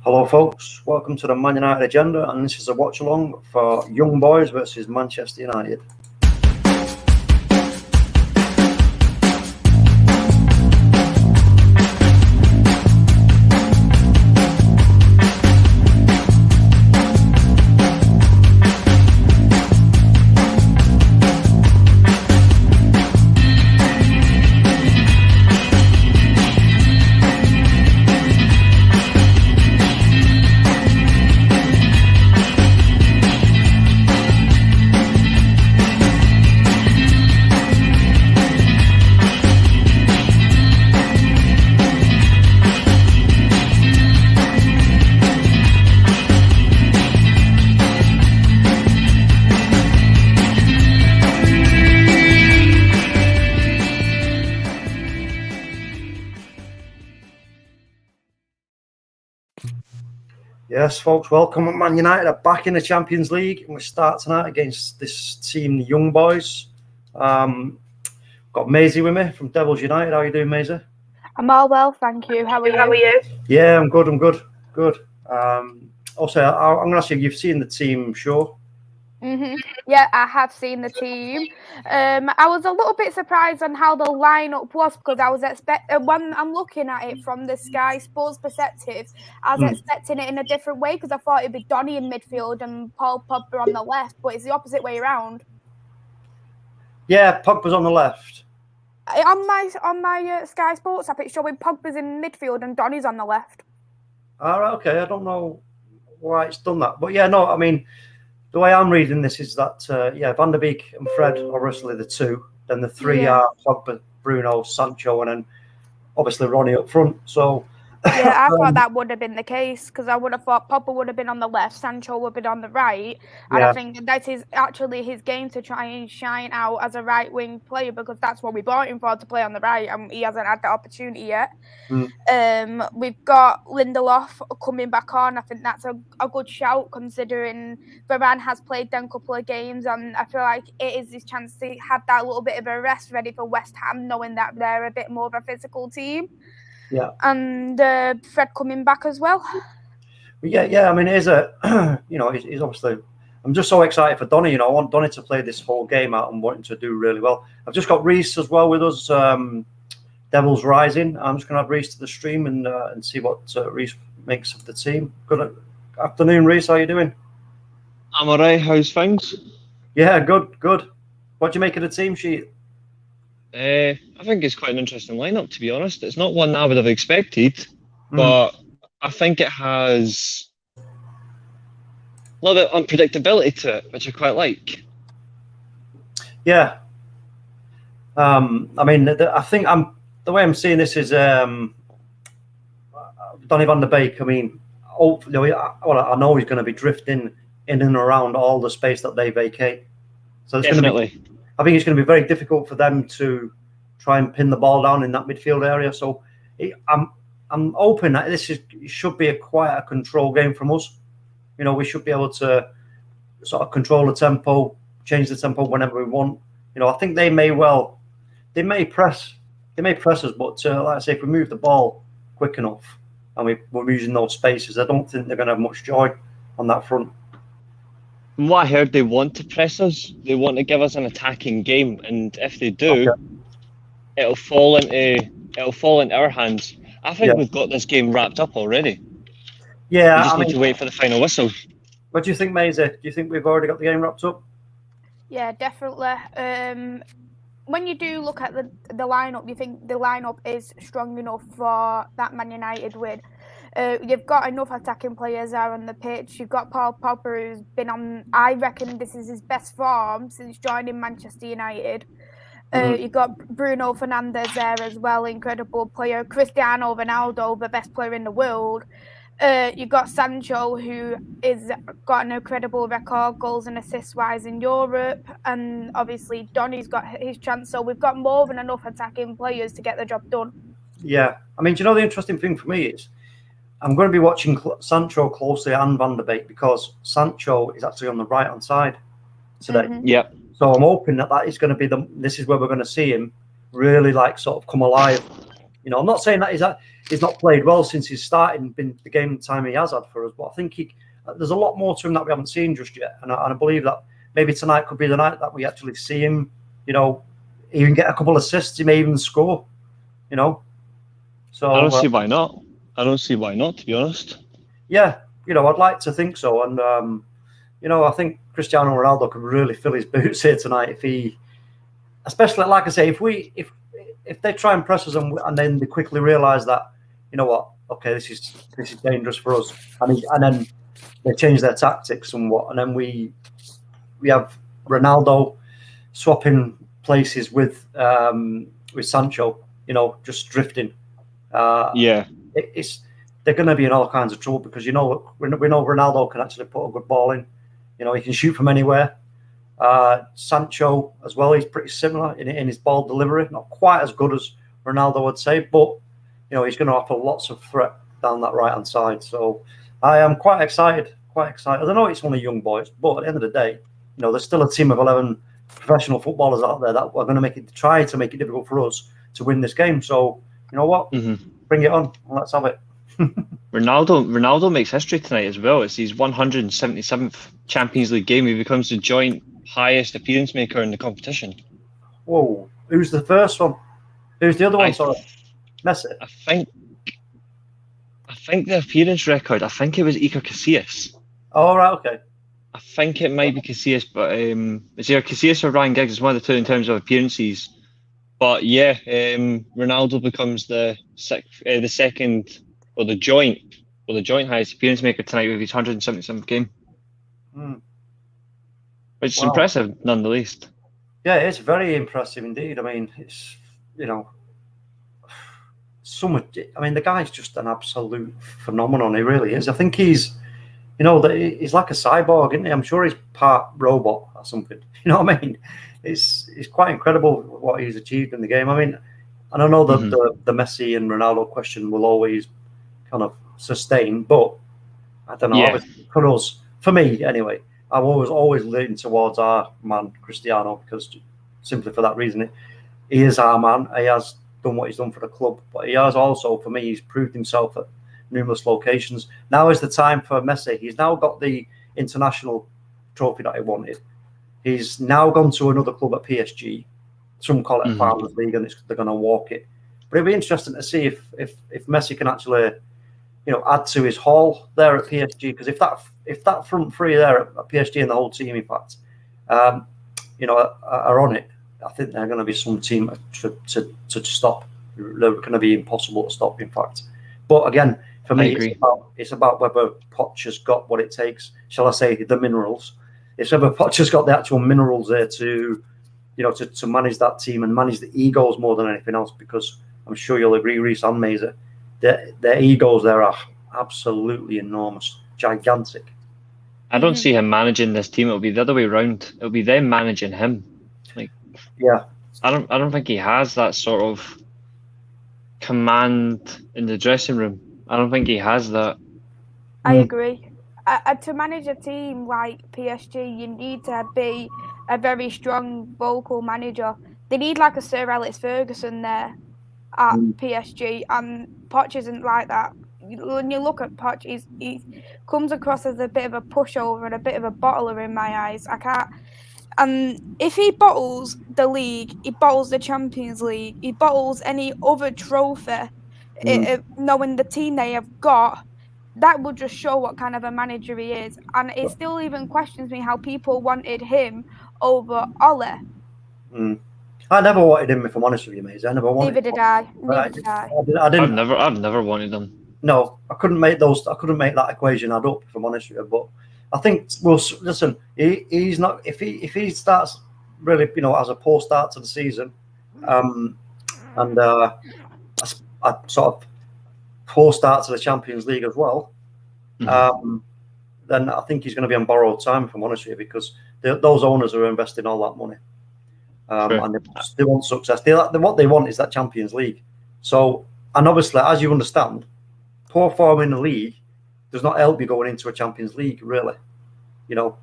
Hello folks, welcome to the Man United Agenda, and this is a watch-along for Young Boys versus Manchester United. Yes, folks, welcome. Man United are back in the Champions League, and we start tonight against this team, the Young Boys. Got Maisie with me from Devils United. How are you doing, Maisie? I'm all well, thank you. How are you? Yeah, I'm good. Also, I'm going to ask you, you've seen the team show? Yeah, I have seen the team. I was a little bit surprised on how the lineup was, because I was when I'm looking at it from the Sky Sports perspective, I was expecting it in a different way, because I thought it'd be Donny in midfield and Paul Pogba on the left, but it's the opposite way around. Yeah, Pogba's on the left. On my Sky Sports app, it's showing Pogba's in midfield and Donny's on the left. All right, okay. I don't know why it's done that, but yeah, no. I mean, the way I'm reading this is that Van der Beek and Fred are obviously the two. Then the three are Pogba, Bruno, Sancho, and then obviously Ronnie up front. So yeah, I thought that would have been the case, because I would have thought Pogba would have been on the left, Sancho would have been on the right, and I think that is actually his game to try and shine out as a right wing player, because that's what we bought him for, to play on the right, and he hasn't had that opportunity yet. We've got Lindelof coming back on. I think that's a good shout, considering Varane has played them a couple of games, and I feel like it is his chance to have that little bit of a rest ready for West Ham, knowing that they're a bit more of a physical team. Yeah, and Fred coming back as well. Yeah. I mean, he's obviously. I'm just so excited for Donny. I want Donny to play this whole game out and want him to do really well. I've just got Reece as well with us. Devils Rising. I'm just going to add Reece to the stream and see what Reece makes of the team. Good afternoon, Reece. How are you doing? I'm alright. How's things? Yeah, good. What do you make of the team sheet? I think it's quite an interesting lineup, to be honest. It's not one I would have expected, but I think it has a little bit of unpredictability to it, which I quite like. Yeah. I mean, I think the way I'm seeing this is Donny van der Beek. I mean, hopefully, I know he's going to be drifting in and around all the space that they vacate. So it's Definitely. I think it's going to be very difficult for them to try and pin the ball down in that midfield area. So I'm hoping that it should be quite a control game from us. We should be able to sort of control the tempo, change the tempo whenever we want. I think they may press us, but like I say, if we move the ball quick enough and we're using those spaces, I don't think they're going to have much joy on that front. From what I heard, they want to press us. They want to give us an attacking game, and if they do, it'll fall into our hands. I think we've got this game wrapped up already. Yeah, we just need to wait for the final whistle. What do you think, Maisie? Do you think we've already got the game wrapped up? Yeah, definitely. When you do look at the lineup, you think the lineup is strong enough for that Man United win. You've got enough attacking players there on the pitch. You've got Paul Pogba, who's been on, I reckon this is his best form since joining Manchester United. You've got Bruno Fernandes there as well, incredible player. Cristiano Ronaldo, the best player in the world. You've got Sancho, who is got an incredible record, goals and assists wise in Europe, and obviously Donny's got his chance. So we've got more than enough attacking players to get the job done. Yeah, I mean, do you know the interesting thing for me is I'm going to be watching Sancho closely and Van der Beek, because Sancho is actually on the right hand side today. Yeah. So I'm hoping that is going to be this is where we're going to see him really sort of come alive. You know, I'm not saying that he's not played well since he's starting, been the game time he has had for us, but I think there's a lot more to him that we haven't seen just yet, and I believe that maybe tonight could be the night that we actually see him. You know, even get a couple of assists, he may even score. You know, so I don't see why not. I don't see why not, to be honest. Yeah, you know, I'd like to think so, and you know, I think Cristiano Ronaldo could really fill his boots here tonight if he, especially like I say, if they try and press us and then they quickly realise that, you know what, okay, this is dangerous for us, and then they change their tactics somewhat, and then we have Ronaldo swapping places with Sancho, you know, just drifting. Yeah, they're going to be in all kinds of trouble because we know Ronaldo can actually put a good ball in. You know, he can shoot from anywhere. Sancho as well, he's pretty similar in his ball delivery, not quite as good as Ronaldo, I'd say, but you know, he's going to offer lots of threat down that right hand side. So I am quite excited. I know it's only young boys, but at the end of the day, you know, there's still a team of 11 professional footballers out there that are going to try to make it difficult for us to win this game. So you know what, bring it on, let's have it. Ronaldo makes history tonight as well. It's his 177th Champions League game. He becomes the joint highest appearance maker in the competition. Whoa! Who's the first one? Who's the other one? Sorry, Messi. I think the appearance record. I think it was Iker Casillas. Oh right, okay. I think it might be Casillas, but it's either Casillas or Ryan Giggs. It's one of the two in terms of appearances. But yeah, Ronaldo becomes the second. Well, the joint highest appearance maker tonight with his 177th game, which is impressive none the least. Yeah, it's very impressive indeed. I mean, it's, you know, so much. I mean, the guy's just an absolute phenomenon. He really is. I think he's, you know, he's like a cyborg, isn't he? I'm sure he's part robot or something. You know what I mean? It's quite incredible what he's achieved in the game. I mean, and I know that the Messi and Ronaldo question will always kind of sustain, but I don't know. Yeah. For us, for me anyway, I always lean towards our man Cristiano, because simply for that reason, he is our man. He has done what he's done for the club, but he has also, for me, he's proved himself at numerous locations. Now is the time for Messi. He's now got the international trophy that he wanted. He's now gone to another club at PSG. Some call it a Farmers League, and they're going to walk it. But it'll be interesting to see if Messi can actually, you know, add to his haul there at PSG. Because if that front three there at PSG and the whole team, in fact, you know, are on it, I think they're going to be some team to stop. They're going to be impossible to stop, in fact. But again, for me, it's about whether Poch has got what it takes. Shall I say the minerals? It's whether Poch has got the actual minerals there to, you know, to manage that team and manage the egos more than anything else. Because I'm sure you'll agree, Reece and Mazer, their egos there are absolutely enormous, gigantic. I don't see him managing this team. It'll be the other way around. It'll be them managing him. Like, yeah, I don't think he has that sort of command in the dressing room. I don't think he has that. I agree. To manage a team like PSG, you need to be a very strong vocal manager. They need like a Sir Alex Ferguson there at PSG, and Poch isn't like that. When you look at Poch, he comes across as a bit of a pushover and a bit of a bottler in my eyes. And if he bottles the league, he bottles the Champions League, he bottles any other trophy, knowing the team they have got, that would just show what kind of a manager he is. And it still even questions me how people wanted him over Ole. I never wanted him, if I'm honest with you, mate. I never wanted. Neither did I. Neither did I. I didn't. I've never wanted him. No, I couldn't make that equation add up, if I'm honest with you. But I think, well, listen, he's not. If he starts really, you know, as a poor start to the season, and a sort of poor start to the Champions League as well, then I think he's going to be on borrowed time, if I'm honest with you, because those owners are investing all that money, and they want success. What they want is that Champions League. So, and obviously, as you understand, poor form in the league does not help you going into a Champions League, really. You know,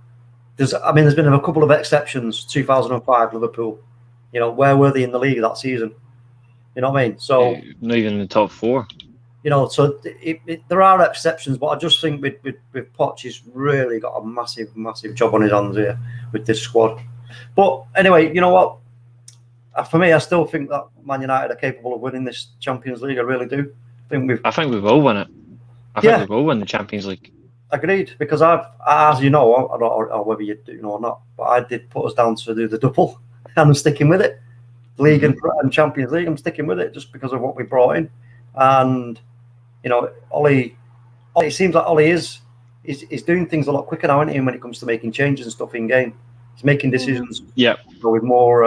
there's been a couple of exceptions. 2005 Liverpool, you know, where were they in the league that season? You know what I mean? So not even in the top 4. You know, so there are exceptions, but I just think with Poch, he's really got a massive job on his hands here with this squad. But anyway, you know what? For me, I still think that Man United are capable of winning this Champions League. I really do. I think we will win it. I think we will win the Champions League. Agreed, because as you know, I don't know whether you do know or not, but I did put us down to do the double, and I'm sticking with it. League and Champions League, I'm sticking with it just because of what we brought in. And you know, Ollie, it seems like Ollie is doing things a lot quicker now, isn't he, when it comes to making changes and stuff in game. He's making decisions with more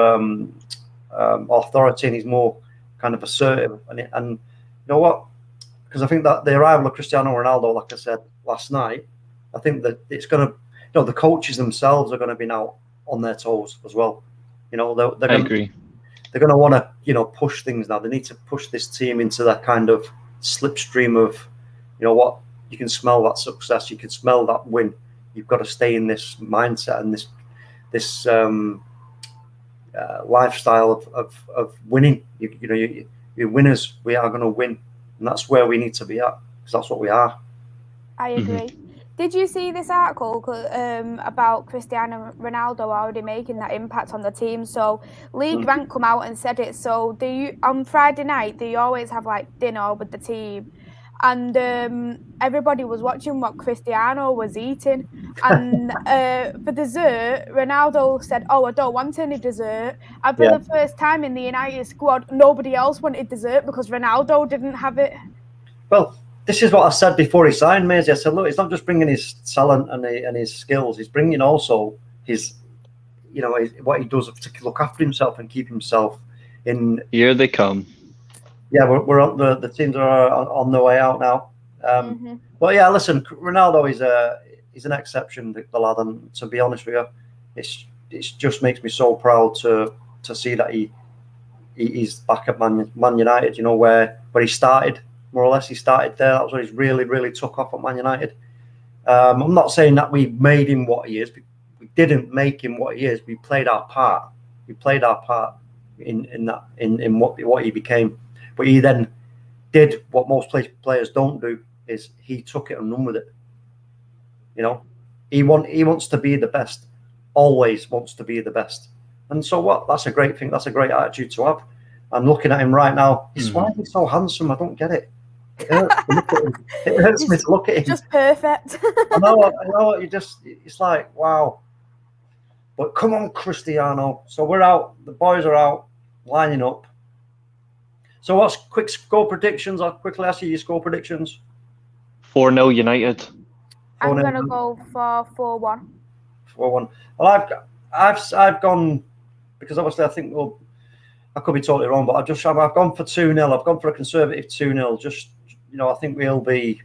authority, and he's more kind of assertive. And you know what? Because I think that the arrival of Cristiano Ronaldo, like I said last night, I think that it's going to, you know, the coaches themselves are going to be now on their toes as well. You know, I agree. They're going to want to, you know, push things now. They need to push this team into that kind of slipstream of, you know what, you can smell that success, you can smell that win. You've got to stay in this mindset and this lifestyle of winning. You're winners. We are going to win, and that's where we need to be at, because that's what we are. I agree. Did you see this article about Cristiano Ronaldo already making that impact on the team? So League Rank come out and said it. So on Friday night, they always have like dinner with the team, and everybody was watching what Cristiano was eating. And for dessert, Ronaldo said, "Oh, I don't want any dessert." And for the first time in the United squad, nobody else wanted dessert because Ronaldo didn't have it. Well, this is what I said before he signed, Maisie. I said, look, he's not just bringing his talent and his skills. He's bringing also his, you know, what he does to look after himself and keep himself in. Here they come. Yeah, we're on the teams are on their way out now. But yeah, listen, Ronaldo is an exception, the lad, and to be honest with you, it just makes me so proud to see that he's back at Man United. You know, where he started. More or less, he started there. That was where he's really took off at Man United. I'm not saying that we made him what he is. We didn't make him what he is. We played our part. We played our part in what he became. But he then did what most players don't do: is he took it and run with it. You know, he wants to be the best. Always wants to be the best. And so what? That's a great thing. That's a great attitude to have. I'm looking at him right now. Why is he so handsome? I don't get it. It hurts me to look at him. Just perfect. I know. It's like, wow. But come on, Cristiano. So we're out. The boys are out, lining up. So what's quick score predictions? I'll quickly ask you your score predictions. 4-0 United. I'm going to go for 4-1. 4-1. Well, I've gone, because obviously I think I could be totally wrong, but I've gone for 2-0. I've gone for a conservative 2-0. Just, you know, I think we'll be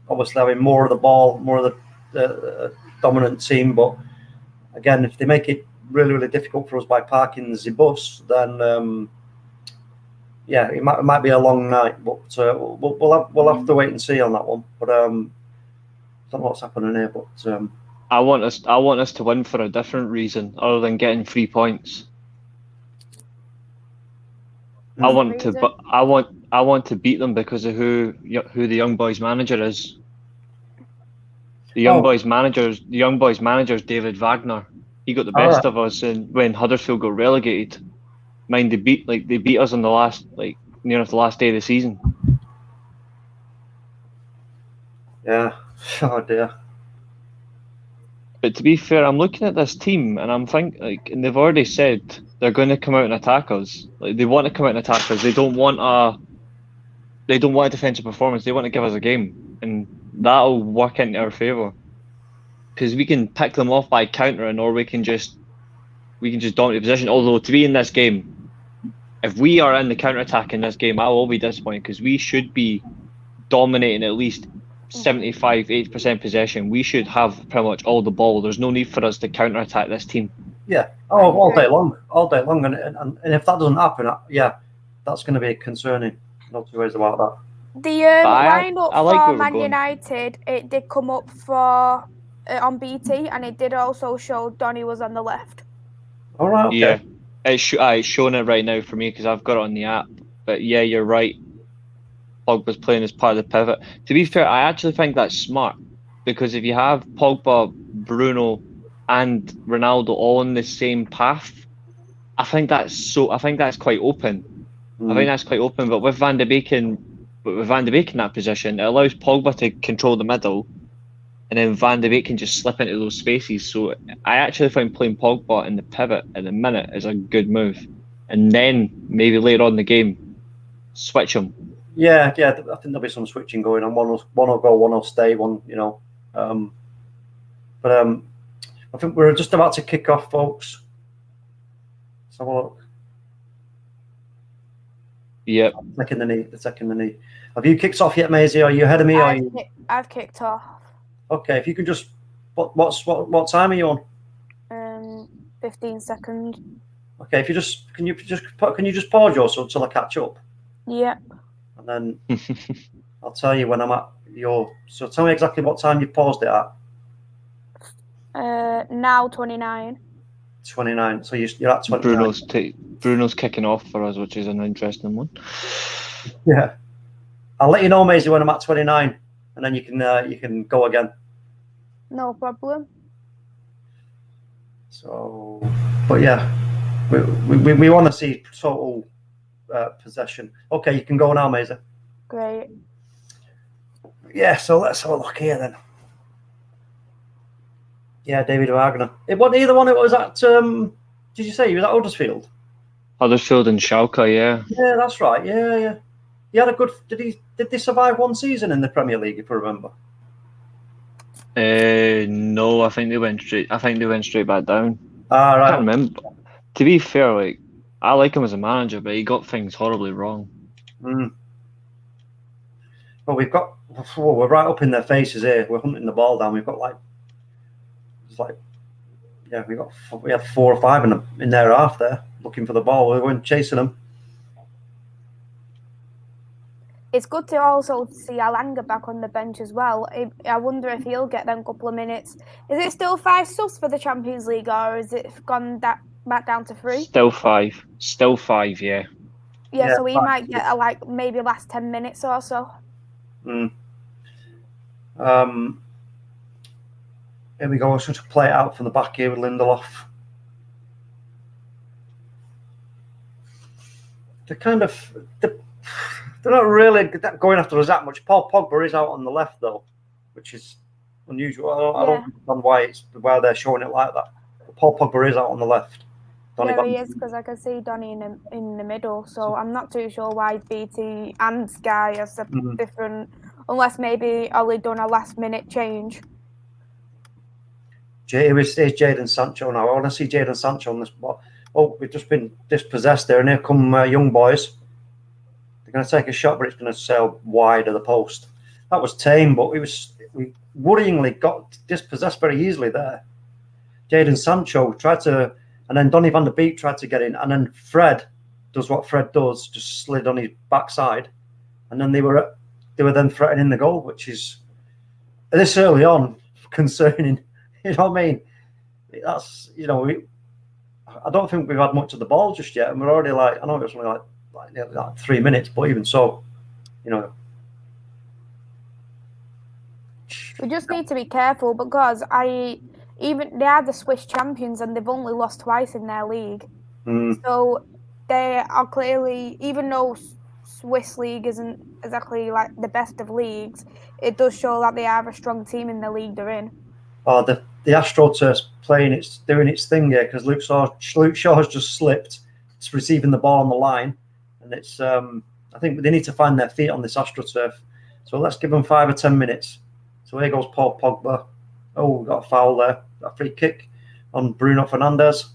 obviously having more of the ball, more of the dominant team. But again, if they make it really difficult for us by parking the bus, then it might be a long night. But we'll have to wait and see on that one. But I don't know what's happening here. But I want us to win for a different reason other than getting 3 points. I want to beat them because of who the young boys manager is. The young boys manager's David Wagner. He got the best of us when Huddersfield got relegated. Mind they beat us on the last near the last day of the season. Yeah. Oh dear. But to be fair, I'm looking at this team and I'm thinking, and they've already said they're going to come out and attack us. They want to come out and attack us. They don't want a defensive performance. They want to give us a game, and that'll work into our favour because we can pick them off by countering, or we can just dominate the position. Although to be in this game, if we are in the counter attack in this game, I will be disappointed because we should be dominating at least 75-80% possession. We should have pretty much all the ball. There's no need for us to counter attack this team. Yeah. Oh, all day long, and if that doesn't happen, that's going to be concerning. No two ways about that. The lineup for Man United, it did come up for on BT, and it did also show Donny was on the left. All right. Okay. Yeah, it's showing it right now for me because I've got it on the app. But yeah, you're right. Pogba's playing as part of the pivot. To be fair, I actually think that's smart because if you have Pogba, Bruno, and Ronaldo all on the same path, I think that's quite open. I think that's quite open. But with Van de Beek in that position, it allows Pogba to control the middle, and then Van de Beek can just slip into those spaces. So I actually find playing Pogba in the pivot at the minute is a good move. And then maybe later on in the game, switch him. Yeah. I think there'll be some switching going on. One will go, one will stay. One, But I think we're just about to kick off, folks. Let's have a look. Yep. Taking the knee. Have you kicked off yet, Maisie? Are you ahead of me? I've kicked off. Okay, if you could just, what time are you on? 15 seconds. Okay, if you just can you just pause yours until I catch up? Yeah. And then I'll tell you when I'm at your. So tell me exactly what time you paused it at. Now 29. 29. So you're at 29. Bruno's kicking off for us, which is an interesting one. Yeah, I'll let you know, Maisie, when I'm at 29, and then you can go again. No problem. So, but yeah, we want to see total possession. Okay, you can go now, Maisie. Great. Yeah, so let's have a look here then. Yeah, David Wagner. It wasn't either one. It was at. Did you say he was at Huddersfield? Huddersfield and Schalke, yeah. Yeah, that's right. Yeah. He had a good. Did they survive one season in the Premier League? If I remember. No, I think they went straight back down. Ah, right. I can't remember. To be fair, I like him as a manager, but he got things horribly wrong. Well, we're right up in their faces here. We're hunting the ball down. We've got we had 4 or 5 in their half there, looking for the ball. We weren't chasing them. It's good to also see Alanga back on the bench as well. I wonder if he'll get them couple of minutes. Is it still 5 subs for the Champions League, or is it gone back down to 3? Still 5. Still 5, yeah. Yeah, so he might get maybe last 10 minutes or so. Here we go. We're going to play it out from the back here with Lindelof. They're not really going after us that much. Paul Pogba is out on the left though, which is unusual. I don't understand why they're showing it like that. But Paul Pogba is out on the left. He is, because I can see Donny in the middle. So I'm not too sure why BT and Sky are different, unless maybe Ollie done a last minute change. Here's Jadon Sancho now. I want to see Jadon Sancho on this spot. Oh, we've just been dispossessed there, and here come young boys. They're going to take a shot, but it's going to sail wide of the post. That was tame, but we worryingly got dispossessed very easily there. Jadon Sancho tried to, and then Donny van der Beek tried to get in, and then Fred does what Fred does, just slid on his backside, and then they were then threatening the goal, which is this early on concerning. You know what I mean? That's, I don't think we've had much of the ball just yet, and we're already I know it was only like 3 minutes, but even so, We just need to be careful, because they are the Swiss champions and they've only lost twice in their league. So they are clearly, even though Swiss league isn't exactly like the best of leagues, it does show that they are a strong team in the league they're in. Oh, the AstroTurf's doing its thing here, because Luke Shaw's just slipped. It's receiving the ball on the line, and it's. I think they need to find their feet on this AstroTurf. So let's give them 5 or 10 minutes. So here goes Paul Pogba. Oh, we got a foul there. A free kick on Bruno Fernandes.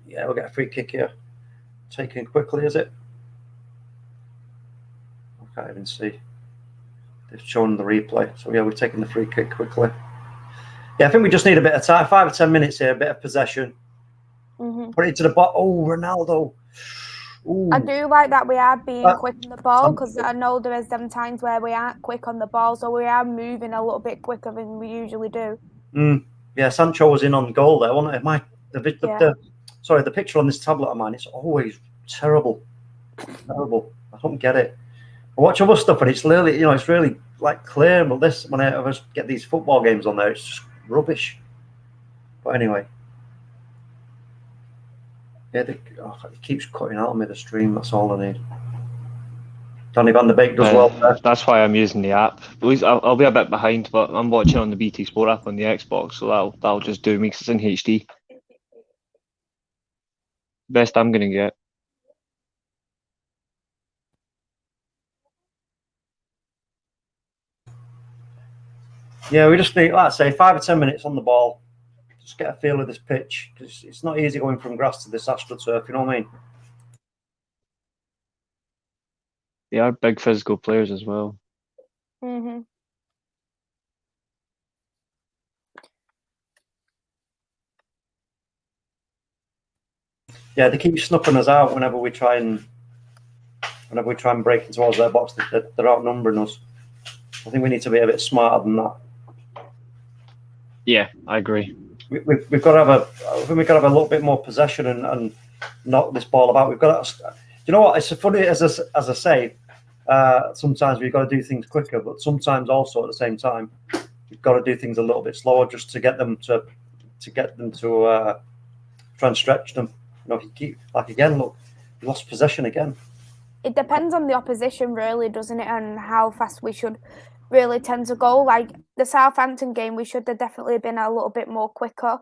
Yeah, we'll get a free kick here. Taken quickly, is it? I can't even see. They've shown the replay. So yeah, we're taking the free kick quickly. Yeah, I think we just need a bit of time. 5 or 10 minutes here, a bit of possession. Put it to the bottom. Oh, Ronaldo. Ooh. I do like that we are being quick on the ball, because I know there is them times where we aren't quick on the ball, so we are moving a little bit quicker than we usually do. Yeah, Sancho was in on goal there, wasn't it? The picture on this tablet of mine, it's always terrible. Terrible. I don't get it. I watch other stuff and it's really, it's really like clear. But this, when I get these football games on there, it's just rubbish. But anyway, yeah, it keeps cutting out on me the stream. That's all I need. Danny Van der Beek does well there. That's why I'm using the app. At least I'll be a bit behind, but I'm watching on the BT Sport app on the Xbox, so that'll just do me because it's in HD. Best I'm gonna get. Yeah, we just need, like I say, 5 or 10 minutes on the ball. Just get a feel of this pitch because it's not easy going from grass to this astroturf. You know what I mean? They are big physical players as well. Mm-hmm. Yeah, they keep snuffing us out whenever we try and break in towards their box. They're outnumbering us. I think we need to be a bit smarter than that. Yeah, I agree. We've got to have we've got to have a little bit more possession and knock this ball about. We've got to. You know what? It's funny as I say. Sometimes we've got to do things quicker, but sometimes also at the same time, we've got to do things a little bit slower just to get them to try and stretch them. If you keep again, look, we lost possession again. It depends on the opposition, really, doesn't it, and how fast we should really tend to go. Like the Southampton game, we should have definitely been a little bit more quicker.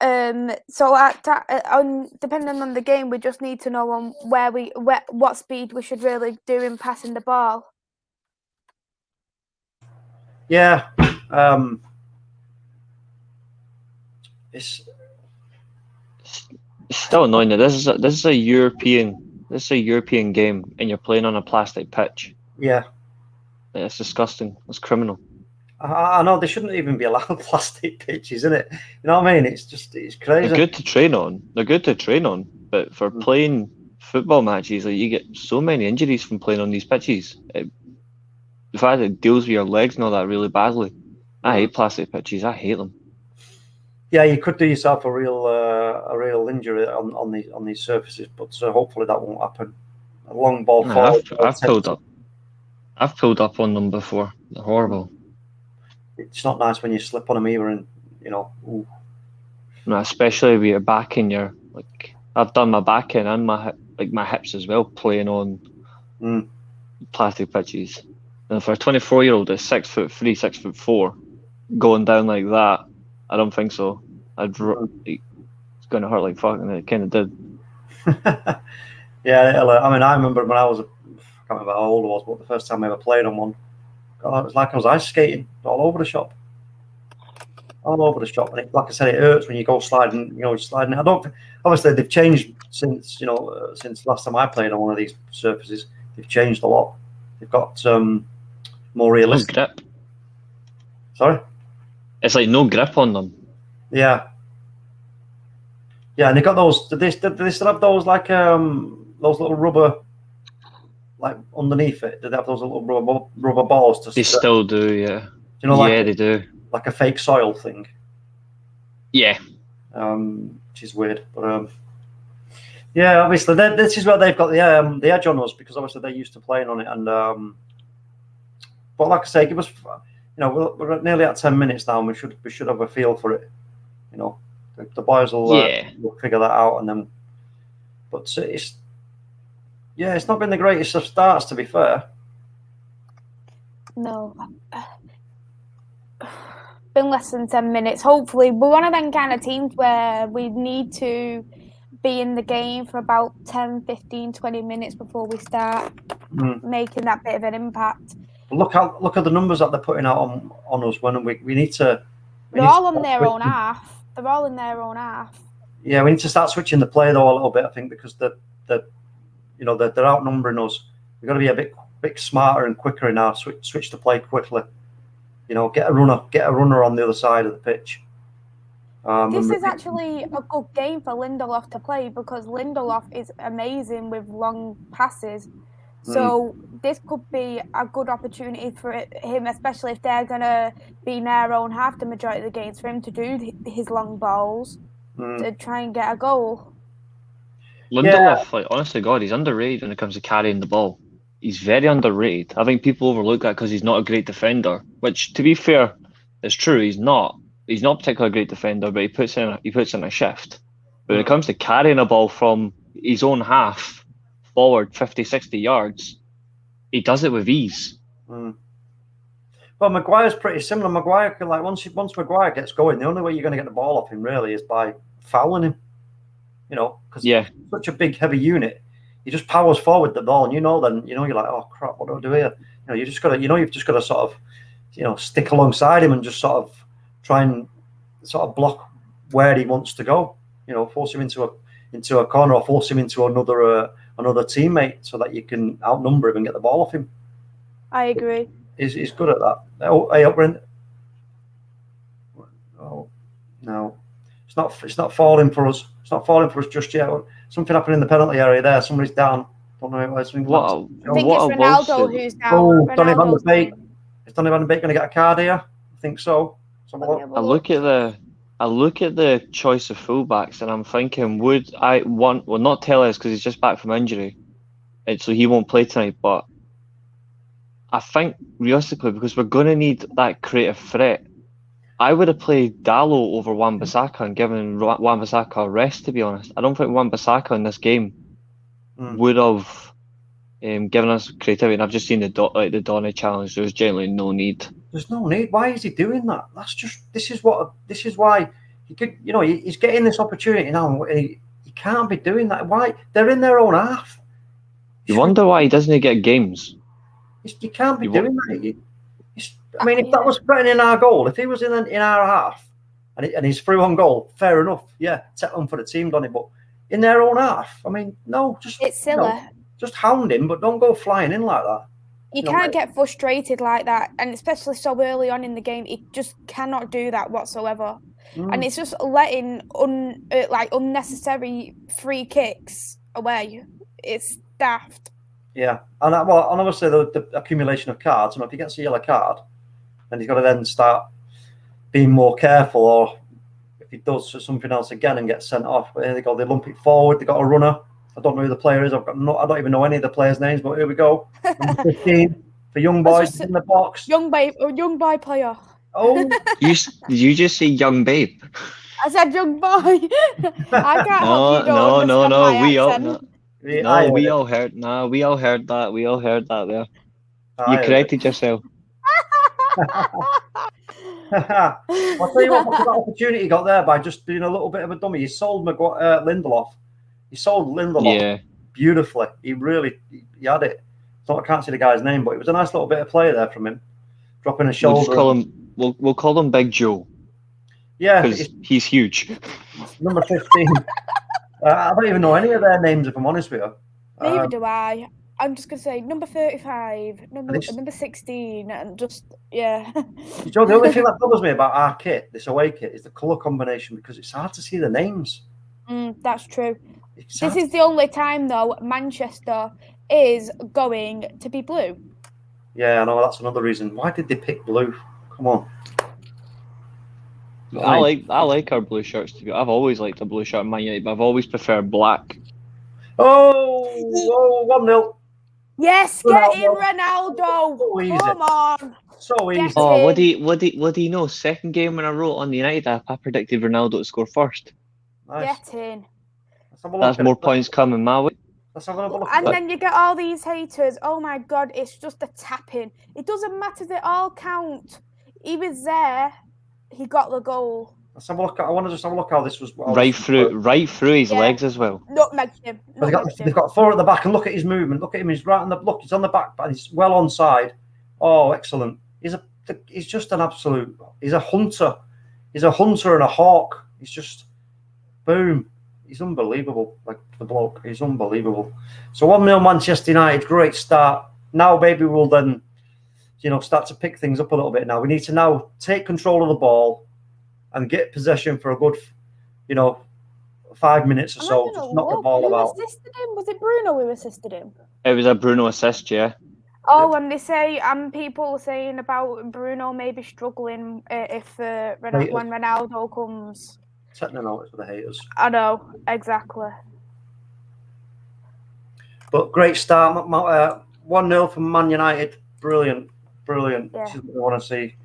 So depending on the game, we just need to know on what speed we should really do in passing the ball. Yeah, it's still annoying that this is a European game and you're playing on a plastic pitch. Yeah, it's disgusting. It's criminal. I know they shouldn't even be allowed plastic pitches, isn't it? You know what I mean? It's crazy. They're good to train on. But for playing football matches, like, you get so many injuries from playing on these pitches. The fact that it deals with your legs and all that really badly. I hate plastic pitches. I hate them. Yeah, you could do yourself a real injury on these surfaces, but hopefully that won't happen. A long ball forward. I've pulled up on them before. They're horrible. It's not nice when you slip on them either, and ooh. No, especially with your back and your I've done my back in and my hips as well playing on plastic pitches. And for a 24-year-old that's 6'3", 6'4", going down like that, I don't think so. It's going to hurt like fuck, and it kind of did. Yeah, I mean, I remember when I can't remember how old I was, but the first time I ever played on one, God, it was like I was ice skating all over the shop. And like I said, it hurts when you go sliding. Sliding. Obviously, they've changed since last time I played on one of these surfaces. They've changed a lot. They've got more realistic grip. Sorry, it's like no grip on them. Yeah, and they got those. Do they still have those those little rubber? Like underneath it, do they have those little rubber balls? They still do, yeah. They do. Like a fake soil thing. Yeah. Which is weird, but yeah, obviously this is where they've got the edge on us because obviously they're used to playing on it, and but like I say, give us, we're nearly at 10 minutes now, and we should have a feel for it. The boys will figure that out, and then, but it's not been the greatest of starts, to be fair. No. Been less than 10 minutes. Hopefully, we're one of them kind of teams where we need to be in the game for about 10, 15, 20 minutes before we start making that bit of an impact. Look at the numbers that they're putting out on us when we need to. They're all on their own half. They're all in their own half. Yeah, we need to start switching the play though a little bit, I think, because they're outnumbering us. We've got to be a bit smarter and quicker in our switch the play quickly. Get a runner on the other side of the pitch. This is actually a good game for Lindelof to play because Lindelof is amazing with long passes. So this could be a good opportunity for him, especially if they're going to be in their own half the majority of the games, for him to do his long balls to try and get a goal. Lindelof, like honestly, God, he's underrated when it comes to carrying the ball. He's very underrated. I think people overlook that because he's not a great defender. Which, to be fair, is true. He's not. He's not particularly a great defender, but he puts in a shift. But when it comes to carrying a ball from his own half forward 50, 60 yards, he does it with ease. Well, Maguire's pretty similar. Maguire can, like, once Maguire gets going, the only way you're going to get the ball off him really is by fouling him. You know, because he's such a big, heavy unit. He just powers forward the ball, and then you're like, oh crap, what do I do here? You've just got to sort of, stick alongside him and just sort of try and sort of block where he wants to go. Force him into a corner or force him into another teammate so that you can outnumber him and get the ball off him. I agree. He's good at that. Oh, hey, up, Brent. Oh no, it's not falling for us. It's not falling for us just yet. Something happened in the penalty area there. Somebody's down. Don't know who it was. I think it's Ronaldo who's down. Oh, Donny van der Beek. Is Donny van der Beek going to get a card here? I think so. I look at the choice of fullbacks and I'm thinking, would I want? Well, not Tellez because he's just back from injury, and so he won't play tonight. But I think realistically, because we're going to need that creative threat, I would have played Dalot over Wan-Bissaka and given Wan-Bissaka a rest, to be honest. I don't think Wan-Bissaka in this game would have given us creativity. And I've just seen the Donny challenge. There's generally no need. There's no need. Why is he doing that? This is why he could, he's getting this opportunity now. He can't be doing that. Why? They're in their own half. You wonder why he doesn't get games. You can't be doing that. I mean, if that was threatening our goal, if he was in our half and he's through on goal, fair enough. Yeah, set them for the team, Donny. But in their own half, I mean, no, it's silly. Just hound him, but don't go flying in like that. You can't get frustrated like that, and especially so early on in the game, he just cannot do that whatsoever. And it's just letting unnecessary free kicks away. It's daft. Yeah, and obviously the accumulation of cards. If he gets a yellow card, then he's got to then start being more careful. Or if he does something else again and gets sent off, but here they go. They lump it forward. They got a runner. I don't know who the player is. I don't even know any of the players' names. But here we go. Number 15 for young boys in the box. Young boy player. Oh, did you just say young babe? I said young boy. I can't help you. No. We all heard that. We all heard that there. You corrected yourself. I'll tell you what, that opportunity he got there by just being a little bit of a dummy. He sold Lindelof. He sold Lindelof beautifully. He had it. I can't see the guy's name, but it was a nice little bit of play there from him. Dropping a shoulder. We'll call him Big Joe. Yeah. Because he's huge. Number 15. I don't even know any of their names, if I'm honest with you. Neither do I. I'm just going to say number 35, number 16, and just, yeah. The only thing that bothers me about our kit, this away kit, is the colour combination because it's hard to see the names. That's true. This is the only time, though, Manchester is going to be blue. Yeah, I know, that's another reason. Why did they pick blue? Come on. I like our blue shirts. I've always liked a blue shirt in Man United, but I've always preferred black. Oh, 1-0. Yes, get in, Ronaldo. So easy. Come on. So easy. Oh, what do you know? Second game when I wrote on the United app, I predicted Ronaldo to score first. Nice. Get in. That's more points coming my way. Let's have another look. And then you get all these haters. Oh my God, it's just a tap-in. It doesn't matter. They all count. He was there. He got the goal. Let's have a look. I want to just have a look how this was. Right through his legs as well. Nutmeg him. They've got 4 at the back, and look at his movement. Look at him. He's right on the look. He's on the back, but he's well onside. Oh, excellent. He's just an absolute. He's a hunter. He's a hunter and a hawk. He's just boom. He's unbelievable. Like the bloke. He's unbelievable. So 1-0 Manchester United. Great start. Now maybe we'll then, start to pick things up a little bit. Now we need to now take control of the ball and get possession for a good, 5 minutes or so. Just knock the ball about. Who assisted him? Was it Bruno who assisted him? It was a Bruno assist, yeah. Oh, and they say, people saying about Bruno maybe struggling when Ronaldo comes. Setting a notice for the haters. I know, exactly. But great start. 1-0 from Man United. Brilliant. Yeah. This is what we want to see.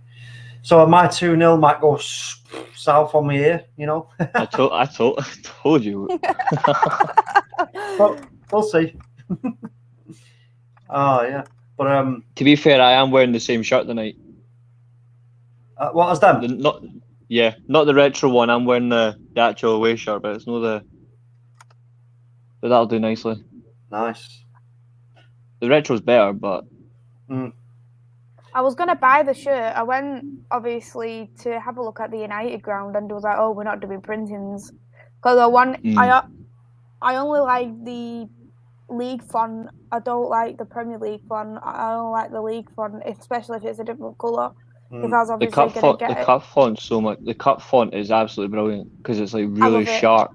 So my 2-0 might go south on me here, you know. I told you. But we'll see. Oh yeah. But To be fair, I am wearing the same shirt tonight. what has them? Not the retro one. I'm wearing the actual away shirt, but it's not the. But that'll do nicely. Nice. The retro's better, but. I was going to buy the shirt. I went, obviously, to have a look at the United ground and was like, oh, we're not doing printings. Because I only like the league font. I don't like the Premier League font. I don't like the league font, especially if it's a different colour. If I was obviously going to get the it. cup font's so much. The cup font is absolutely brilliant because it's like really it. sharp.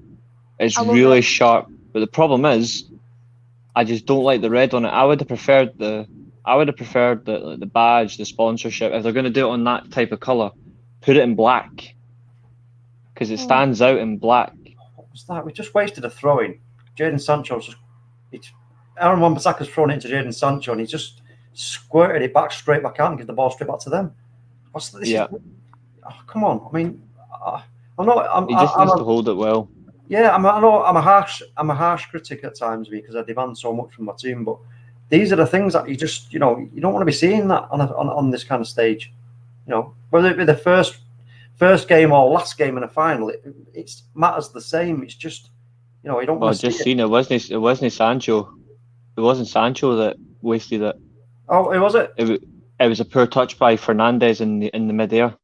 It's really sharp. But the problem is, I just don't like the red on it. I would have preferred the badge, the sponsorship. If they're going to do it on that type of colour, put it in black because it stands out in black. What was that? We just wasted a throw-in. Jadon Sancho's just. Aaron Wan-Bissaka's thrown it into Jadon Sancho and he just squirted it back straight back out and give the ball straight back to them. What's this? Yeah. Come on. I mean, I'm not. He just needs to hold it well. Yeah, I know I'm a harsh critic at times because I demand so much from my team, but these are the things that you just, you don't want to be seeing that on this kind of stage. Whether it be the first game or last game in a final, it matters the same. It's just, you don't want to see it. It wasn't Sancho. It wasn't Sancho that wasted it. Oh, it was it? It was a poor touch by Fernandes in the midair.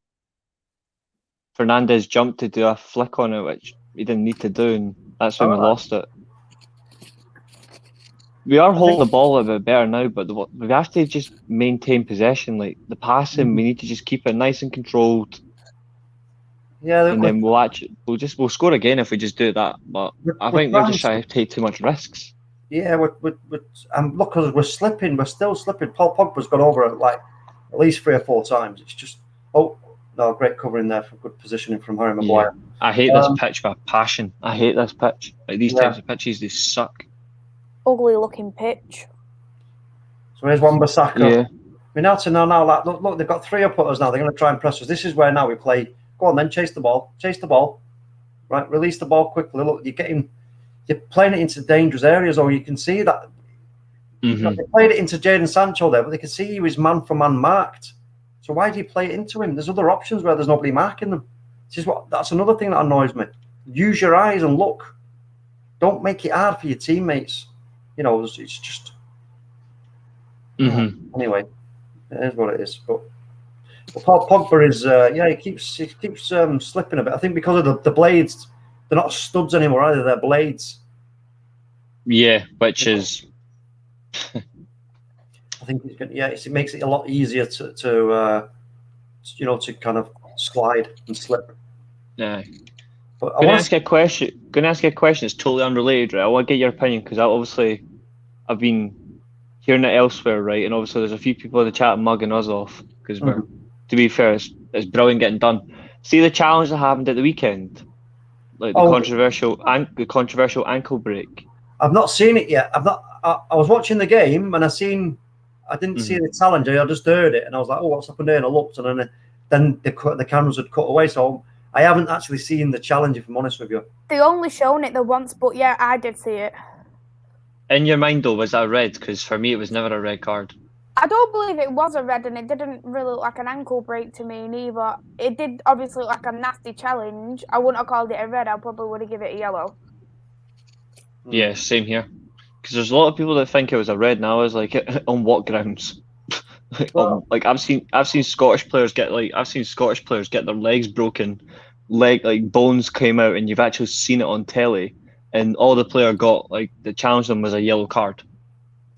Fernandes jumped to do a flick on it, which he didn't need to do, and that's when we lost it. We are holding the ball a bit better now, but we have to just maintain possession. Like the passing, we need to just keep it nice and controlled. Yeah, and then we'll score again if we just do that. But I think we're just trying to take too much risks. Yeah, look, because we're slipping. We're still slipping. Paul Pogba's gone over it like at least 3 or 4 times. It's just great covering there for good positioning from Harry Maguire. Yeah. I hate this pitch with passion. I hate this pitch. Like these types of pitches, they suck. Ugly looking pitch. So here's Wan-Bissaka. Yeah. We're now like look, they've got 3 up at us now. They're going to try and press us. This is where now we play. Go on then, chase the ball. Right, release the ball quickly. Look, you're playing it into dangerous areas, or you can see that. They played it into Jadon Sancho there, but they can see he was man for man marked. So why do you play it into him? There's other options where there's nobody marking them. That's another thing that annoys me. Use your eyes and look. Don't make it hard for your teammates. It's just. Anyway, it is what it is. But Paul Pogba is, he keeps slipping a bit. I think because of the blades, they're not studs anymore either. They're blades. Yeah, which is. I think it makes it a lot easier to kind of slide and slip. Yeah. But Going to ask you a question. It's totally unrelated, right? I want to get your opinion because I've been hearing it elsewhere, right? And obviously, there's a few people in the chat mugging us off because we're, to be fair, it's brilliant getting done. See the challenge that happened at the weekend, like the controversial ankle break. I've not seen it yet. I was watching the game and I didn't see the challenge. I just heard it and I was like, oh, what's happened there? And I looked and then the cameras had cut away. So I haven't actually seen the challenge, if I'm honest with you. They only shown it the once, but yeah, I did see it. In your mind, though, was that red? Because for me, it was never a red card. I don't believe it was a red, and it didn't really look like an ankle break to me neither. It did obviously look like a nasty challenge. I wouldn't have called it a red. I probably would have given it a yellow. Yeah, same here. Because there's a lot of people that think it was a red, and I was like, on what grounds? I've seen Scottish players get their legs broken, bones came out, and you've actually seen it on telly, and all the player got that challenged them was a yellow card.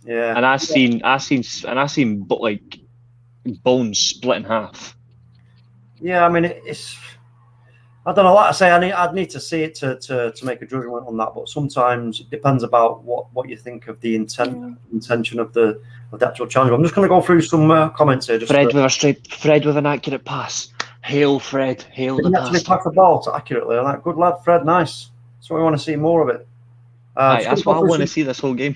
Yeah. And I seen bones split in half. Yeah, I mean it's. I don't know. Like I say, I'd need to see it to make a judgment on that. But sometimes it depends about what you think of the intention of the actual challenge. I'm just going to go through some comments here. Fred with an accurate pass. Hail Fred, hail the pass. Actually pass the ball accurately. Good lad, Fred. Nice. That's what we want to see more of it. That's what I want to see this whole game.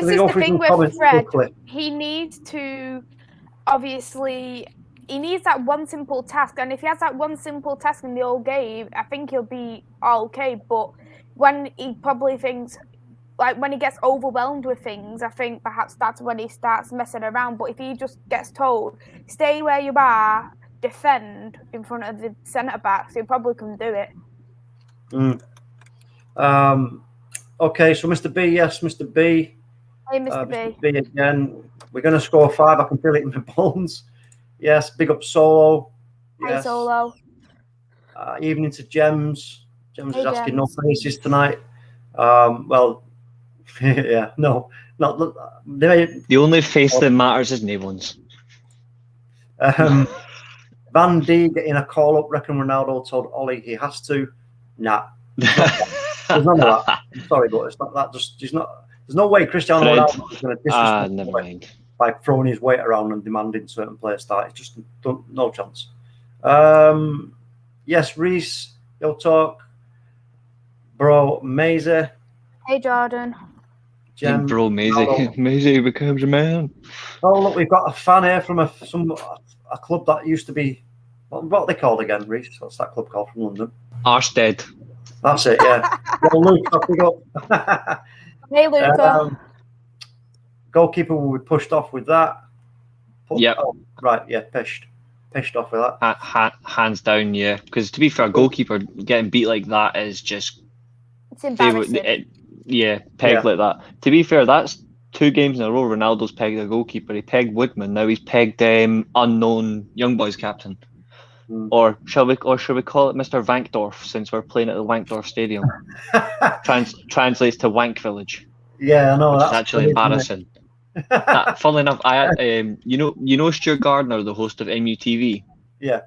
This we is go the through thing some with comments Fred. quickly? He needs to, obviously, he needs that one simple task. And if he has that one simple task in the whole game, I think he'll be all okay. But when he probably thinks, like when he gets overwhelmed with things, I think perhaps that's when he starts messing around. But if he just gets told, stay where you are, defend in front of the centre backs, he probably can do it. Okay, so Mr. B, yes, Mr. B. Hey, Mr. Mr. B. B again. We're going to score 5. I can feel it in my bones. Yes, big up Solo. Hey, Yes. Solo. Evening to Gems. Gems Hey, is asking no Gems. faces tonight. Well, yeah, no, not The only face that matters is Nailon's. Van D getting a call up. Reckon Ronaldo told Ollie he has to. Nah, there's none of that. I'm sorry, but it's not that. Just there's no way Cristiano Fred, Ronaldo is going to disrespect never mind. by throwing his weight around and demanding certain players start. It's just no chance. Yes, Reese, you'll talk. Bro, Maisie. Hey, Jordan. Jem, Bro, Maisie becomes a man. Oh, look, we've got a fan here from a club that used to be, what are they called again, Reese? What's that club called from London? Arstead. That's it, yeah. Well, Luke, off we go. Hey, Luca. Goalkeeper will be pushed off with that. Yep. Oh, right, yeah, pished off with that. Hands down, yeah. Because to be fair, goalkeeper getting beat like that is just... It's embarrassing. Pegged like that. To be fair, that's 2 games in a row Ronaldo's pegged a goalkeeper. He pegged Woodman. Now he's pegged unknown young boys captain. Or shall we call it Mr. Wankdorf, since we're playing at the Wankdorf Stadium? Translates to Wank Village. Yeah, I know. Which That's is actually embarrassing. Funnily enough, you know Stuart Gardner, the host of MUTV. Yeah.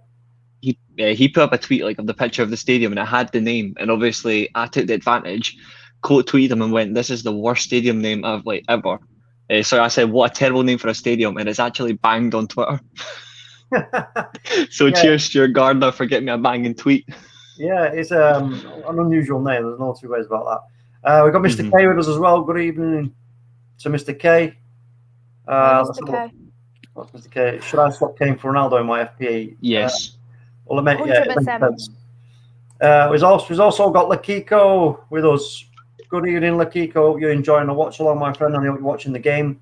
He put up a tweet of the picture of the stadium, and it had the name. And obviously, I took the advantage, quote tweeted him, and went, "This is the worst stadium name I've ever." So I said, "What a terrible name for a stadium," and it's actually banged on Twitter. So cheers, Stuart Gardner, for getting me a banging tweet. Yeah, it's an unusual name. There's no 2 ways about that. We've got Mr. K with us as well. Good evening to Mr. K. Mr. K. What's Mr. K? Should I swap Kane for Ronaldo in my FPA? Yes. Well, it makes sense. 100%. We've also got Lakiko with us. Good evening, Lakiko. You're enjoying the watch along, my friend. I know you're watching the game.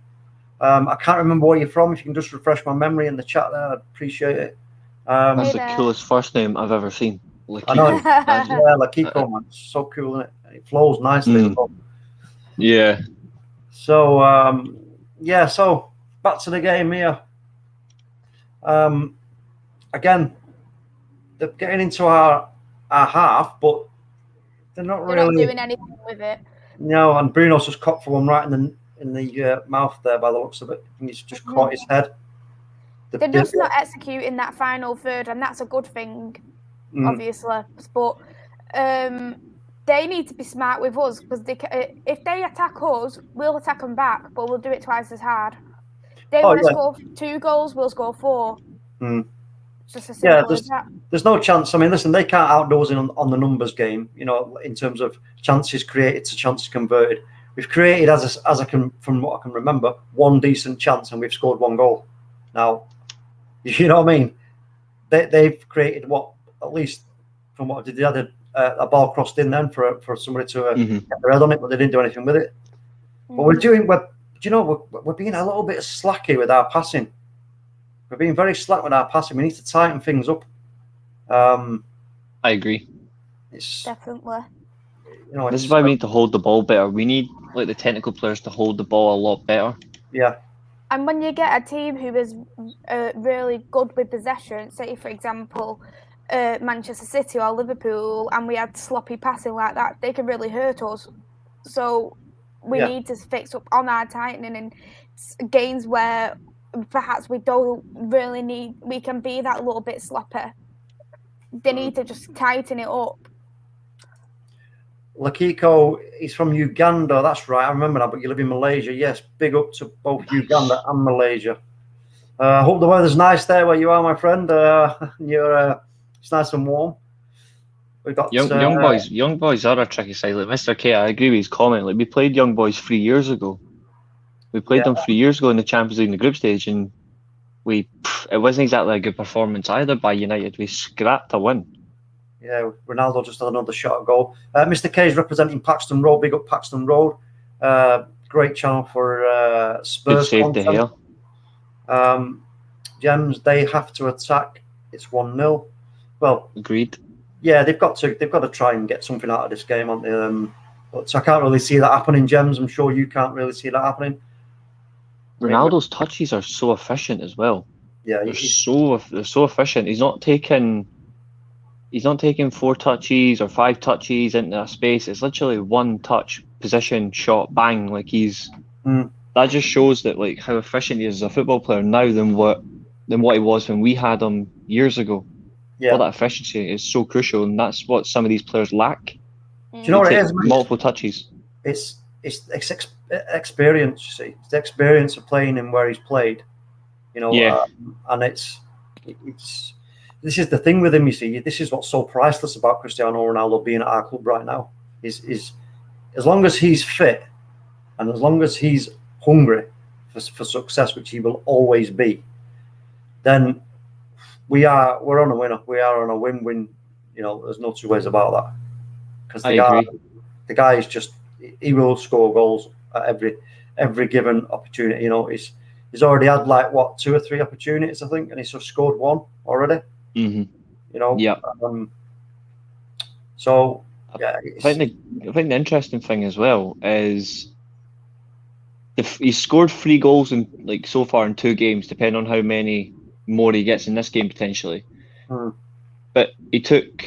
I can't remember where you're from. If you can just refresh my memory in the chat there, I'd appreciate it. That's the coolest first name I've ever seen. Lakiko. I know. Yeah, Lakiko, man. It's so cool, isn't it? It flows nicely as well. Yeah. So, so back to the game here. Again, they're getting into our half, but they're not doing anything with it. No, and Bruno's just copped for one right in the mouth there by the looks of it. I think he's just caught his head. They're just not executing that final third, and that's a good thing, obviously. But they need to be smart with us, because if they attack us, we'll attack them back, but we'll do it twice as hard. They want to score 2 goals, we'll score 4. It's just as simple as that. There's no chance. I mean, listen, they can't outdo us on the numbers game, in terms of chances created to chances converted. We've created, from what I can remember, 1 decent chance, and we've scored 1 goal. Now, you know what I mean? They've created at least from what they had a ball crossed in then for somebody to get their head on it, but they didn't do anything with it. But we're being a little bit slacky with our passing. We're being very slack with our passing. We need to tighten things up. I agree. It's definitely. This is why we need to hold the ball better. We need the technical players to hold the ball a lot better. Yeah. And when you get a team who is really good with possession, say for example, Manchester City or Liverpool, and we had sloppy passing like that, they can really hurt us. So we need to fix up on our tightening, and games where perhaps we don't really need, we can be that little bit sloppy. They need to just tighten it up. Lakiko, he's from Uganda. That's right. I remember that, but you live in Malaysia. Yes, big up to both Uganda and Malaysia. I hope the weather's nice there where you are, my friend. It's nice and warm. We got young boys are a tricky side. Like Mr. K, I agree with his comment. We played young boys 3 years ago, We played them 3 years ago in the Champions League in the group stage, and it wasn't exactly a good performance either by United. We scrapped a win. Yeah, Ronaldo just had another shot at goal. Mr. K is representing Paxton Road. Big up Paxton Road. Great channel for Spurs. Good save De Gea. Gems, they have to attack. It's 1-0. Well, agreed. Yeah, they've got to try and get something out of this game, aren't they? But I can't really see that happening, Gems. I'm sure you can't really see that happening. Ronaldo's touches are so efficient as well. Yeah, they're so efficient. He's not taking 4 touches or 5 touches into a space. It's literally 1 touch, position, shot, bang. Like that just shows that like how efficient he is as a football player now than what he was when we had him years ago. Yeah, all that efficiency is so crucial, and that's what some of these players lack. Do you know what it is? Multiple touches. It's experience. You see, it's the experience of playing him where he's played. You know, and it's this is the thing with him. You see, this is what's so priceless about Cristiano Ronaldo being at our club right now. Is as long as he's fit and as long as he's hungry for success, which he will always be, then we're on a winner. We are on a win-win. You know, there's no two ways about that. Because the guy is just, he will score goals at every given opportunity. You know, he's already had like 2 or 3 opportunities, I think, and he's just scored 1 already. Mm-hmm. You know, yeah. So yeah, I think the interesting thing as well is he's scored 3 goals in like so far in 2 games, depending on how many more he gets in this game potentially. But he took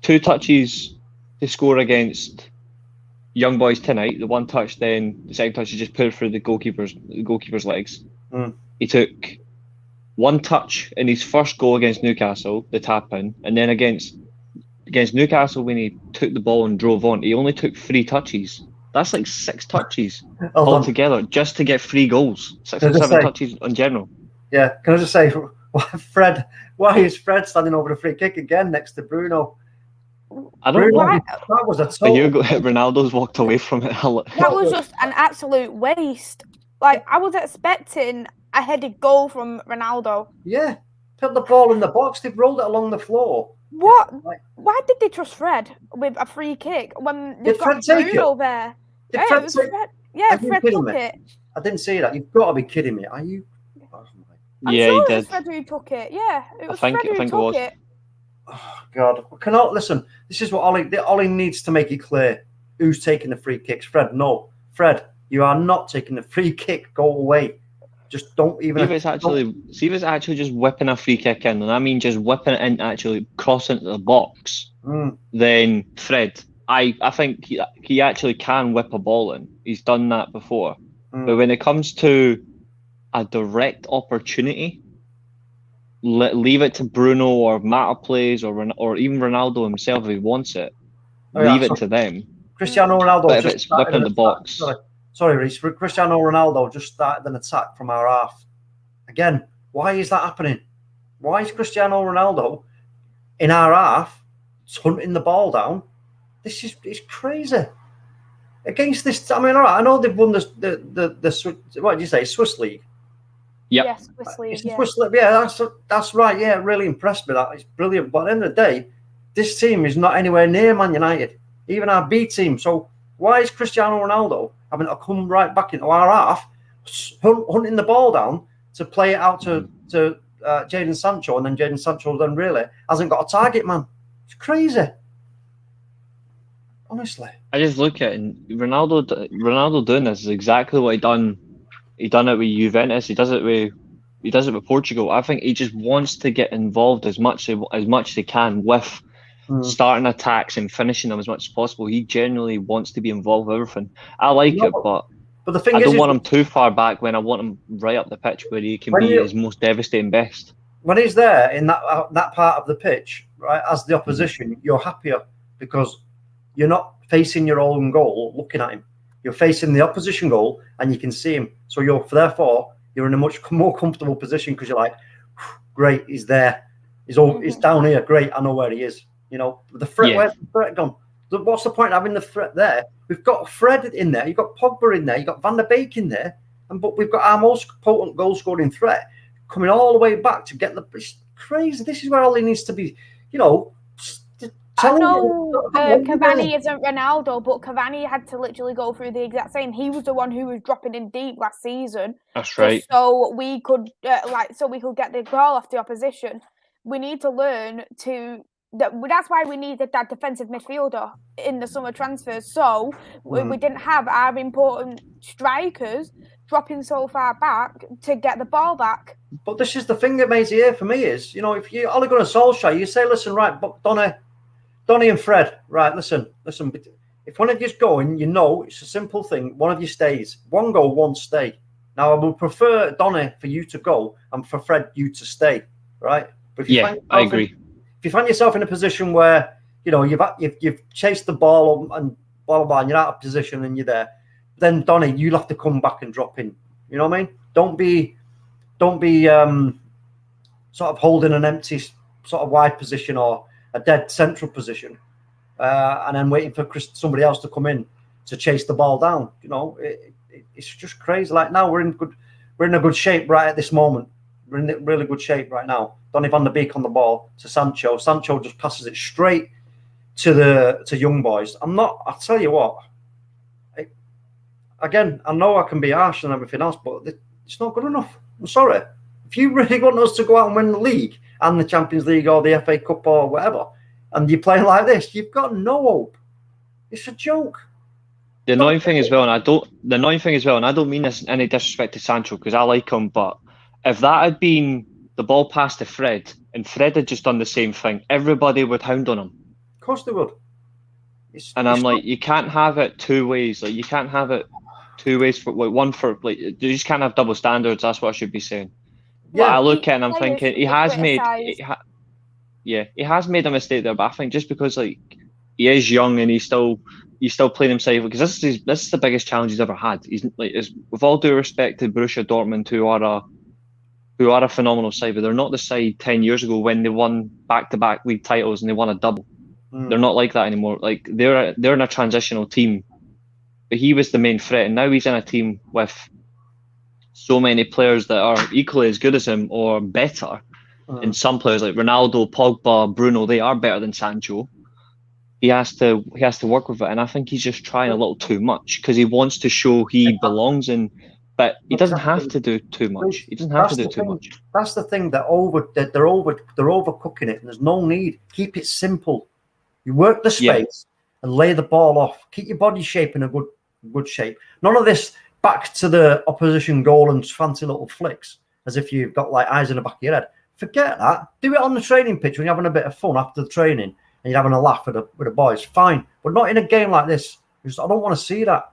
2 touches to score against Young Boys tonight. The 1 touch, then the second touch he just put it through the goalkeeper's legs. He took 1 touch in his first goal against Newcastle, the tap in, and then against Newcastle when he took the ball and drove on, he only took 3 touches. That's like 6 touches altogether just to get 3 goals. 6 or 7 touches in general. Yeah, can I just say, why is Fred standing over the free kick again next to Bruno? I don't know. That was a total... Ronaldo's walked away from it. That was just an absolute waste. Like, I was expecting a headed goal from Ronaldo. Yeah, put the ball in the box. They've rolled it along the floor. What? Why did they trust Fred with a free kick when they've got Bruno there? Did Fred take it? Yeah, Fred took it. I didn't see that. You've got to be kidding me. Are you? I'm sure it was Fred who took it. Yeah, it was Fred who took it. Oh God! Listen? This is what Ollie needs to make it clear. Who's taking the free kicks? Fred? No, Fred. You are not taking the free kick. Go away. Just don't even. See if it's actually just whipping a free kick in, and I mean just whipping it in, actually crossing into the box. Then Fred, I think he actually can whip a ball in. He's done that before. But when it comes to a direct opportunity, leave it to Bruno or Mata plays or even Ronaldo himself if he wants it. Leave it to them. Cristiano Ronaldo. But if it's whipping the box. Sorry, Reece. Cristiano Ronaldo just started an attack from our half. Again, why is that happening? Why is Cristiano Ronaldo in our half hunting the ball down? It's crazy. Against this, I mean, all right, I know they've won the what did you say, Swiss League? Yeah, Swiss League. Swiss League. Yeah, that's right. Yeah, it really impressed me. That it's brilliant. But at the end of the day, this team is not anywhere near Man United, even our B team. So why is Cristiano Ronaldo having to come right back into our half, hunting the ball down to play it out to Jadon Sancho, and then Jadon Sancho then really hasn't got a target man? It's crazy. Honestly, I just look at it, and Ronaldo doing this is exactly what he done it with Juventus. He does it with Portugal. I think he just wants to get involved as much as he can with starting attacks and finishing them as much as possible. He genuinely wants to be involved with everything. I like it, but the thing I don't want him too far back when I want him right up the pitch where he can be his most devastating best. When he's there in that part of the pitch, right, as the opposition, you're happier because you're not facing your own goal looking at him. You're facing the opposition goal and you can see him. So you're in a much more comfortable position because you're like, great, he's there. He's down here. Great, I know where he is. You know, the threat. Where's the threat gone? What's the point of having the threat there? We've got Fred in there, you've got Pogba in there, you've got Van der Beek in there, but we've got our most potent goal-scoring threat coming all the way back to get the... It's crazy. This is where all he needs to be, I know Cavani isn't Ronaldo, but Cavani had to literally go through the exact same. He was the one who was dropping in deep last season. That's right. So we could get the ball off the opposition. We need to learn to. That's why we needed that defensive midfielder in the summer transfers. So we didn't have our important strikers dropping so far back to get the ball back. But this is the thing that makes it here for me is, if you Ole Gunnar Solskjaer, you say, listen, right, but Donny and Fred, right, listen. If one of you's going, it's a simple thing. One of you stays. One go, one stay. Now, I would prefer, Donny, for you to go and for Fred, you to stay, right? But if I agree. If you find yourself in a position where, you've chased the ball and blah, blah, blah, and you're out of position and you're there, then, Donny, you'll have to come back and drop in. You know what I mean? Don't be sort of holding an empty sort of wide position or a dead central position, and then waiting for somebody else to come in to chase the ball down. It's just crazy. Like now, we're in a good shape right at this moment. We're in really good shape right now. Donny van der Beek on the ball to Sancho. Sancho just passes it straight to young boys. I'll tell you what. Again, I know I can be harsh and everything else, but it's not good enough. I'm sorry. If you really want us to go out and win the league and the Champions League or the FA Cup or whatever, and you're playing like this, you've got no hope. It's a joke. The annoying thing as well, and I don't mean this in any disrespect to Sancho because I like him, but if that had been the ball passed to Fred and Fred had just done the same thing, everybody would hound on him. Of course they would. You can't have it two ways. Like you can't have it two ways for one for like you just can't have double standards. That's what I should be saying. Yeah, but I look at it and I'm thinking he has made a mistake there, but I think just because like he is young and he's still playing himself because this is the biggest challenge he's ever had. He's like, with all due respect to Borussia Dortmund, who are a phenomenal side, but they're not the side 10 years ago when they won back-to-back league titles and they won a double. They're not like that anymore. Like they're in a transitional team, but he was the main threat, and now he's in a team with so many players that are equally as good as him or better. And some players like Ronaldo, Pogba, Bruno, they are better than Sancho. He has to work with it, and I think he's just trying a little too much because he wants to show he belongs in. But he doesn't have to do too much. He doesn't have to do too much. That's the thing. They're overcooking it, and there's no need. Keep it simple. You work the space and lay the ball off. Keep your body shape in a good shape. None of this back to the opposition goal and fancy little flicks as if you've got like eyes in the back of your head. Forget that. Do it on the training pitch when you're having a bit of fun after the training and you're having a laugh with the boys. Fine, but not in a game like this. I don't want to see that.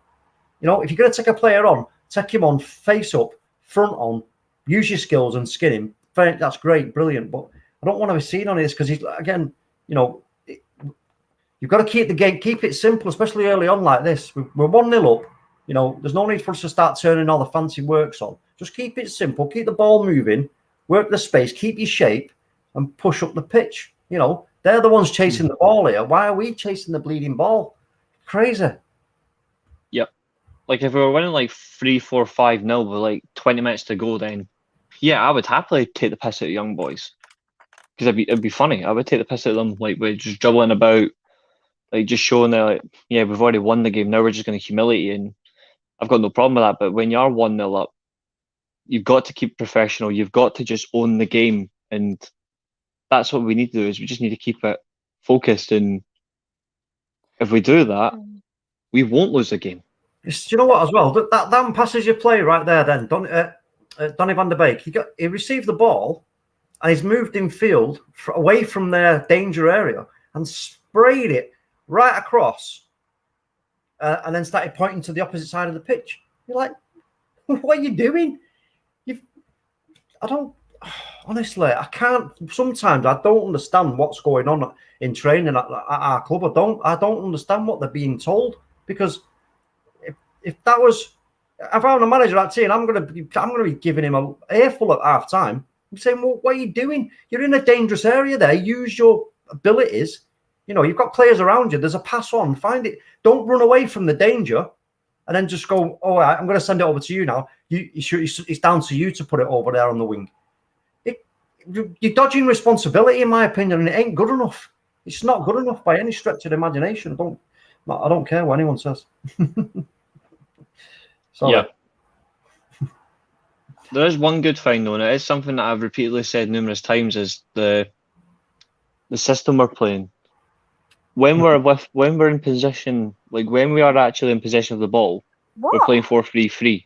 If you're going to take a player on, take him on face up, front on, use your skills and skin him. That's great, brilliant. But I don't want to be seen on this because he's again, you've got to keep the game, keep it simple, especially early on like this. We're 1-0 up. There's no need for us to start turning all the fancy works on. Just keep it simple, keep the ball moving, work the space, keep your shape, and push up the pitch. They're the ones chasing the ball here. Why are we chasing the bleeding ball? Crazy. Yep. Like if we were winning like 3-4, 5-0 with like 20 minutes to go, then I would happily take the piss out of young boys because it'd be funny. I would take the piss out of them, like we're just dribbling about, like just showing that, like, we've already won the game. Now we're just going to humiliate you, and I've got no problem with that. But when you are 1-0 up, you've got to keep professional. You've got to just own the game, and that's what we need to do. Is we just need to keep it focused, and if we do that, we won't lose the game. Do you know what? As well, that passes you play right there. Then Donny van der Beek, he received the ball, and he's moved in field away from their danger area and sprayed it right across, and then started pointing to the opposite side of the pitch. You're like, what are you doing? Honestly, I can't. Sometimes I don't understand what's going on in training at our club. I don't understand what they're being told, because if I'm a manager at that team, I'm going to be giving him an earful at half time. I'm saying, well, what are you doing? You're in a dangerous area there. Use your abilities. You know, you've got players around you. There's a pass on. Find it. Don't run away from the danger, and then just go. Oh, I'm going to send it over to you now. It's down to you to put it over there on the wing. You're dodging responsibility, in my opinion, and it ain't good enough. It's not good enough by any stretch of the imagination. I don't care what anyone says. Yeah. There is one good thing though, and it is something that I've repeatedly said numerous times, is the system we're playing. When we're in position, like when we are actually in possession of the ball, we're playing 4-3-3.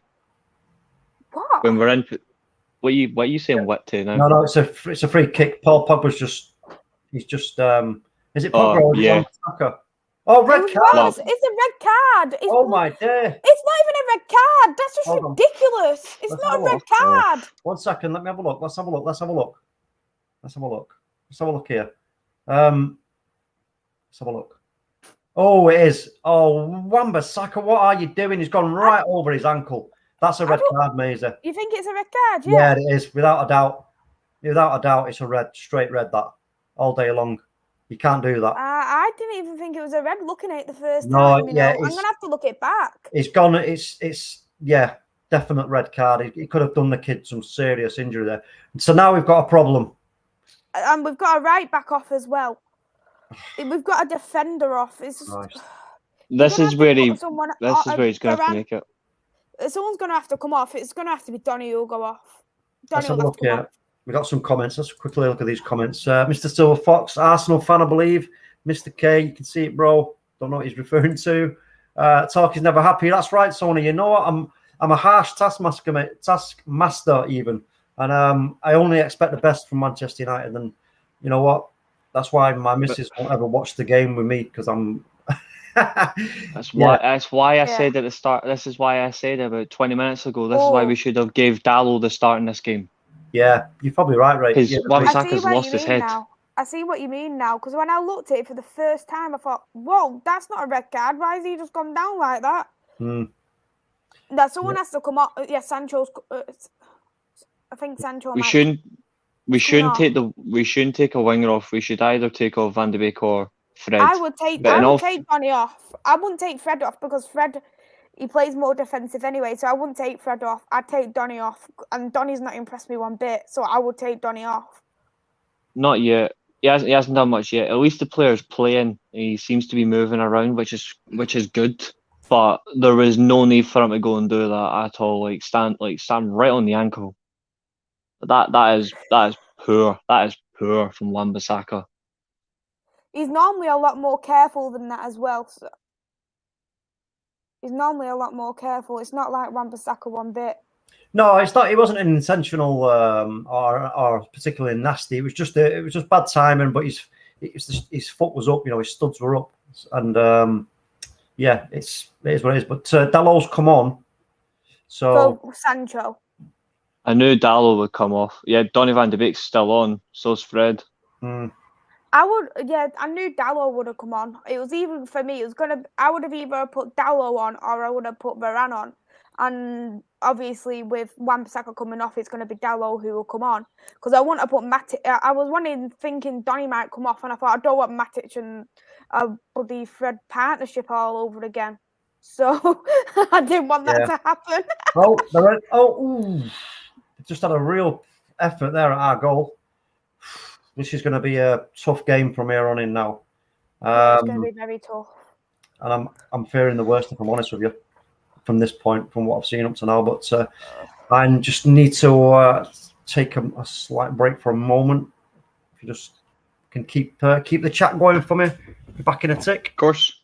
What? When we're in, what are you saying? What to now? No, it's a free kick. Paul Pogba's just. Is it Pogba or yeah. Saka? Oh, red card. It's a red card. Oh my day. It's not even a red card. That's just Hold on. ridiculous. It's not a red card. 1 second. Let me have a look. Let's have a look here. Let's have a look. Oh, it is. Oh, Wan-Bissaka, what are you doing? He's gone right over his ankle. That's a red card, Maisie. You think it's a red card? Yeah. Yeah, it is. Without a doubt. It's a red, straight red, that. All day long. You can't do that. I didn't even think it was a red looking at it the first No, time. yeah, I'm going to have to look it back. It's gone. It's definite red card. He could have done the kid some serious injury there. So now we've got a problem. And we've got a right back off as well. We've got a defender off. It's just, Nice. This is where he's going to have to make it. Someone's going to have to come off. It's going to have to be Donny who'll go off. Let's have a look here. We got some comments. Let's quickly look at these comments. Mr. Silver Fox, Arsenal fan, I believe. Mr. K, you can see it, bro. Don't know what he's referring to. Talk is never happy. That's right, Sony. You know what? I'm a harsh taskmaster, mate. Taskmaster even, and I only expect the best from Manchester United. And you know what? That's why my missus won't ever watch the game with me, because I'm. That's why I said at the start. This is why I said about 20 minutes ago. This is why we should have gave Dallo the start in this game. Yeah, you're probably right. Because Wan-Bissaka's lost his head. I see what you mean now. Because when I looked at it for the first time, I thought, "Whoa, that's not a red card. Why has he just gone down like that?" That someone has to come up. Yeah, Sancho's. I think Sancho. We shouldn't take a winger off. We should either take off Van de Beek or Fred. I would take Donny off. I wouldn't take Fred off, because Fred, he plays more defensive anyway, so I wouldn't take Fred off. I'd take Donny off, and Donny's not impressed me one bit, so I would take Donny off. Not yet. He hasn't done much yet. At least the player's playing. He seems to be moving around, which is good. But there was no need for him to go and do that at all. Like stand right on the ankle. That is poor. That is poor from Wan-Bissaka. He's normally a lot more careful than that as well. So he's normally a lot more careful. It's not like Wan-Bissaka one bit. No, it's not. It wasn't an intentional or particularly nasty. It was just bad timing. But his foot was up. You know, his studs were up, and yeah, it is what it is. But Dallo's come on, so Sancho. I knew Dallo would come off. Yeah, Donny van de Beek's still on. So's Fred. I knew Dallo would have come on. It was even for me. I would have either put Dallo on or I would have put Varane on. And obviously, with Wan-Bissaka coming off, it's going to be Dallo who will come on. Because I want to put Matic. I was thinking Donny might come off, and I thought I don't want Matic and bloody Fred partnership all over again. So I didn't want that to happen. Just had a real effort there at our goal. This is going to be a tough game from here on in now. It's going to be very tough. And I'm fearing the worst, if I'm honest with you, from this point, from what I've seen up to now. But I just need to take a slight break for a moment. If you just can keep the chat going for me, back in a tick. Of course.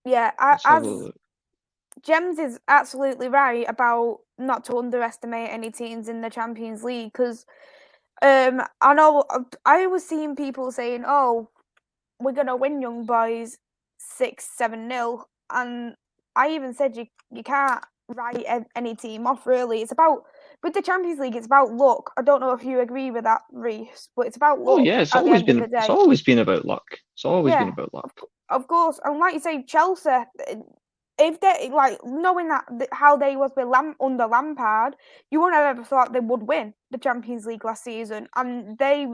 Yeah, as Gems is absolutely right about not to underestimate any teams in the Champions League, because I know I was seeing people saying, "Oh, we're gonna win, young boys, 6-7-0," and I even said you can't write any team off. Really, it's about, with the Champions League, it's about luck. I don't know if you agree with that, Reece, but it's about luck. Oh yeah, it's always been about luck. It's always been about luck. Of course, and like you say, Chelsea, if they knowing that how they was with under Lampard, you wouldn't have ever thought they would win the Champions League last season, and they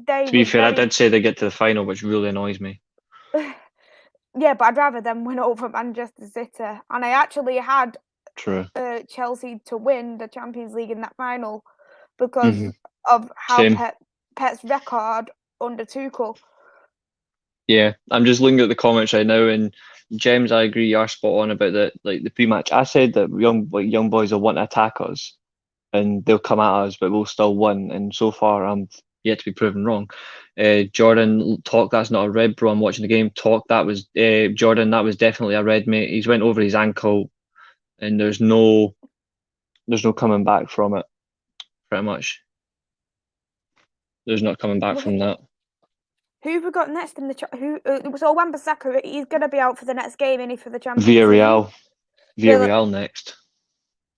they. To be fair, I did say they get to the final, which really annoys me. Yeah, but I'd rather them win over Manchester City. And I actually had True. Chelsea to win the Champions League in that final because of how Same. Pep's record under Tuchel. Yeah, I'm just looking at the comments right now, and James, I agree, you are spot on about the pre-match. I said that young boys will want to attack us, and they'll come at us, but we'll still win. And so far, I'm yet to be proven wrong. Jordan, talk, that's not a red, bro. I'm watching the game. Talk, that was Jordan. That was definitely a red, mate. He's went over his ankle, and there's no coming back from it. Pretty much, there's not coming back from that. Who have we got next in the so Wan-Bissaka, he's going to be out for the next game, isn't he, for the Champions League? Villarreal next.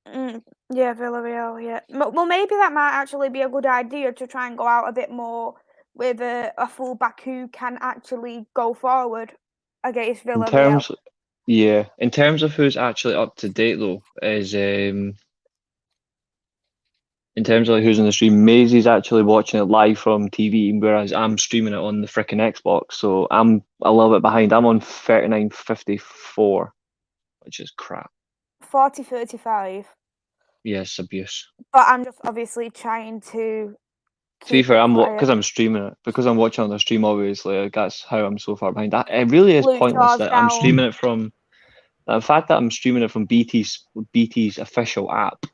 Yeah, Villarreal, yeah. Well, maybe that might actually be a good idea to try and go out a bit more with a fullback who can actually go forward against Villarreal. In terms of who's actually up to date though, is in terms of who's on the stream, Maisie's actually watching it live from TV, whereas I'm streaming it on the frickin' Xbox. So I'm a little bit behind. I'm on 39.54, which is crap. 40.35. Yes, abuse. But I'm just obviously trying to. To be fair, because I'm streaming it, because I'm watching on the stream. Obviously, that's how I'm so far behind. It really is pointless that I'm streaming it from. The fact that I'm streaming it from BT's official app.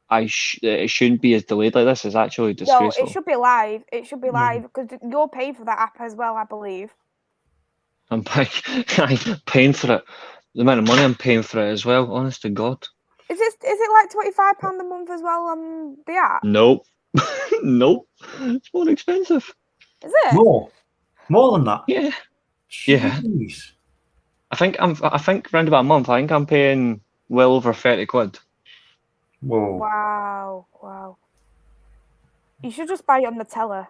It shouldn't be as delayed like this. It's actually disgraceful. No, it should be live. It should be live because you're paying for that app as well, I believe. I'm paying for it. The amount of money I'm paying for it as well. Honest to God. Is it like £25 a month as well on the app? Nope. Nope. It's more expensive. Is it? More than that? Yeah. Jeez. Yeah. I think around about a month. I think I'm paying well over 30 quid. Whoa. Wow. You should just buy it on the teller.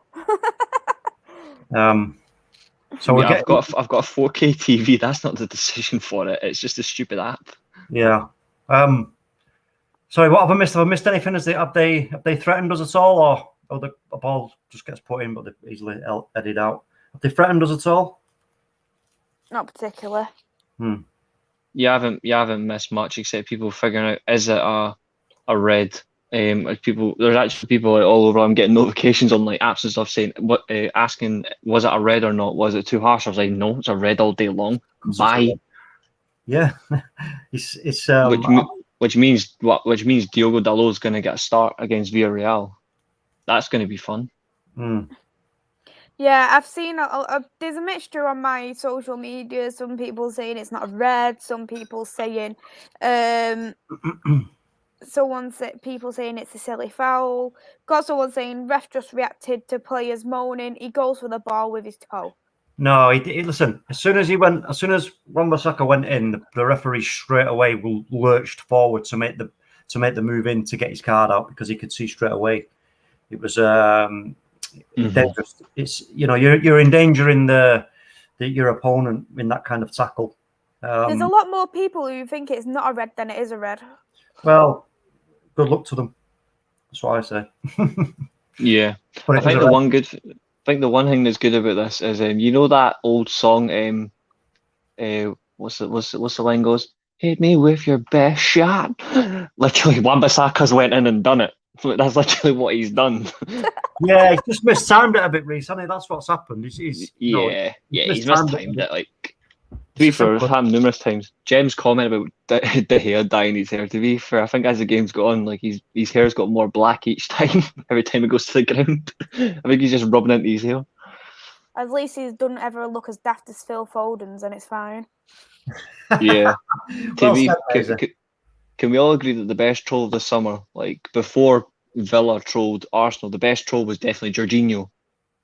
So I've got a 4K TV. That's not the decision for it. It's just a stupid app. Yeah. Sorry, what have I missed? Have I missed anything? Have they threatened us at all, or the ball just gets put in, but they're easily edited out? Have they threatened us at all? Not particularly. You haven't missed much except people figuring out, is it a red? There's actually people all over. I'm getting notifications on like apps and stuff saying asking, was it a red or not? Was it too harsh? I was like, no, it's a red all day long. Bye. Yeah, it's which means Diogo Dalot's going to get a start against Villarreal. That's going to be fun. Yeah, I've seen there's a mixture on my social media. Some people saying it's not a red. Some people saying people saying it's a silly foul. Got someone saying ref just reacted to players moaning. He goes for the ball with his toe. No, listen. As soon as Wan-Bissaka went in, the referee straight away lurched forward to make the move in to get his card out because he could see straight away it was dangerous. It's you're endangering your opponent in that kind of tackle. There's a lot more people who think it's not a red than it is a red. Well, good luck to them. That's what I say. Yeah, I think the one thing that's good about this is that old song what's the line goes, hit me with your best shot. Literally, Wan-Bissaka's went in and done it. That's literally what he's done. Yeah, he's just mistimed it a bit recently. That's what's happened. He's mistimed it. Like, to be fair, it's happened numerous times. Jem's comment about the hair dyeing his hair. To be fair, I think as the game's got on, like his hair's got more black each time. Every time it goes to the ground, I think he's just rubbing into his hair. At least he doesn't ever look as daft as Phil Foden's, and it's fine. Yeah. Can we all agree that the best troll of the summer, like before Villa trolled Arsenal, the best troll was definitely Jorginho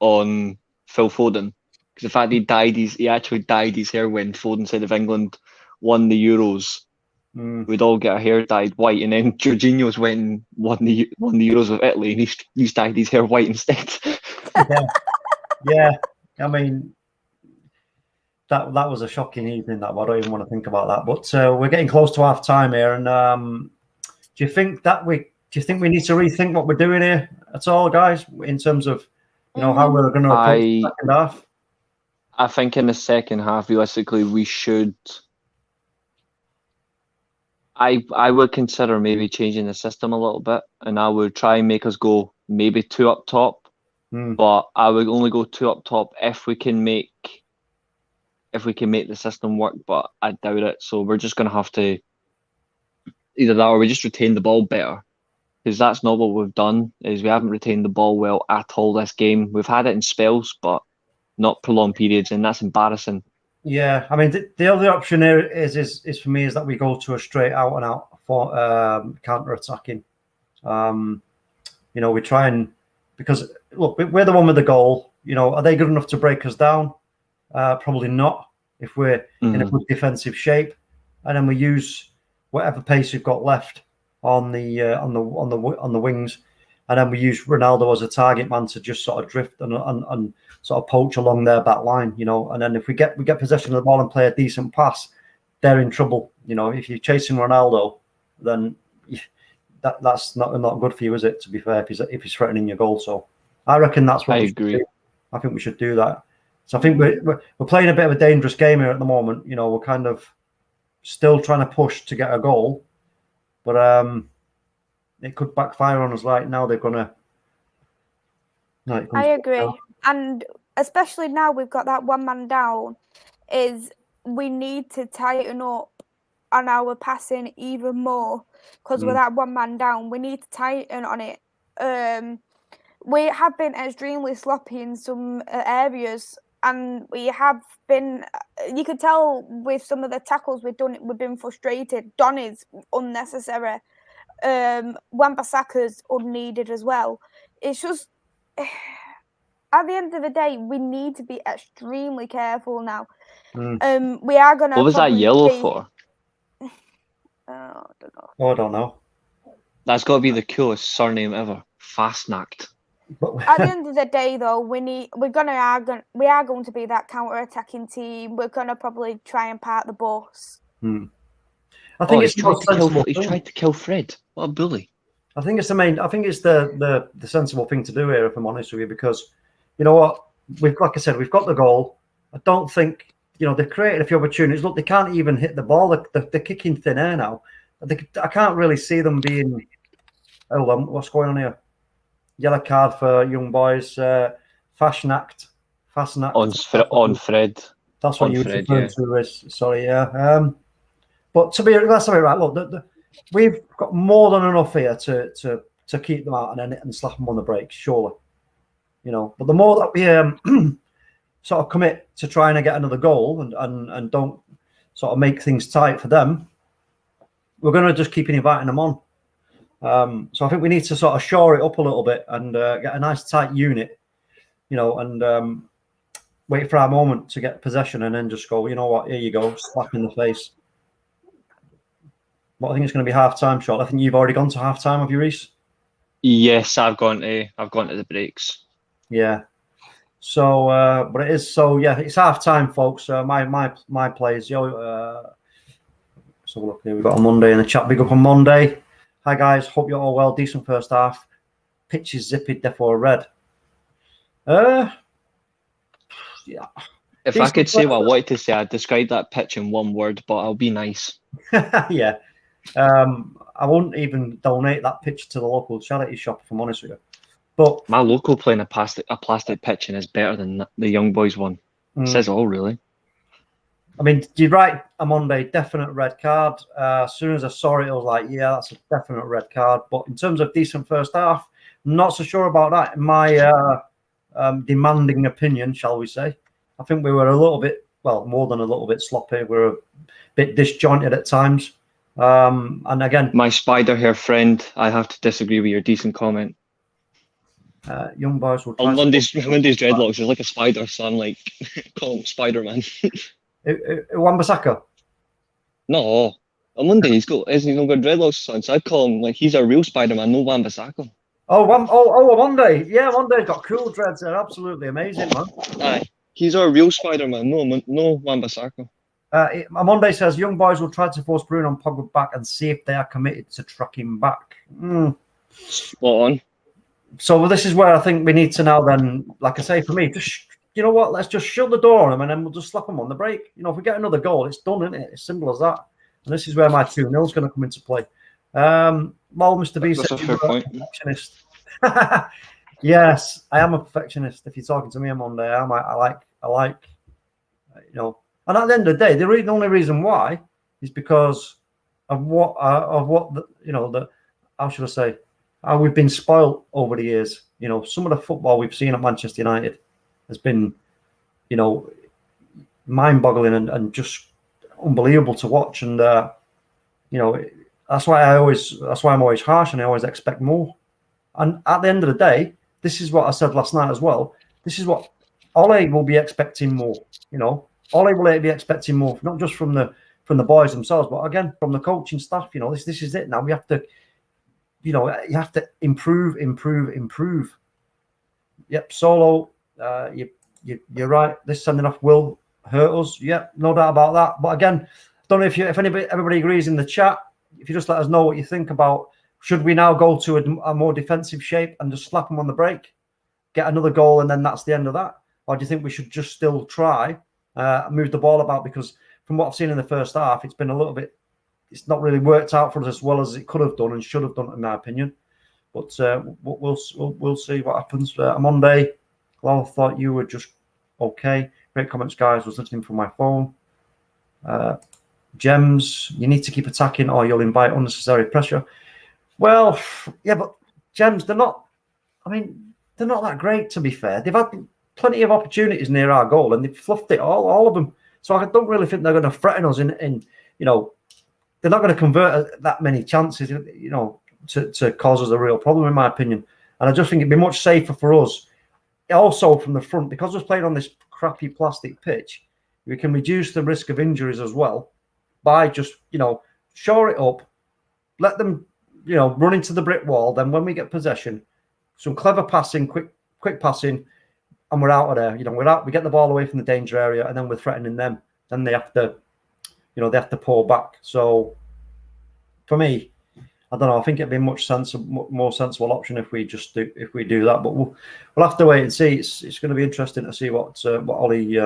on Phil Foden? Because the fact he actually dyed his hair when Foden side of England won the Euros. We'd all get our hair dyed white, and then Jorginho's went and won the Euros with Italy, and he's dyed his hair white instead. Yeah. I mean, that was a shocking evening. That I don't even want to think about that. But we're getting close to half time here, and do you think we need to rethink what we're doing here at all, guys, in terms of You know, how we're going to approach the second half. I think in the second half, realistically, we should. I would consider maybe changing the system a little bit, and I would try and make us go maybe 2 up top. But I would only go 2 up top if we can make the system work. But I doubt it. So we're just going to have to either that or we just retain the ball better, because that's not what we've done. Is we haven't retained the ball well at all this game. We've had it in spells, but not prolonged periods, and that's embarrassing. Yeah, I mean the other option here is for me is that we go to a straight out and out for counter attacking. You know, we try and, because look, we're the one with the goal. You know, are they good enough to break us down? Probably not. If we're in a good defensive shape, and then we use whatever pace we've got left on the wings, and then we use Ronaldo as a target man to just sort of drift and sort of poach along their back line, you know. And then if we get possession of the ball and play a decent pass, they're in trouble. You know, if you're chasing Ronaldo, then that's not good for you, is it? To be fair, if he's threatening your goal. So I reckon that's what I agree. I think we should do that. So I think we're playing a bit of a dangerous game here at the moment. You know, we're kind of still trying to push to get a goal, but it could backfire on us. Like now, they're gonna. I agree, and especially now we've got that one man down. Is we need to tighten up on our passing even more, because with that one man down, we need to tighten on it. We have been extremely sloppy in some areas, and we have been. You could tell with some of the tackles we've done. We've been frustrated. Donny's unnecessary. Wan-Bissaka's unneeded as well. It's just at the end of the day, we need to be extremely careful now. We are gonna. What was that yellow for? I don't know. Oh, I don't know. That's got to be the coolest surname ever. Fastnacht. At the end of the day, though, we are going to be that counter-attacking team. We're gonna probably try and park the bus. I think he tried to kill Fred. What a bully! I think it's the sensible thing to do here, if I'm honest with you, because you know what, like I said, we've got the goal. I don't think, you know, they've created a few opportunities. Look, they can't even hit the ball. They're kicking thin air now. I can't really see them being. Hold on, what's going on here? Yellow card for young boys. Fastnacht. On Fred. That's what you referred to as. Sorry, yeah. But that's right. Look, we've got more than enough here to keep them out and slap them on the brakes, surely. You know, but the more that we sort of commit to trying to get another goal and don't sort of make things tight for them, we're going to just keep inviting them on. So I think we need to sort of shore it up a little bit and get a nice tight unit, you know, and wait for our moment to get possession and then just go, you know what, here you go, slap in the face. But I think it's going to be half-time, Sean. I think you've already gone to half-time, have you, Reece? Yes, I've gone to the breaks. Yeah. So, but it is so. Yeah, it's half-time, folks. My plays. So look here, we've got a Monday in the chat. Big up on Monday. Hi guys, hope you're all well. Decent first half. Pitch is zippy, therefore red. Yeah. If I could say what I wanted to say, I'd describe that pitch in one word, but I'll be nice. Yeah. I won't even donate that pitch to the local charity shop, if I'm honest with you. But my local playing a plastic pitching is better than the young boys one. It says all, really. I mean, you're right, a Monday, definite red card. As soon as I saw it, I was like, yeah, that's a definite red card. But in terms of decent first half, not so sure about that. In my demanding opinion, shall we say. I think we were a little bit, well, more than a little bit sloppy. We were a bit disjointed at times. And again, my spider hair friend, I have to disagree with your decent comment. Young boys will. On Monday's dreadlocks, there's like a spider, so I'm like, call him Spider-Man. Wan-Bissaka? No, on Monday he's got dreadlocks on, so I'd call him like he's a real Spider-Man, no Wan-Bissaka. Oh, Monday. Yeah, Monday's got cool dreads there. Absolutely amazing, man. Aye, he's our real Spider-Man, no Wan-Bissaka. Monday says young boys will try to force Bruno and Pogba back and see if they are committed to track him back. Spot on. So this is where I think we need to now then, like I say, for me, just, you know what, let's just shut the door on them and then we'll just slap them on the break. You know, if we get another goal, it's done, isn't it? It's simple as that. And this is where my 2-0 is going to come into play. Well, Mr. B That's said a fair point. perfectionist. Yes, I am a perfectionist. If you're talking to me on Monday, I like, you know. And at the end of the day, the only reason why is because of what how should I say, how we've been spoilt over the years. You know, some of the football we've seen at Manchester United has been, you know, mind-boggling and just unbelievable to watch. And you know, that's why I'm always harsh and I always expect more. And at the end of the day, this is what I said last night as well. This is what Ole will be expecting more. You know, Ole will be expecting more, not just from the boys themselves, but again from the coaching staff. You know, this is it now. We have to, you know, you have to improve. Yep, Solo, you're right. This sending off will hurt us. Yep, no doubt about that. But again, I don't know if everybody agrees in the chat. If you just let us know what you think about, should we now go to a more defensive shape and just slap them on the break, get another goal, and then that's the end of that? Or do you think we should just still try move the ball about? Because from what I've seen in the first half, it's been a little bit, it's not really worked out for us as well as it could have done and should have done, in my opinion. But we'll see what happens. Monday, Lowell thought you were just okay. Great comments, guys. Was listening from my phone. Gems, you need to keep attacking or you'll invite unnecessary pressure. Well, yeah, but Gems, they're not that great, to be fair. They've had plenty of opportunities near our goal and they've fluffed it, all of them. So I don't really think they're going to threaten us in you know, they're not going to convert that many chances, you know, to cause us a real problem, in my opinion. And I just think it'd be much safer for us, also from the front, because we're playing on this crappy plastic pitch, we can reduce the risk of injuries as well by just, you know, shore it up, let them, you know, run into the brick wall. Then when we get possession, some clever passing, quick passing, and we're out of there. You know, we get the ball away from the danger area, and then we're threatening them. Then they have to, you know, they have to pull back. So for me, I don't know. I think it'd be more sensible option if we do that. But we'll have to wait and see. It's going to be interesting to see what Ollie.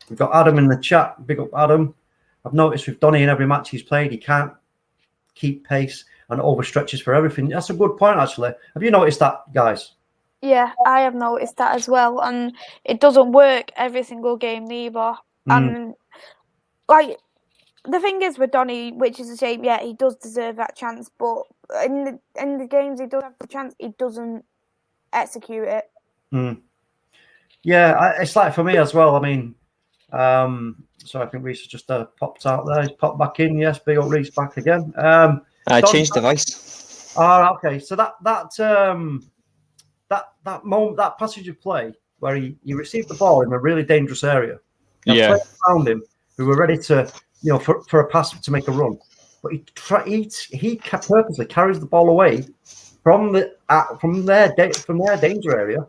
We've got Adam in the chat. Big up, Adam. I've noticed with Donny in every match he's played, he can't keep pace and overstretches for everything. That's a good point, actually. Have you noticed that, guys? Yeah, I have noticed that as well, and it doesn't work every single game neither. And like, the thing is with Donny, which is a shame, yeah, he does deserve that chance, but in the games he does have the chance, he doesn't execute it. Yeah, it's like for me as well. I mean, so I think Reece just popped out there. He's popped back in. Yes, big up Reece back again. I changed device. Oh, okay. So that moment, that passage of play where he received the ball in a really dangerous area. Yeah. Around him, who were ready to, you know, for a pass to make a run, but he purposely carries the ball away from their danger area,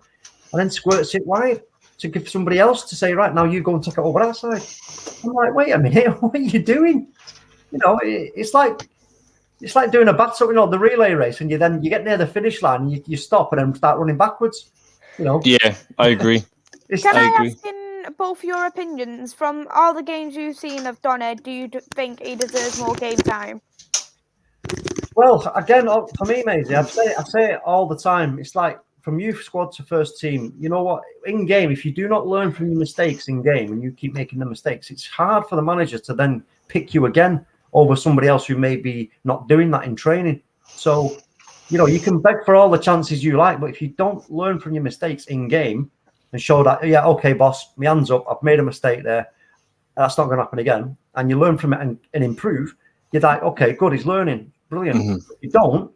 and then squirts it wide to give somebody else to say, right, now you go and take it over that side. I'm like, wait a minute, what are you doing? You know, it's like doing a battle, you know, the relay race, and you get near the finish line, and you stop and then start running backwards. You know. Yeah, I agree. Can I ask in both your opinions, from all the games you've seen of Donny, do you think he deserves more game time? Well, again, for me, Maisie, I say it all the time. It's like from youth squad to first team. You know what? In game, if you do not learn from your mistakes in game and you keep making the mistakes, it's hard for the manager to then pick you again over somebody else who may be not doing that in training. So, you know, you can beg for all the chances you like, but if you don't learn from your mistakes in game and show that, yeah, okay, boss, my hands up, I've made a mistake there, that's not going to happen again, and you learn from it and improve, you're like, okay, good, he's learning, brilliant. If you don't,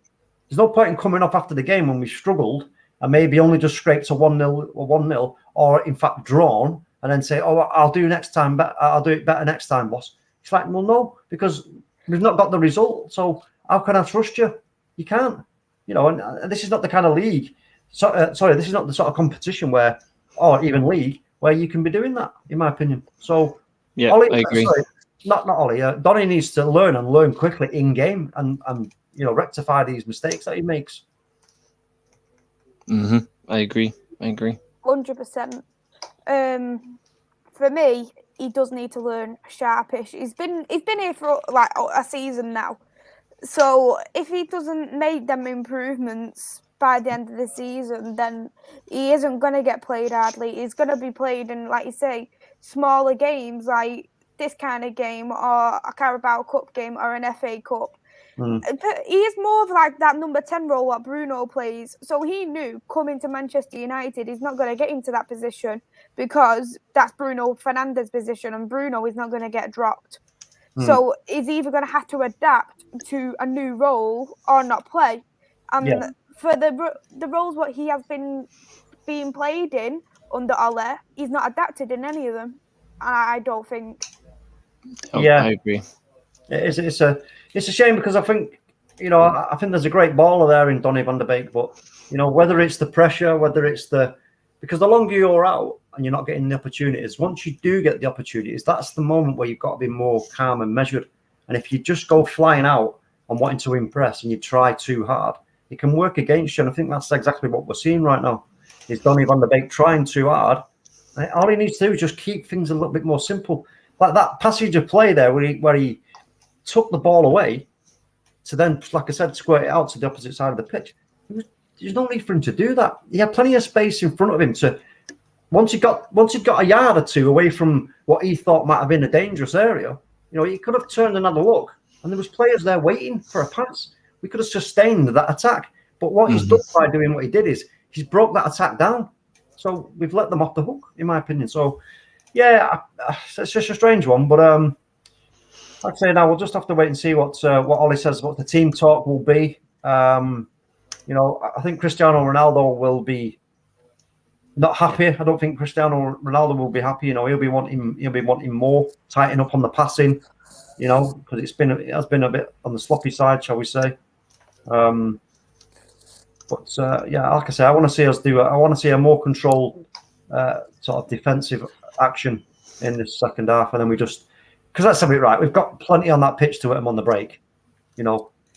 there's no point in coming up after the game when we struggled and maybe only just scraped a 1-0 or 1-0, or in fact drawn, and then say, oh, I'll do next time, but I'll do it better next time, boss. It's like, well, no, because we've not got the result. So how can I trust you? You can't, you know. And this is not the kind of league. Sorry, this is not the sort of competition where, or even league, where you can be doing that, in my opinion. So, yeah, Ollie, I agree. Not Ollie. Donny needs to learn quickly in game and you know, rectify these mistakes that he makes. I agree. 100%. For me, he does need to learn sharpish. He's been here for like a season now. So if he doesn't make them improvements by the end of the season, then he isn't going to get played hardly. He's going to be played in, like you say, smaller games like this kind of game or a Carabao Cup game or an FA Cup. He is more of like that number 10 role that Bruno plays. So he knew coming to Manchester United, he's not going to get into that position because that's Bruno Fernandes' position and Bruno is not going to get dropped. So he's either going to have to adapt to a new role or not play. For the roles what he has been being played in under Ole, he's not adapted in any of them. I don't think. I agree. It's a shame because I think I think there's a great baller there in Donny van de Beek, but whether it's the pressure, because the longer you're out and you're not getting the opportunities, once you do get the opportunities, that's the moment where you've got to be more calm and measured. And if you just go flying out and wanting to impress and you try too hard, it can work against you. And I think that's exactly what we're seeing right now. Is Donny van de Beek trying too hard? And all he needs to do is just keep things a little bit more simple. Like that passage of play there where he took the ball away to then, like I said, squirt it out to the opposite side of the pitch. There's no need for him to do that. He had plenty of space in front of him to. Once he got a yard or two away from what he thought might have been a dangerous area, he could have turned another look, and there was players there waiting for a pass. We could have sustained that attack. But what he's done by doing what he did is he's broke that attack down. So we've let them off the hook, in my opinion. So yeah, it's just a strange one. But I'd say now we'll just have to wait and see what Ollie says, what the team talk will be. I think Cristiano Ronaldo will be not happy. I don't think Cristiano Ronaldo will be happy. He'll be wanting more, tighten up on the passing. Because it has been a bit on the sloppy side, shall we say? Like I say, I want to see us do. I want to see a more controlled sort of defensive action in this second half, and then because let's have it right. We've got plenty on that pitch to hit them on the break. We've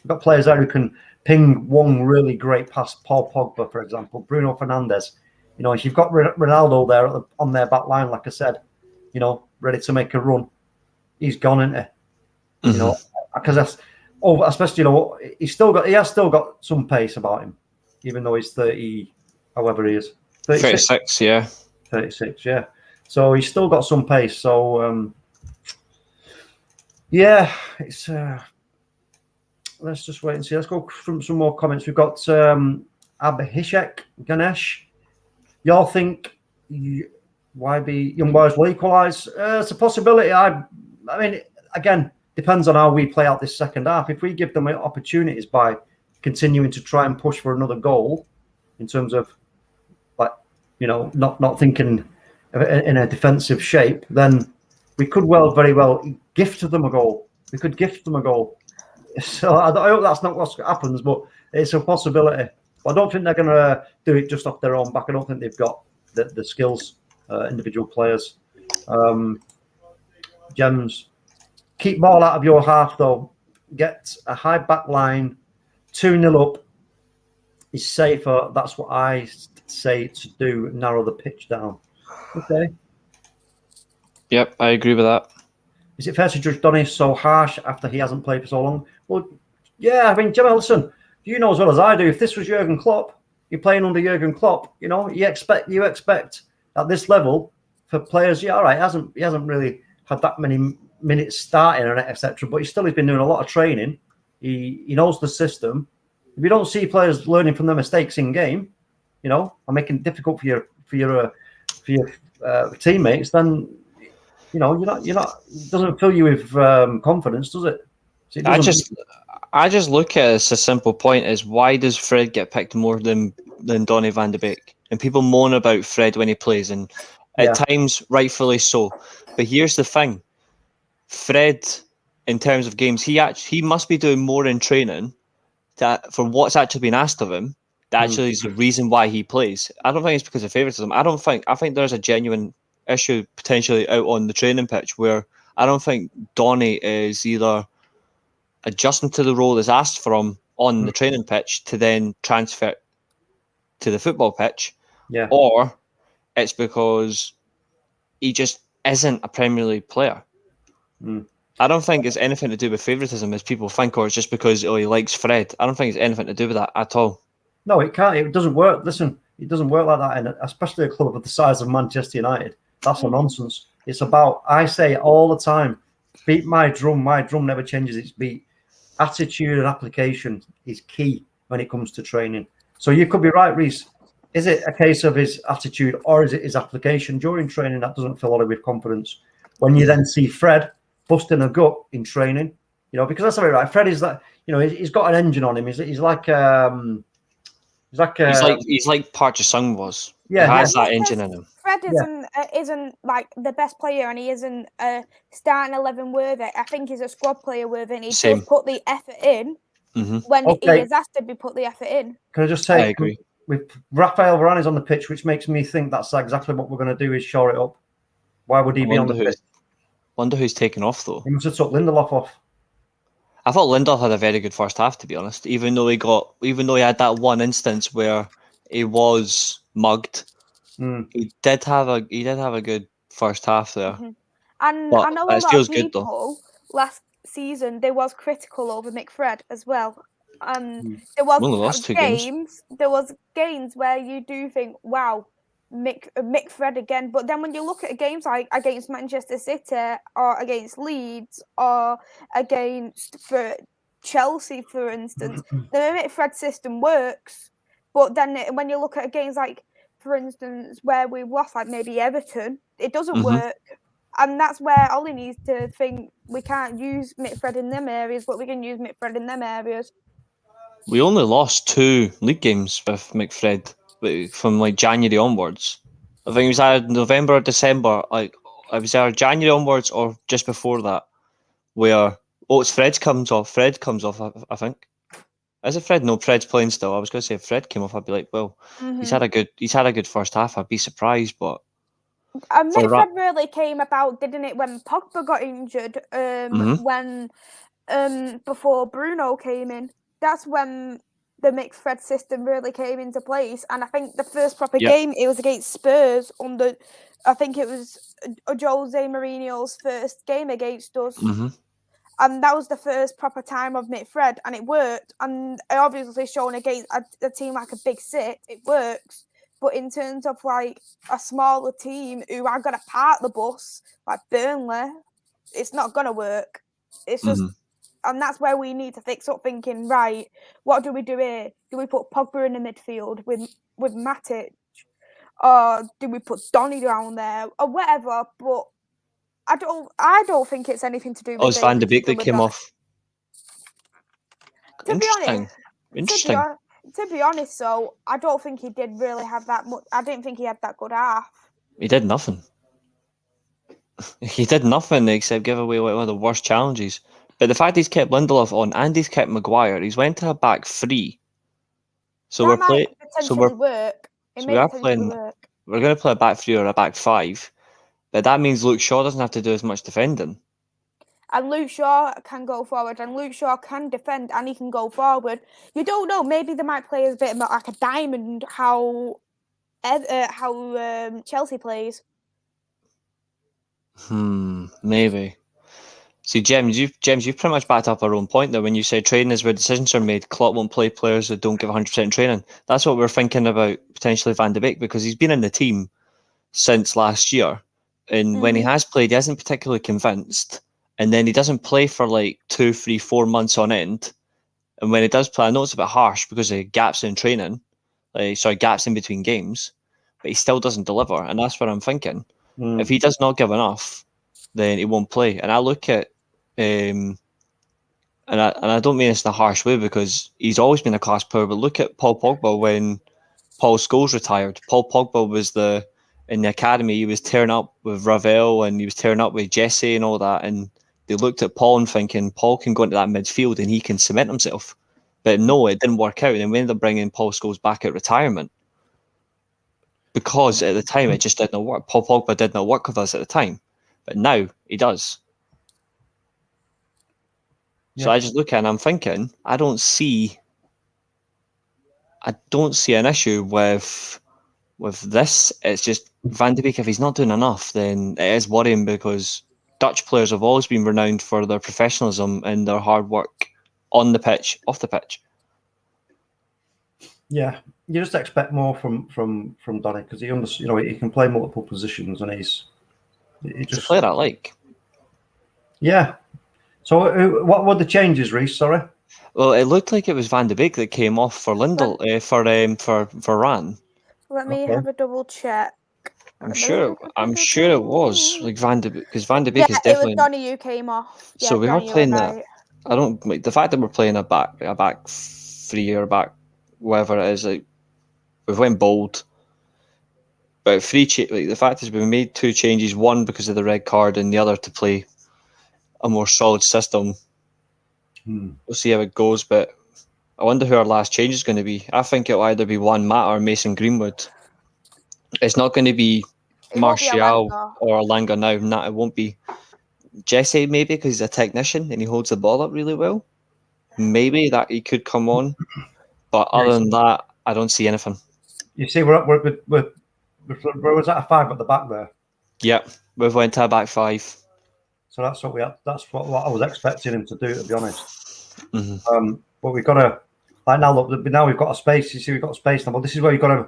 got players there who can ping one really great pass. Paul Pogba, for example, Bruno Fernandes. If you've got Ronaldo there on their back line, like I said, ready to make a run, he's gone, isn't he? Because that's especially he has still got some pace about him, even though he's 30, however he is 36, yeah, 36, yeah. So he's still got some pace. So it's let's just wait and see. Let's go from some more comments. We've got Abhishek Ganesh. Y'all think YB Young Boys will equalise? It's a possibility. I mean, again, depends on how we play out this second half. If we give them opportunities by continuing to try and push for another goal, in terms of not thinking in a defensive shape, then we could very well gift them a goal. We could gift them a goal. So I hope that's not what happens, but it's a possibility. But I don't think they're going to do it just off their own back. I don't think they've got the skills, individual players. Gems, keep ball out of your half, though. Get a high back line, 2-0 up is safer. That's what I say to do, narrow the pitch down. Okay. Yep, I agree with that. Is it fair to judge Donny so harsh after he hasn't played for so long? Well, yeah, I mean, Jim Ellison, you know as well as I do, if this was Jurgen Klopp, you're playing under Jurgen Klopp, you expect at this level for players, yeah, all right, he hasn't really had that many minutes starting and etc. But he's been doing a lot of training. He knows the system. If you don't see players learning from their mistakes in game, and making it difficult for your teammates, then you're not. It doesn't fill you with confidence, does it? I just look at it as a simple point: is why does Fred get picked more than Donny van de Beek? And people moan about Fred when he plays, and at times rightfully so. But here's the thing: Fred, in terms of games, he must be doing more in training for what's actually been asked of him. That actually is the reason why he plays. I don't think it's because of favouritism. I think there's a genuine issue potentially out on the training pitch where I don't think Donny is either adjusting to the role that's asked from on the training pitch to then transfer to the football pitch, Yeah. or it's because he just isn't a Premier League player. I don't think it's anything to do with favouritism, as people think, or it's just because he likes Fred. I don't think it's anything to do with that at all. No, it can't. It doesn't work. Listen, it doesn't work like that, and especially a club of the size of Manchester United. That's a nonsense. It's about, I say it all the time, beat my drum. My drum never changes its beat. Attitude and application is key when it comes to training. So you could be right, Reece. Is it a case of his attitude, or is it his application during training that doesn't fill Ollie with confidence? When you then see Fred busting a gut in training, because that's something right. Fred is that, he's got an engine on him. He's like Park Ji-sung was. Yeah, he has that engine in him. Fred isn't like the best player, and he isn't starting 11 worthy. I think he's a squad player worthy, and he does put the effort in when he is asked to put the effort in. Can I just say, I agree. With Rafael Varane is on the pitch, which makes me think that's exactly what we're going to do, is shore it up. Why would he be on the pitch? Wonder who's taken off, though. He must have took Lindelof off. I thought Lindelof had a very good first half, to be honest. Even though he had that one instance where he was mugged, he did have a good first half there. And but I know a lot of people good, last season they was critical over McFred as well. There was games. There was games where you do think, "Wow, McFred again." But then when you look at games like against Manchester City or against Leeds or against Chelsea, for instance, the McFred system works. But then when you look at games like, for instance, where we lost, like maybe Everton, it doesn't work. And that's where Ollie needs to think we can't use McFred in them areas, but we can use McFred in them areas. We only lost 2 league games with McFred from like January onwards. I think it was either November or December. Like it was either January onwards or just before that, where Fred comes off. I think. Is it Fred? No, Fred's playing still. I was going to say if Fred came off, I'd be like, well, he's had a good first half. I'd be surprised, but. McFred really came about, didn't it, when Pogba got injured? When before Bruno came in, that's when the McFred system really came into place. And I think the first proper game it was against Spurs I think it was Jose Mourinho's first game against us. And that was the first proper time of McFred, and it worked. And obviously shown against a team like a Big Six, it works. But in terms of like a smaller team who are going to park the bus, like Burnley, it's not going to work. It's just, and that's where we need to fix up thinking, right, what do we do here? Do we put Pogba in the midfield with Matic? Or do we put Donny down there? Or whatever, but I don't think it's anything to do with Van de Beek that came off. Interesting. To be honest, though, I don't think he did really have that much. I didn't think he had that good half. He did nothing. He did nothing except give away one of the worst challenges. But the fact he's kept Lindelof on and he's kept Maguire, he's went to a back 3. So that might potentially work. We're going to play a back 3 or a back 5. But that means Luke Shaw doesn't have to do as much defending. And Luke Shaw can go forward, and Luke Shaw can defend, and he can go forward. You don't know. Maybe they might play a bit like a diamond, how Chelsea plays. Maybe. See, James, you've pretty much backed up our own point there when you say training is where decisions are made. Klopp won't play players that don't give 100% training. That's what we're thinking about potentially Van de Beek, because he's been in the team since last year, and when he has played, he isn't particularly convinced. And then he doesn't play for like 2, 3, 4 months on end. And when he does play, I know it's a bit harsh because of gaps in training, gaps in between games, but he still doesn't deliver. And that's what I'm thinking. If he does not give enough, then he won't play. And I look at, and I don't mean this in a harsh way because he's always been a class player, but look at Paul Pogba when Paul Scholes retired. Paul Pogba was in the academy, he was tearing up with Ravel and he was tearing up with Jesse and all that. And they looked at Paul and thinking, Paul can go into that midfield and he can cement himself. But no, it didn't work out. And we ended up bringing Paul Scholes back at retirement. Because at the time, it just did not work. Paul Pogba did not work with us at the time. But now, he does. So I just look at it and I'm thinking, I don't see I don't see an issue with this. It's just Van de Beek, if he's not doing enough, then it is worrying because Dutch players have always been renowned for their professionalism and their hard work on the pitch, off the pitch. Yeah, you just expect more from Donny because he can play multiple positions and he It's just a player I like. Yeah. So what were the changes, Reece? Sorry. Well, it looked like it was Van de Beek that came off for Lindel for Varane. Let me have a double check. I'm sure it was like Van de Beek because Van de Beek Yeah, is definitely. it was Donny who came off. So Yeah, we Donny, are playing you were that. right. I don't like the fact that we're playing a back three or back whatever it is. Like we've went bold, but like the fact is we made 2 changes. One because of the red card, and the other to play a more solid system. We'll see how it goes, but I wonder who our last change is going to be. I think it'll either be Juan Mata or Mason Greenwood. It's not going to be Martial or Alanga now. Nah, it won't be. Jesse maybe because he's a technician and he holds the ball up really well. Maybe that he could come on, but other than that, I don't see anything. You see, we're was that a 5 at the back there? Yep, we've went to a back 5. So that's what we had. That's what I was expecting him to do, to be honest. Mm-hmm. But we've got to now we've got a space. You see, we've got space now. But this is where you've got to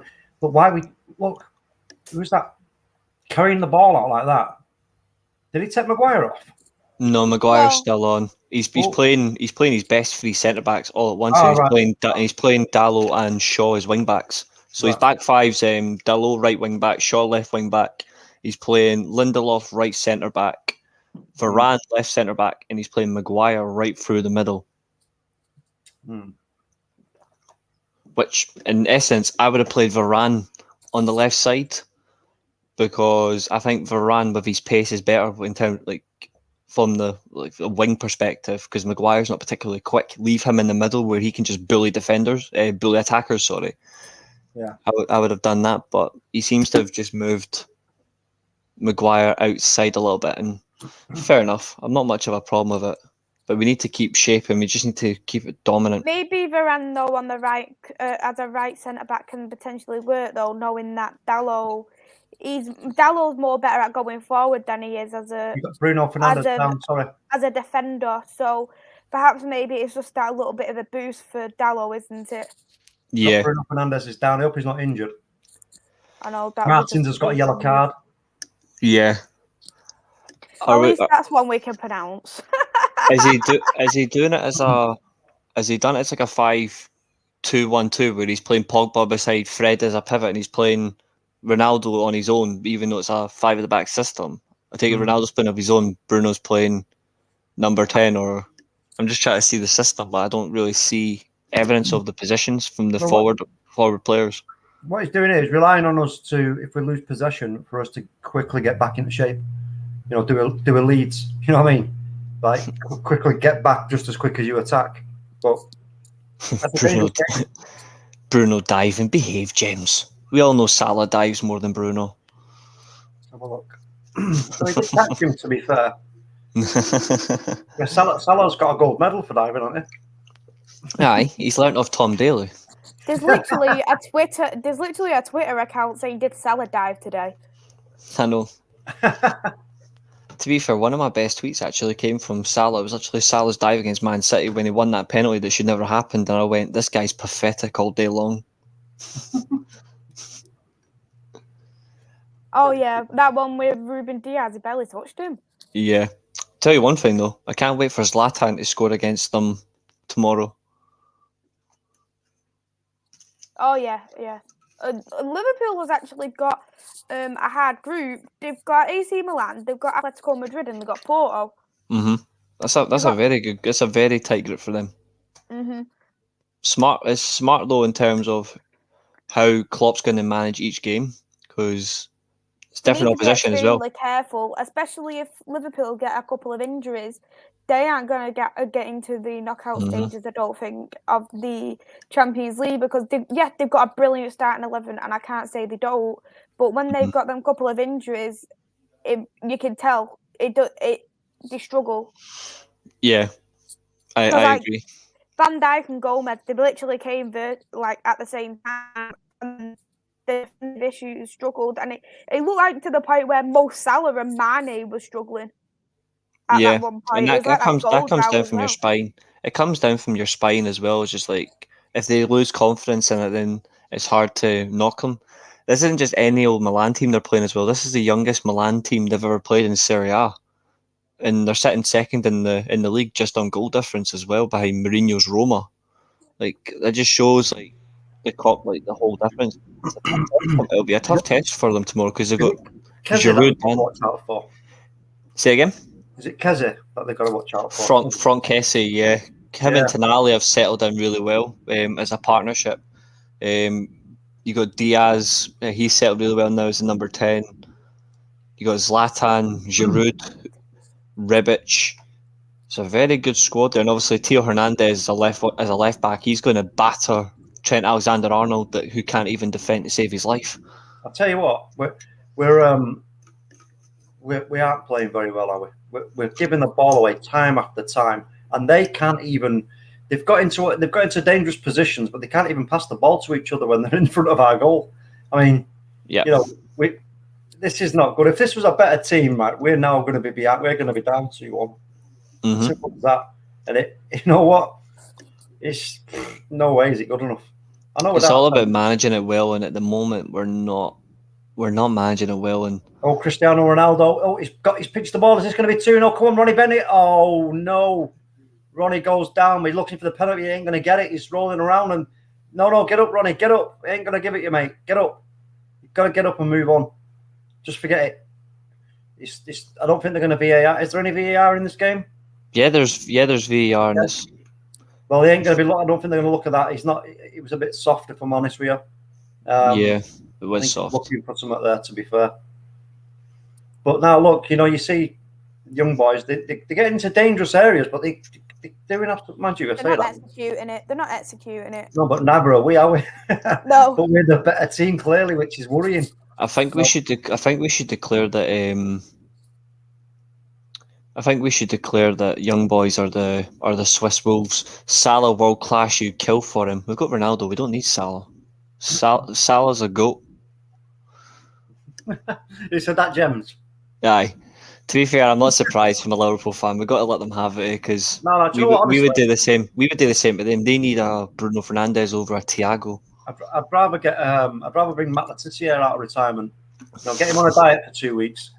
look. Who's that carrying the ball out like that? Did he take Maguire off? No, Maguire's still on. He's playing his best 3 centre backs all at once. He's playing Dalot and Shaw as wing backs. So his back 5's Dalot right wing back, Shaw left wing back. He's playing Lindelof right centre back, Varane left centre back, and he's playing Maguire right through the middle. Which, in essence, I would have played Varane on the left side because I think Varane with his pace is better in terms from the wing perspective because Maguire's not particularly quick. Leave him in the middle where he can just bully attackers. Sorry. Yeah, I would have done that, but he seems to have just moved Maguire outside a little bit, and fair enough. I'm not much of a problem with it, but we need to keep shaping. We just need to keep it dominant. Maybe Varane though on the right as a right centre back can potentially work though, knowing that Dalot's more better at going forward than he is as a. You got Bruno Fernandes down. Sorry. As a defender, so perhaps maybe it's just that little bit of a boost for Dalot, isn't it? Yeah. Bruno Fernandes is down. I hope he's not injured. I know that. Martins has got a yellow card. Yeah. At least that's one we can pronounce. Is he doing it as a? Has he done it as like a 5-2-1-2 where he's playing Pogba beside Fred as a pivot and he's playing Ronaldo on his own, even though it's a 5 at the back system? I take it Ronaldo's playing of his own, Bruno's playing number 10, or I'm just trying to see the system, but I don't really see evidence of the positions from the forward players. What he's doing is relying on us to, if we lose possession, for us to quickly get back into shape. You know, do a leads. You know what I mean? Like quickly get back just as quick as you attack. But Bruno dive and behave, James. We all know Salah dives more than Bruno. Let's have a look. So he did catch him, to be fair. Yeah, Salah's got a gold medal for diving, hasn't he? Aye, he's learnt off Tom Daly. There's literally a Twitter account saying, "Did Salah dive today?" I know. To be fair, one of my best tweets actually came from Salah. It was actually Salah's dive against Man City when he won that penalty that should never happened, and I went, "This guy's pathetic all day long." Oh yeah, that one with Ruben Diaz, he barely touched him. Yeah. Tell you one thing though, I can't wait for Zlatan to score against them tomorrow. Oh yeah. Liverpool has actually got a hard group. They've got AC Milan, they've got Atletico Madrid, and they've got Porto. That's a very good. It's a very tight group for them. Smart. It's smart though in terms of how Klopp's going to manage each game because it's different opposition as well. Be careful, especially if Liverpool get a couple of injuries. They aren't going to get into the knockout stages, I don't think, of the Champions League because they've got a brilliant starting 11, and I can't say they don't. But when they've got them couple of injuries, you can tell they struggle. Yeah, I agree. Van Dijk and Gomez, they literally came like at the same time, and the issues struggled, and it looked like to the point where Mo Salah and Mane were struggling at that one point. And It was like that comes down as from your well. spine. It comes down from your spine as well. It's just like if they lose confidence in it, then it's hard to knock them. This isn't just any old Milan team they're playing as well. This is the youngest Milan team they've ever played in Serie A, and they're sitting second in the league just on goal difference as well, behind Mourinho's Roma. Like that just shows like the whole difference. It'll be a tough test for them tomorrow because they've got Giroud. Watch out for. Say again. Is it Keze that they've got to watch out for? Franck Kessie, yeah. Him and Tonali have settled down really well as a partnership. You got Diaz, he's settled really well now as a number 10. You got Zlatan, Giroud, Rebic. It's a very good squad there, and obviously Theo Hernandez as a left back. He's going to batter Trent Alexander-Arnold, who can't even defend to save his life. I'll tell you what, we aren't playing very well, are we? We're giving the ball away time after time, and they can't even. They've got into dangerous positions, but they can't even pass the ball to each other when they're in front of our goal. I mean, this is not good. If this was a better team, right, we're now going to be behind. We're going to be down 2-1. Simple as that. And you know what? It's no way is it good enough. I know it's all about managing it well, and at the moment we're not managing it well. And Cristiano Ronaldo, he's pitched the ball. Is this going to be 2-0? Come on, Ronnie Bennett. Oh no. Ronnie goes down. He's looking for the penalty. He ain't going to get it. He's rolling around. And no, get up, Ronnie. Get up. He ain't going to give it you, mate. Get up. You've got to get up and move on. Just forget it. I don't think they're going to VAR. Is there any VAR in this game? Yeah, there's VAR in this. Well, they ain't going to be. I don't think they're going to look at that. It was a bit soft, if I'm honest with you. Yeah, it was soft. Looking for something there, to be fair. But now, look, you see young boys. They get into dangerous areas, but they're doing after. Mind you, they're not executing it. They're not executing it. No, but never are we, are we? No. But we're the better team, clearly, which is worrying. I think we should declare that. I think we should declare that young boys are the Swiss Wolves. Salah, world class, you kill for him. We've got Ronaldo. We don't need Salah. Salah's a goat. Who said that, Gems? Aye. To be fair, I'm not surprised from a Liverpool fan. We've got to let them have it because we would do the same. We would do the same to them. They need a Bruno Fernandes over a Thiago. I'd rather bring Matt Letizia out of retirement. Get him on a diet for 2 weeks.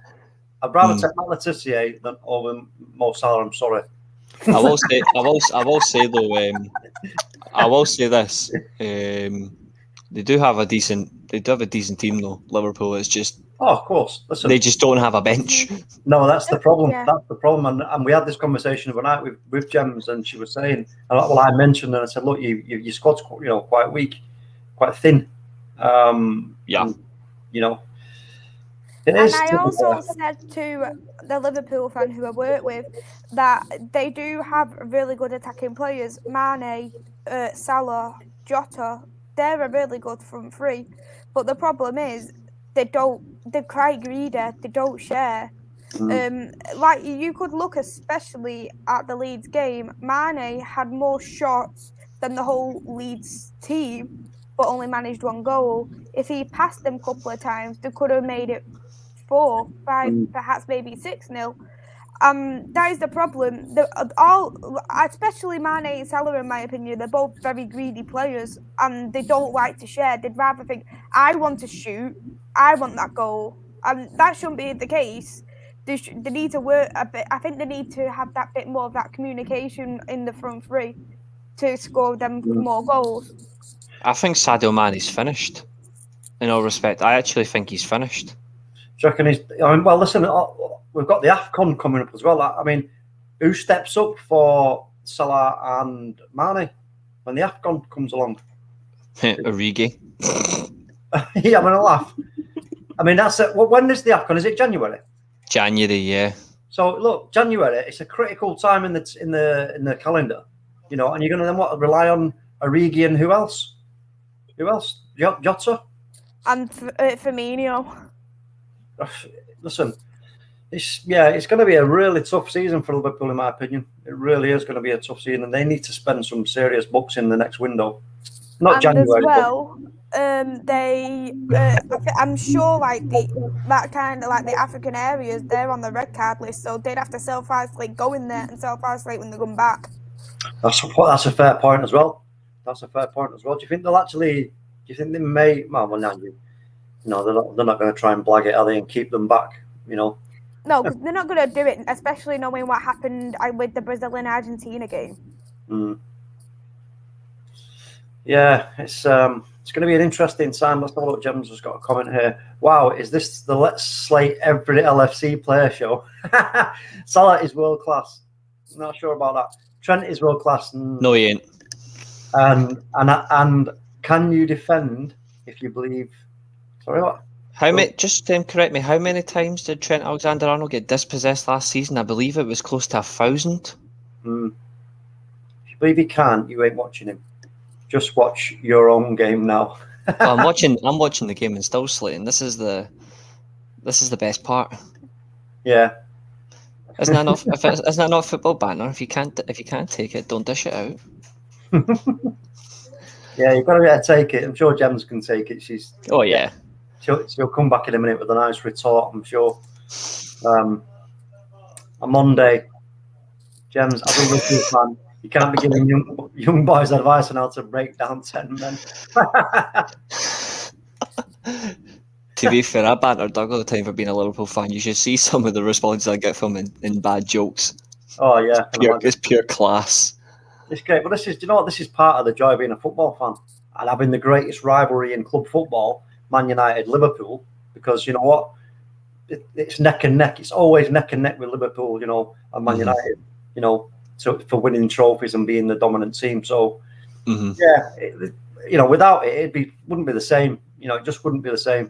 I'd rather take Matt Letizia than over Mo Salah. I'm sorry. I will say though. I will say this. They do have a decent team though. Liverpool. It's just. Oh, of course. Listen, they just don't have a bench. No, that's the problem. Yeah. That's the problem. And we had this conversation overnight with Gems, and she was saying, well, I mentioned, and I said, look, your squad's quite weak, quite thin. Yeah. And, and I also said to the Liverpool fan who I work with that they do have really good attacking players. Mane, Salah, Jota, they're a really good front three. But the problem is they're quite greedy, they don't share. Like you could look especially at the Leeds game, Mane had more shots than the whole Leeds team, but only managed 1 goal. If he passed them a couple of times, they could have made it 4, 5, perhaps maybe 6-0. That is the problem. Especially Mane and Salah, in my opinion, they're both very greedy players, and they don't like to share. They'd rather think, I want to shoot, I want that goal, and that shouldn't be the case. They need to work a bit. I think they need to have that bit more of that communication in the front three to score them more goals. I think Sadio Mane's finished. In all respect, I actually think he's finished. Do you reckon he's? Well, listen, we've got the AFCON coming up as well. I mean, who steps up for Salah and Mane when the AFCON comes along? Origi. Yeah, I'm gonna laugh. I mean, that's it. Well, when is the AFCON? Is it January? January, yeah. So look, January. It's a critical time in the calendar, and you're gonna then rely on Origi and who else? Who else? Jota and Firmino. Listen, It's going to be a really tough season for Liverpool, in my opinion. It really is going to be a tough season, and they need to spend some serious bucks in the next window. Not January, as well, I'm sure like the African areas, they're on the red card list, so they'd have to self-isolate, go in there and self-isolate when they come back. That's a fair point as well. Do you think they'll actually? Do you think they may? Well, now they're not going to try and blag it, are they, and keep them back? No, because they're not going to do it, especially knowing what happened with the Brazil and Argentina game. Yeah, it's going to be an interesting time. Let's have a look. Jem's just got a comment here. Wow, is this the Let's Slate Every LFC Player show? Salah is world class. Not sure about that. Trent is world class. No, he ain't. And can you defend if you believe? Sorry, what? Just correct me. How many times did Trent Alexander-Arnold get dispossessed last season? I believe it was close to 1,000. If you believe he can't, you ain't watching him. Just watch your own game now. Well, I'm watching the game and still slating. This is the best part. Yeah. Isn't that not football banter? If you can't take it, don't dish it out. Yeah, you've got to be able to take it. I'm sure Gems can take it. She'll come back in a minute with a nice retort, I'm sure. On Monday, Gems, as a Liverpool fan, you can't be giving young boys advice on how to break down 10 men. To be fair, I banter Doug all the time for being a Liverpool fan. You should see some of the responses I get from him in bad jokes. Oh, yeah. It's pure class. It's great. But this is part of the joy of being a football fan and having the greatest rivalry in club football, Man United, Liverpool, because you know what? It's neck and neck. It's always neck and neck with Liverpool, and Man United, for winning trophies and being the dominant team. So, without it, wouldn't be the same. It just wouldn't be the same.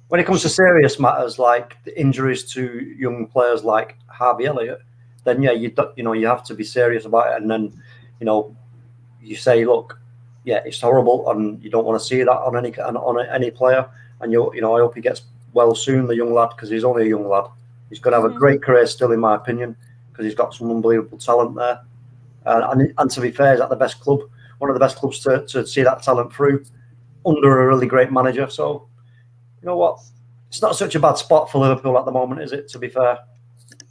When it comes to serious matters like the injuries to young players like Harvey Elliott, then you have to be serious about it, and then you say, look, it's horrible, and you don't want to see that on any player, and I hope he gets well soon, the young lad, because he's only a young lad. He's going to have a great career still, in my opinion, because he's got some unbelievable talent there, and to be fair, he's at the best club, one of the best clubs to see that talent through under a really great manager. So, you know what? It's not such a bad spot for Liverpool at the moment, is it, to be fair?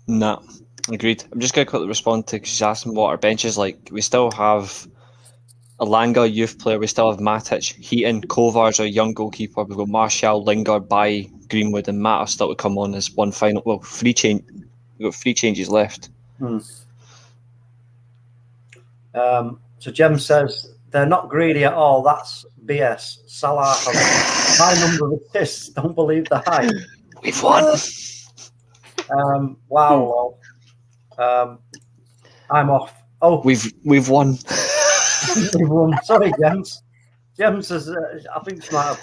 No, agreed. I'm just going to quickly respond to, because she's asking what our bench is like. We still have Elanga, youth player. We still have Matic, Heaton, Kovar's our young goalkeeper. We've got Martial, Lingard, Bailly, Greenwood, and Matt are still to come on as one final. Well, we've got 3 changes left. So Jem says they're not greedy at all. That's BS. Salah has a high number of assists. Don't believe the hype. We've won. Wow. I'm off. Oh, we've won. We've won. Sorry, James. James says I think she might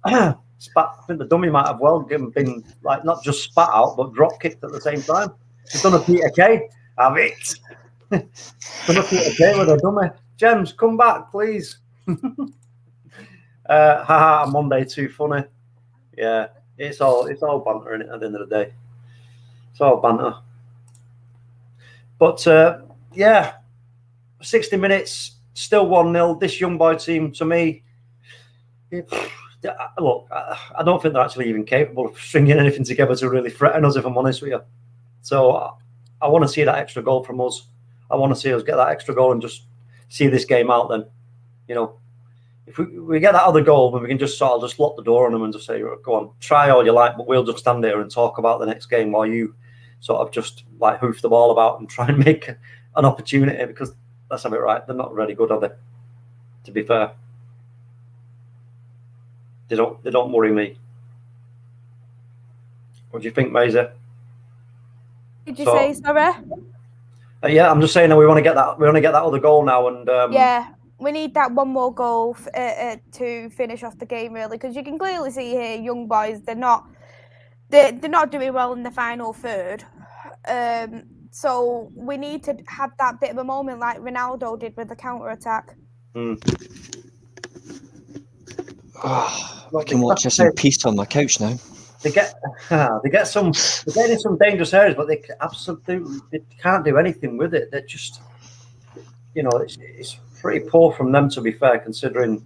have spat. I think the dummy might have been like not just spat out, but drop kicked at the same time. She's done a Peter Kay. Have it. Done a Peter Kay with a dummy. James, come back, please. Monday too funny. Yeah, it's all banter in it at the end of the day. It's all banter. But 60 minutes, still 1-0. This young boy team, to me, look, I don't think they're actually even capable of stringing anything together to really threaten us, if I'm honest with you. So I want to see that extra goal from us. I want to see us get that extra goal and just see this game out then. If we get that other goal, then we can just sort of just lock the door on them and just say, go on, try all you like, but we'll just stand here and talk about the next game while you sort of just like hoof the ball about and try and make an opportunity, because let's have it right, they're not really good, are they? To be fair. They don't worry me. What do you think, Maisie? Did you say sorry? Yeah, I'm just saying that we want to get that other goal now, and we need that one more goal to finish off the game, really, because you can clearly see here, young boys, they're not doing well in the final third. So we need to have that bit of a moment like Ronaldo did with the counter attack. I can watch this in peace on my couch now. they get some, they're getting in some dangerous areas, but they can't do anything with it. They're just, it's pretty poor from them, to be fair, considering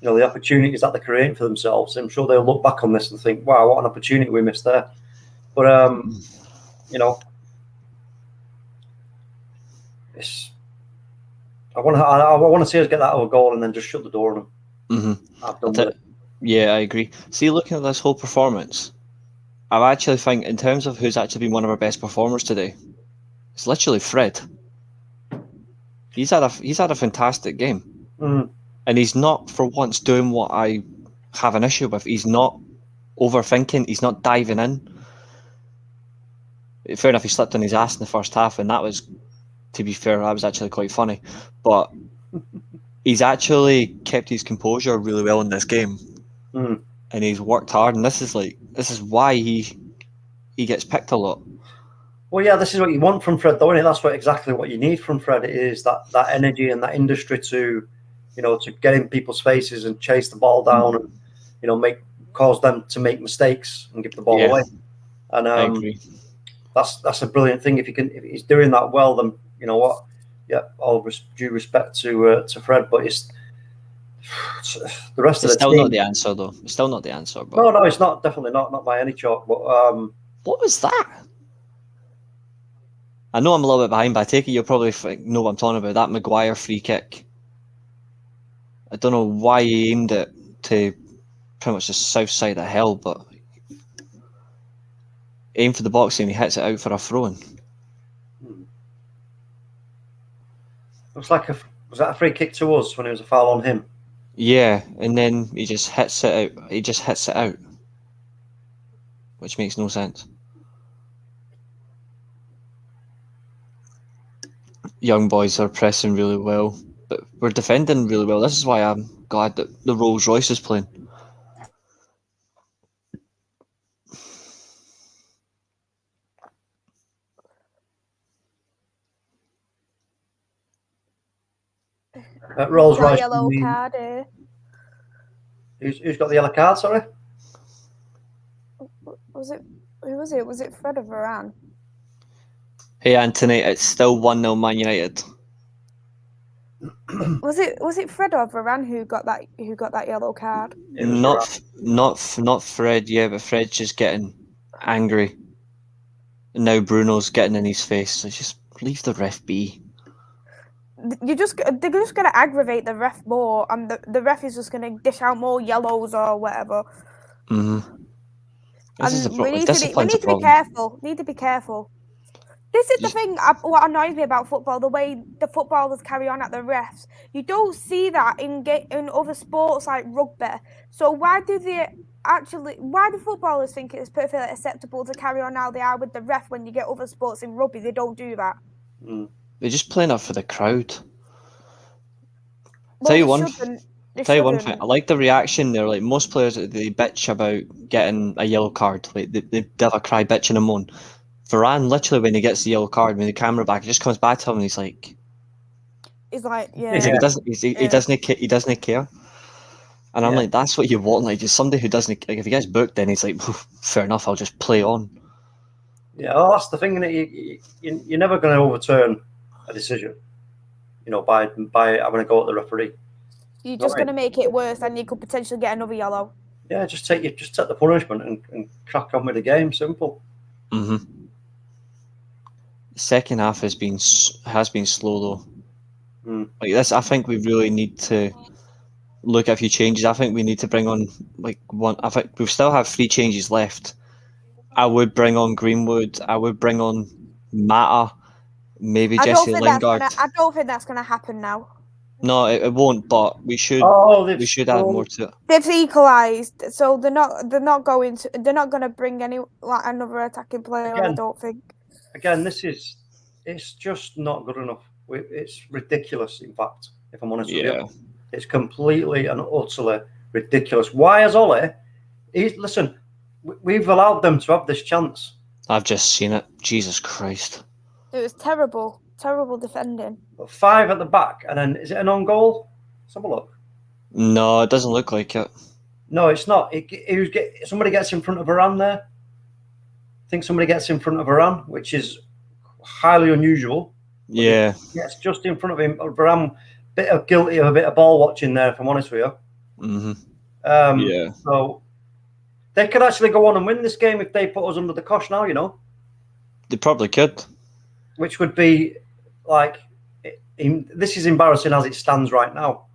the opportunities that they're creating for themselves. I'm sure they'll look back on this and think, wow, what an opportunity we missed there. But it's, I want to see us get that other goal and then just shut the door on them. I've done with it. Yeah, I agree. See, looking at this whole performance, I actually think, in terms of who's actually been one of our best performers today, it's literally Fred. He's had a fantastic game, and he's not for once doing what I have an issue with. He's not overthinking. He's not diving in. Fair enough, he slipped on his ass in the first half, and that was, to be fair, that was actually quite funny. But he's actually kept his composure really well in this game. And he's worked hard, and this is why he gets picked a lot. Well, yeah, this is what you want from Fred, though, isn't it? That's exactly what you need from Fred. It is that energy and that industry to get in people's faces and chase the ball down and cause them to make mistakes and give the ball away. And I agree. That's a brilliant thing. If he's doing that well, then you know what? Yeah, all due respect to Fred, but it's the rest of the still team. not the answer, though. It's still not the answer. But... No, it's not. Definitely not by any chalk. But what was that? I know I'm a little bit behind, but I take it you'll probably know what I'm talking about. That Maguire free kick. I don't know why he aimed it to pretty much the south side of hell, but aimed for the box and he hits it out for a throw-in. Looks like was that a free kick to us when it was a foul on him? Yeah, and then he just hits it out. He just hits it out, which makes no sense. Young boys are pressing really well, but we're defending really well. This is why I'm glad that the Rolls Royce is playing. Rolls Royce. Yellow card. Who's got the yellow card? Sorry. Who was it? Was it Fred or Varane? Hey Anthony, it's still 1-0 Man United. Was it Fred or Varane who got that yellow card? Not Fred, yeah, but Fred's just getting angry. And now Bruno's getting in his face. So just leave the ref be. They're just gonna aggravate the ref more, and the ref is just gonna dish out more yellows or whatever. This is a we need problem. to be careful. Need to be careful. This is the thing. What annoys me about football, the way the footballers carry on at the refs. You don't see that in other sports like rugby. So why do footballers think it's perfectly acceptable to carry on how they are with the ref when you get other sports in rugby? They don't do that. They're just playing up for the crowd. Well, Tell you one thing. I like the reaction there. Like most players, they bitch about getting a yellow card. Like they have a cry, bitch, and a moan. Varane, literally, when he gets the yellow card, when the camera back, it just comes back to him, and he's like, yeah. He doesn't care. And I'm like, that's what you want. Like, just somebody who doesn't. Like, if he gets booked, then he's like, fair enough, I'll just play on. Yeah, well, that's the thing. You're never going to overturn a decision, by having a go at the referee. You're just going to make it worse, and you could potentially get another yellow. Yeah, just take the punishment and crack on with the game. Simple. The second half has been slow though. Like this, I think we really need to look at a few changes. I think we need to bring on one. I think we still have 3 changes left. I would bring on Greenwood. I would bring on Mata. Maybe Jesse Lingard. I don't think that's going to happen now. No, it won't. But we should. We should add more to it. They've equalised, so they're not going to bring another attacking player. Again, I don't think. Again, it's just not good enough. It's ridiculous. In fact, if I'm honest with you, it's completely and utterly ridiculous. Why has Ollie? Listen, we've allowed them to have this chance. I've just seen it. Jesus Christ! It was terrible. Terrible defending. 5 at the back, and then is it an on goal? Let's have a look. No, it doesn't look like it. No, it's not. Somebody gets in front of Varane there. I think somebody gets in front of Varane, which is highly unusual. Yeah. Yes, just in front of him. Varane, bit of guilty of a bit of ball watching there, if I'm honest with you. Mm-hmm. Yeah. So they could actually go on and win this game if they put us under the cosh now, you know. They probably could. Which would be like, this is embarrassing as it stands right now.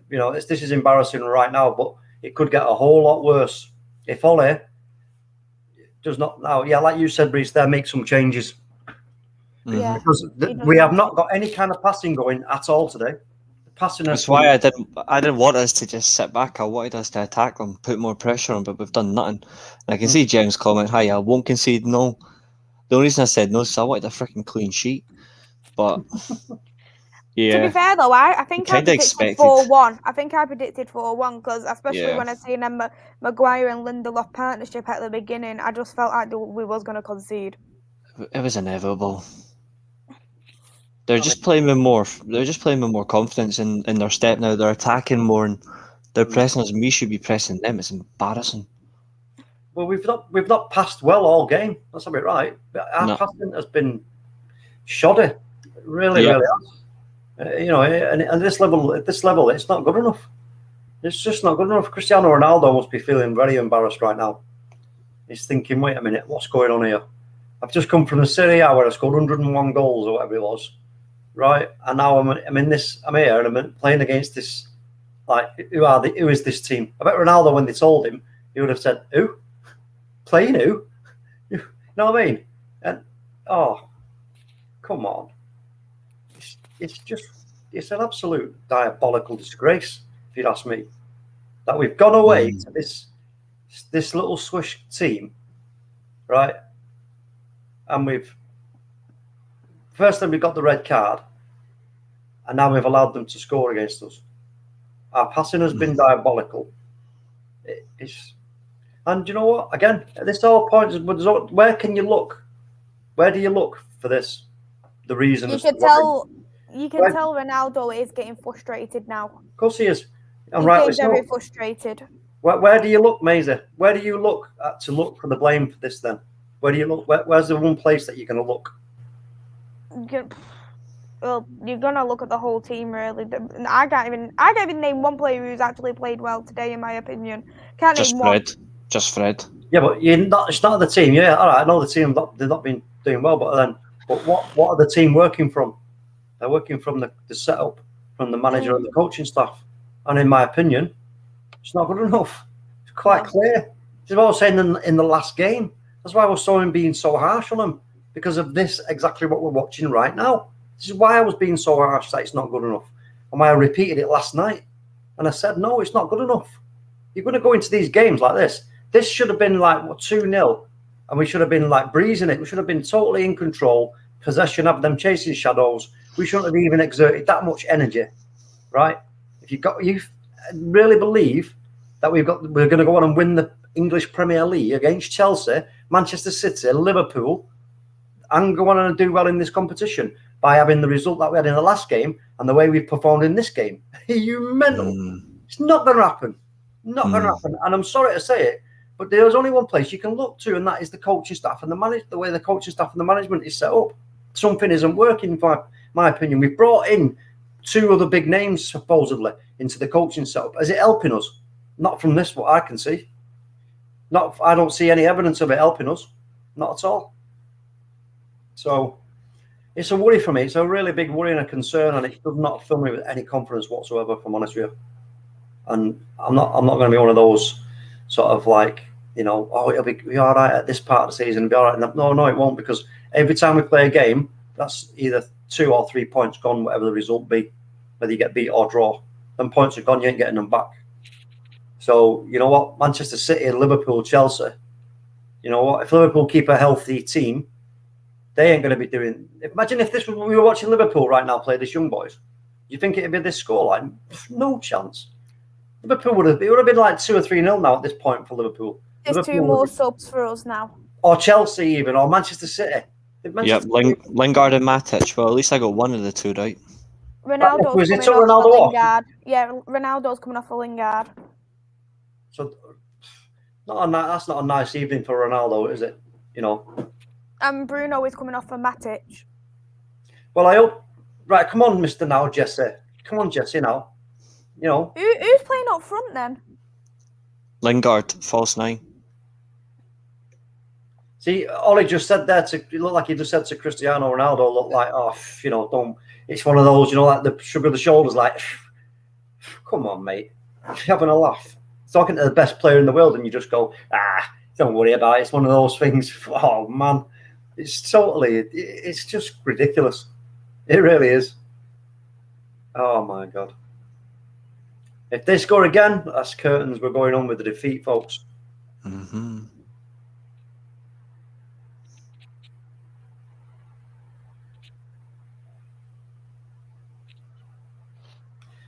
You know, this is embarrassing right now, but it could get a whole lot worse if Ole does not now. Yeah, like you said, Reece, there make some changes. Yeah. Because we have not got any kind of passing going at all today. Passing. That's why I didn't want us to just sit back. I wanted us to attack them, put more pressure on, but we've done nothing. And I can see James' comment, "Hi, I won't concede." No, the only reason I said no is I wanted a freaking clean sheet. But yeah, to be fair though, I think I predicted 4-1. I think I predicted 4-1 because especially when I seen them Maguire and Lindelof partnership at the beginning, I just felt like we was going to concede. It was inevitable. They're just playing with more. They're just playing with more confidence in their step now. They're attacking more and they're pressing us. And we should be pressing them. It's embarrassing. Well, we've not passed well all game. That's a bit right. Our passing has been shoddy. Really has. You know, and at this level, it's not good enough. It's just not good enough. Cristiano Ronaldo must be feeling very embarrassed right now. He's thinking, wait a minute, what's going on here? I've just come from the Serie A where I scored 101 goals or whatever it was, right? And now I'm here and I'm playing against this. Like, who is this team? I bet Ronaldo, when they told him, he would have said, "Who? Playing who?" You know what I mean? And come on. It's an absolute diabolical disgrace, if you'd ask me, that we've gone away to this little swish team, right? And we've got the red card, and now we've allowed them to score against us. Our passing has been diabolical. And you know what? Again, at this whole point, where can you look? Where do you look for this? The reason you can tell Ronaldo is getting frustrated now. Of course he is. He's getting very frustrated. Where do you look, Maisie? Where do you look to look for the blame for this then? Where do you look? Where's the one place that you're going to look? Well, you're going to look at the whole team, really. I can't even name one player who's actually played well today, in my opinion. Just Fred. Yeah, but it's not the team. Yeah, all right, I know the team, they've not been doing well, but what are the team working from? They're working from the setup, from the manager and the coaching staff. And in my opinion, it's not good enough. It's quite clear. This is what I was saying in the last game. That's why I was being so harsh on them, because of this, exactly what we're watching right now. This is why I was being so harsh that it's not good enough. And why I repeated it last night. And I said, no, it's not good enough. You're going to go into these games like this. This should have been like 2-0. And we should have been like breezing it. We should have been totally in control. Possession of them chasing shadows. We shouldn't have even exerted that much energy, right? If you really believe that we're going to go on and win the English Premier League against Chelsea, Manchester City, Liverpool, and go on and do well in this competition by having the result that we had in the last game and the way we've performed in this game, are you mental? It's not going to happen. Not going to happen. And I'm sorry to say it, but there's only one place you can look to, and that is the coaching staff and the way the coaching staff and the management is set up. Something isn't working, in my opinion. We've brought in 2 other big names, supposedly, into the coaching setup. Is it helping us? Not from this, what I can see. I don't see any evidence of it helping us. Not at all. So it's a worry for me. It's a really big worry and a concern, and it does not fill me with any confidence whatsoever, if I'm honest with you. And I'm not going to be one of those sort of like, you know, it'll be all right at this part of the season. It'll be all right. No, it won't, because every time we play a game, that's either 2 or 3 points gone, whatever the result be, whether you get beat or draw. Them points are gone, you ain't getting them back. So, you know what? Manchester City, Liverpool, Chelsea, you know what? If Liverpool keep a healthy team, they ain't going to be doing... Imagine if we were watching Liverpool right now play this young boys. You think it'd be this scoreline? No chance. It would have been like 2 or 3-0 now at this point for Liverpool. There's 2 more subs for us now. Or Chelsea even, or Manchester City. Lingard and Matic. Well, at least I got one of the 2 right. Ronaldo's coming off a Lingard. Yeah, Ronaldo's coming off a Lingard. So that's not a nice evening for Ronaldo, is it? And Bruno is coming off for Matic. Well, I hope. Right, come on, Mister now, Jesse. Come on, Jesse. Now, Who's playing up front then? Lingard, false 9. See, Ollie just said there it looked like he just said to Cristiano Ronaldo, look like, don't. It's one of those, like the shrug of the shoulders, like, come on, mate, you're having a laugh. Talking to the best player in the world, and you just go, don't worry about it. It's one of those things. Oh man, it's just ridiculous. It really is. Oh my God. If they score again, that's curtains. We're going on with the defeat, folks. Mm-hmm.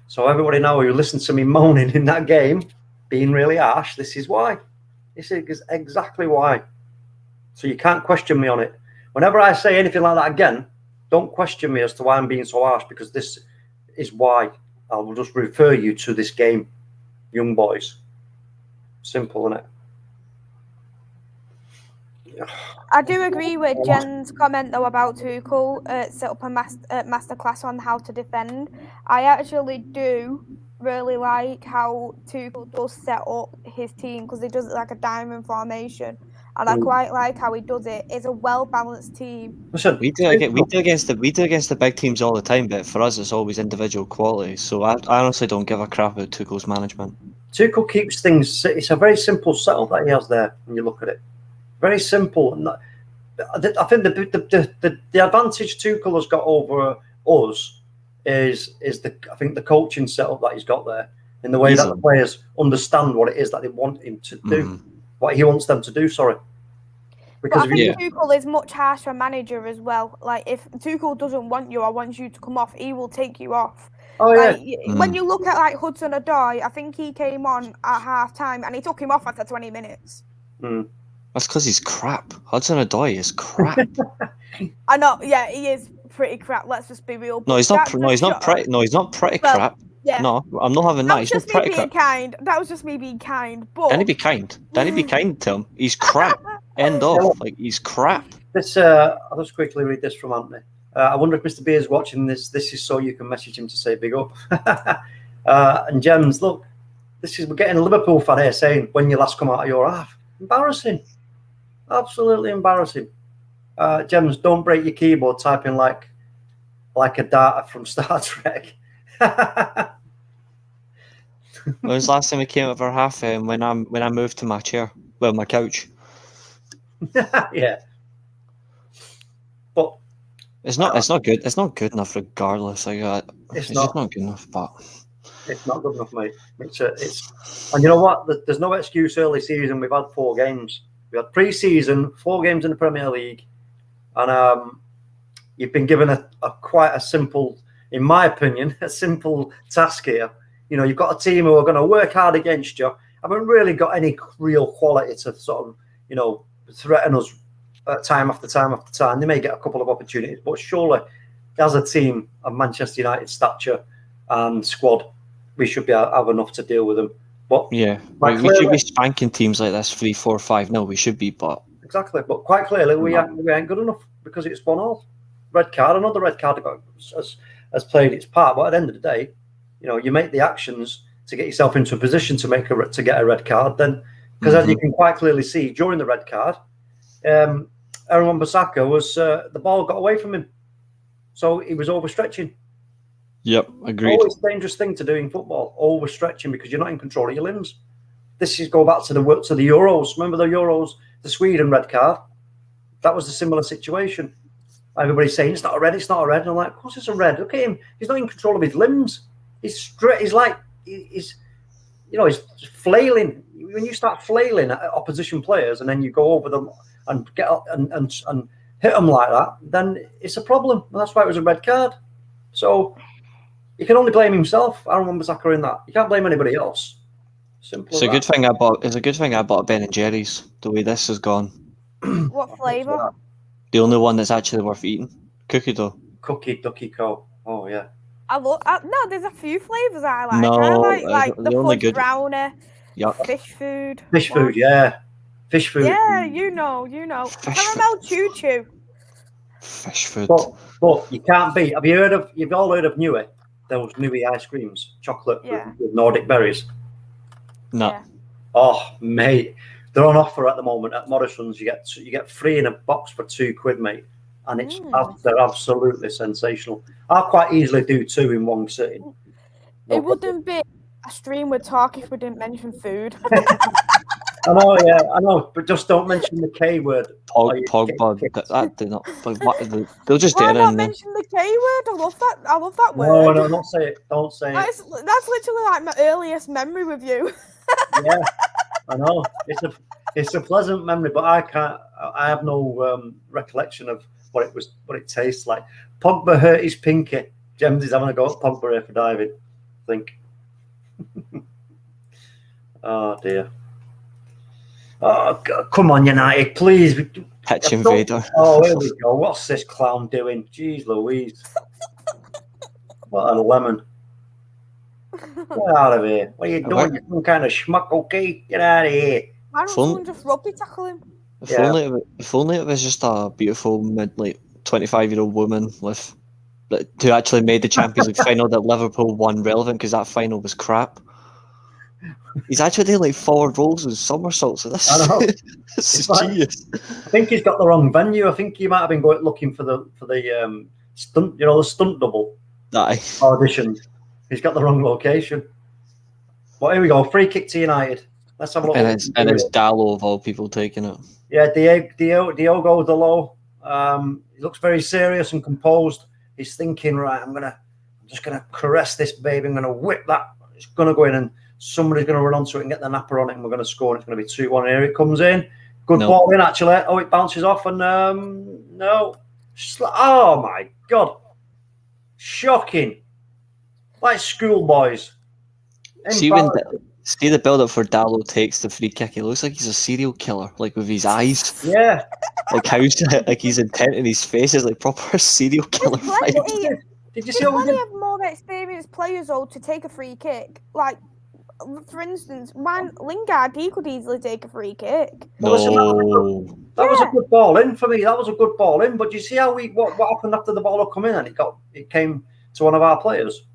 So everybody now who listened to me moaning in that game, being really harsh, this is why. This is exactly why. So you can't question me on it. Whenever I say anything like that again, don't question me as to why I'm being so harsh, because this is why. I will just refer you to this game, young boys. Simple, isn't it? I do agree with Jen's comment though about Tuchel set up a masterclass on how to defend. I actually do really like how Tuchel does set up his team, because he does it like a diamond formation, and I quite like how he does it. It's a well-balanced team. Listen, We do against the big teams all the time, but for us it's always individual quality. So I honestly don't give a crap about Tuchel's management. Tuchel keeps things. It's a very simple setup that he has there. When you look at it, very simple. And I think the advantage Tuchel has got over us is the coaching setup that he's got there, in the way that the players understand what it is that they want him to do, what he wants them to do. Sorry. Because I think Tuchel is much harsher manager as well. Like, if Tuchel doesn't want you or wants you to come off, he will take you off. Oh yeah. When you look at like Hudson-Odoi, I think he came on at half time and he took him off after 20 minutes. That's because he's crap. Hudson-Odoi is crap. I know. Yeah, he is pretty crap. Let's just be real. No, he's not. He's not pretty crap. Yeah. No, I'm not having that. He's not pretty crap. That was just me being kind. But Danny be kind. Danny be kind to him. He's crap. End of. Like, he's crap. This. I'll just quickly read this from Anthony. I wonder if Mr. B is watching this. This is so you can message him to say big up. And Gems, look, we're getting a Liverpool fan here saying, when you last come out of your half. Embarrassing. Absolutely embarrassing. Gems, don't break your keyboard typing like a data from Star Trek. When was the last time we came out of our half? When I moved to my chair, my couch. Yeah. But it's not good. It's not good enough, regardless. It's just not good enough. But it's not good enough, mate. And you know what? There's no excuse. Early season, we've had 4 games. We had pre-season, 4 games in the Premier League, and you've been given a quite a simple, in my opinion, a simple task here. You've got a team who are going to work hard against you. Haven't really got any real quality to sort of, threaten us time after time after time. They may get a couple of opportunities, but surely, as a team of Manchester United stature and squad, we should have enough to deal with them. But yeah, we should be spanking teams like this 3-4-5-0. We should be, but exactly. But quite clearly, we ain't good enough, because it's 1-1. Red card. Another red card has played its part. But at the end of the day, you make the actions to get yourself into a position to get a red card. Then, because as you can quite clearly see during the red card, Aaron Wan-Bissaka was the ball got away from him, so he was overstretching. Yep, agreed. Always a dangerous thing to do in football, overstretching, because you're not in control of your limbs. This is go back to the Euros. Remember the Euros, the Sweden red card? That was a similar situation. Everybody's saying it's not a red. And I'm like, of course it's a red. Look at him. He's not in control of his limbs. He's flailing. When you start flailing at opposition players and then you go over them and get up and hit them like that, then it's a problem. And that's why it was a red card. So you can only blame himself, Aaron Wan-Bissaka, in that. You can't blame anybody else. Simple. It's a good thing I bought a Ben & Jerry's, the way this has gone. What flavour? The only one that's actually worth eating. Cookie dough. Cookie Ducky Co. Oh, yeah. No, there's a few flavours I like. No, I like the only fudge good brownie. Yuck. Fish food. Fish Wow. food, yeah. Fish food. Yeah, you know. Fish Caramel choo choo. Fish food. But you can't beat. You've all heard of Newey? Those Newey ice creams, chocolate Yeah. with Nordic berries. No. Yeah. Oh, mate, they're on offer at the moment at Morrison's. You get 3 in a box for £2, mate, and they're absolutely sensational. I'll quite easily do 2 in one sitting. No It wouldn't be a stream with talk if we didn't mention food. I know, but just don't mention the K word. Pogba. That did not. But what? They'll just do Why it not in there. mention the K word? I love that word. No, don't say it. Don't say it. That's literally like my earliest memory with you. Yeah, I know. It's a pleasant memory, but I have no recollection of what it tastes like. Pogba hurt his pinky. James is having a go at Pogba here for diving, I think. Oh dear. Oh, come on, United, please. Pitch invader. Oh, here we go. What's this clown doing? Jeez Louise. What a lemon. Get out of here. What are you doing? You're some kind of schmuck, okay? Get out of here. Why don't someone just rugby tackle him? If only it was just a beautiful 25-year-old woman who actually made the Champions League final that Liverpool won relevant, because that final was crap. He's actually doing like forward rolls and somersaults. So this is genius. I think he's got the wrong venue. I think he might have been looking for the stunt, the stunt double audition. He's got the wrong location. Well, here we go. Free kick to United. Let's have a look. And it's Dallo of all people taking it. Yeah, Diogo Dalot. He looks very serious and composed. He's thinking, right, I'm just gonna caress this baby. I'm gonna whip that. It's gonna go in, and somebody's gonna run onto it and get the napper on it, and we're gonna score. And it's gonna be 2-1. Here it comes in. Good ball in, actually. Oh, it bounces off, and no. Oh my God! Shocking. Like schoolboys. See the build-up for Dallo takes the free kick. He looks like he's a serial killer, like with his eyes. Yeah. Like he's intent in his face is like proper serial killer. Did you see what we did? Have more experienced players though to take a free kick. Like, for instance, Lingard, he could easily take a free kick. That was a good ball in for me. That was a good ball in. But do you see how what happened after the ball had come in and it came to one of our players?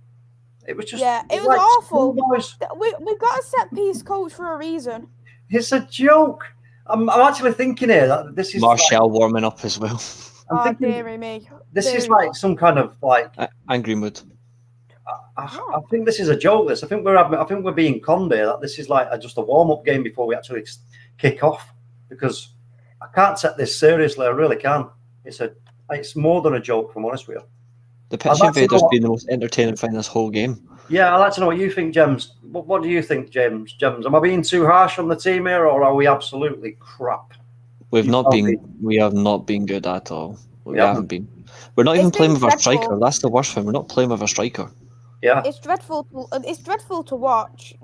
It was just it was awful. We've got a set piece coach for a reason. It's a joke. I'm actually thinking here that this is Martial warming up as well. I'm thinking, dearie me. This is like some kind of like angry mood. I think this is a joke. I think we're being conned here. That this is like just a warm-up game before we actually kick off. Because I can't take this seriously. I really can. It's more than a joke, if I'm honest with you. The pitch invader's been the most entertaining thing this whole game. Yeah, I'd like to know what you think, James. What do you think, James? Am I being too harsh on the team here, or are we absolutely crap? We have not been good at all. We haven't been. We're not even playing with our striker. That's the worst thing. We're not playing with our striker. Yeah, it's dreadful. It's dreadful to watch.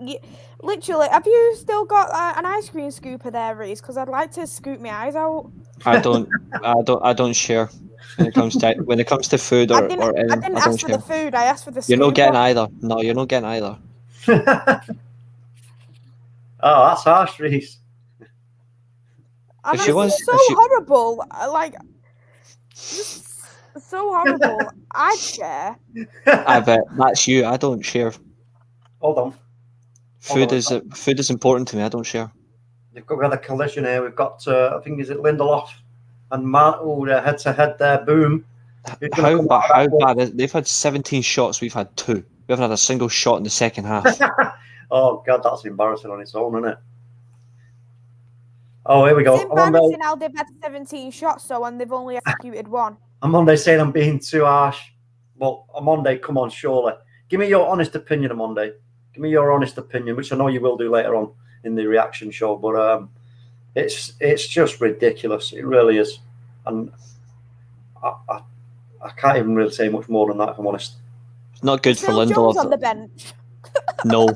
Literally, have you still got an ice cream scooper there, Reece? Because I'd like to scoop my eyes out. I don't share. When it comes to food or anything, I didn't ask for the food. I asked for the. You're not getting either. No, you're not getting either. Oh, that's harsh, Reece. Horrible. Like, so horrible. I'd share. I bet that's you. I don't share. Hold on. Food is important to me. I don't share. We've got a collision here. We've got I think is it Lindelof and Matt. Oh, they're head to head there. Boom. How bad? They've had 17 shots. We've had 2. We haven't had a single shot in the second half. Oh God, that's embarrassing on its own, isn't it? Oh, here we go. It's embarrassing how they've had 17 shots though, and they've only executed 1. I'm Monday saying I'm being too harsh. Well, Monday, come on, surely. Give me your honest opinion, Monday. Give me your honest opinion, which I know you will do later on in the reaction show. But it's just ridiculous. It really is, and I can't even really say much more than that, if I'm honest. It's not good for Lindelof. Jones on the bench. No.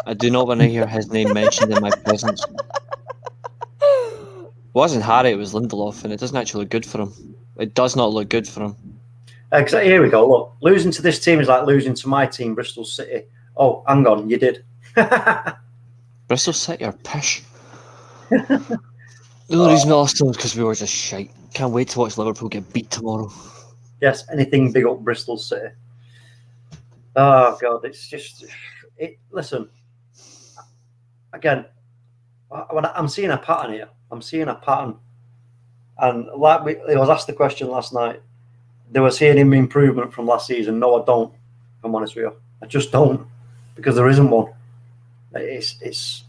I do not want to hear his name mentioned in my presence. It wasn't Harry, it was Lindelof, and it doesn't actually look good for him. It does not look good for him. Exactly. Here we go. Look, losing to this team is like losing to my team, Bristol City. Oh, hang on, you did. Bristol City are pish. The only reason we lost them was because we were just shite. Can't wait to watch Liverpool get beat tomorrow. Yes, anything big up Bristol City. Oh God, it's just listen. Again, I'm seeing a pattern here. I'm seeing a pattern, and like I was asked the question last night. They were seeing him improvement from last season. No, I don't. If I'm honest with you, I just don't, because there isn't one. It's as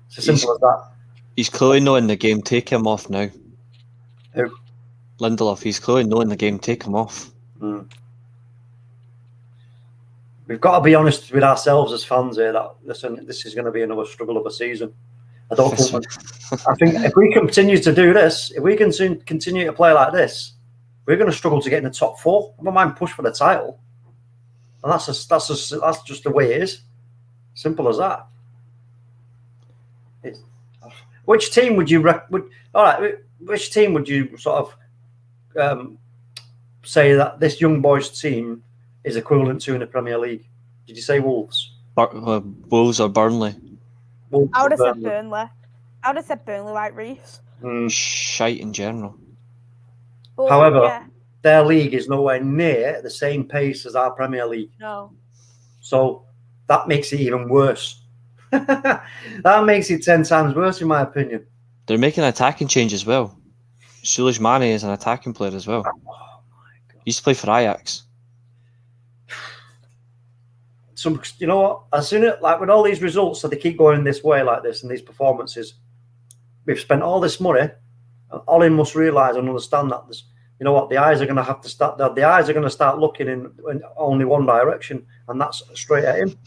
simple as that. He's clearly not in the game. Take him off now. Who? Lindelof. He's clearly not in the game. Take him off. We've got to be honest with ourselves as fans here. That listen, this is going to be another struggle of a season. I don't think. I think if we continue to do this, if we can continue to play like this, we're going to struggle to get in the top 4. I don't mind push for the title, and that's just the way it is. Simple as that. Which team would you which team would you sort of say that this young boys team is equivalent to in the Premier League? Did you say Wolves? Wolves or Burnley? Wolves I would have or said Burnley. I would have said Burnley like REECE. Shite in general. But, However, their league is nowhere near the same pace as our Premier League. No. So that makes it even worse. That makes it 10 times worse, in my opinion. They're making an attacking change as well. Sulish Mane is an attacking player as well. Oh my God. He used to play for Ajax. So, you know what? As soon as, like, with all these results, so they keep going this way like this and these performances, we've spent all this money. Ollie must realise and understand that there's, you know what, the eyes are going to have to start. The eyes are going to start looking in only one direction, and that's straight at him.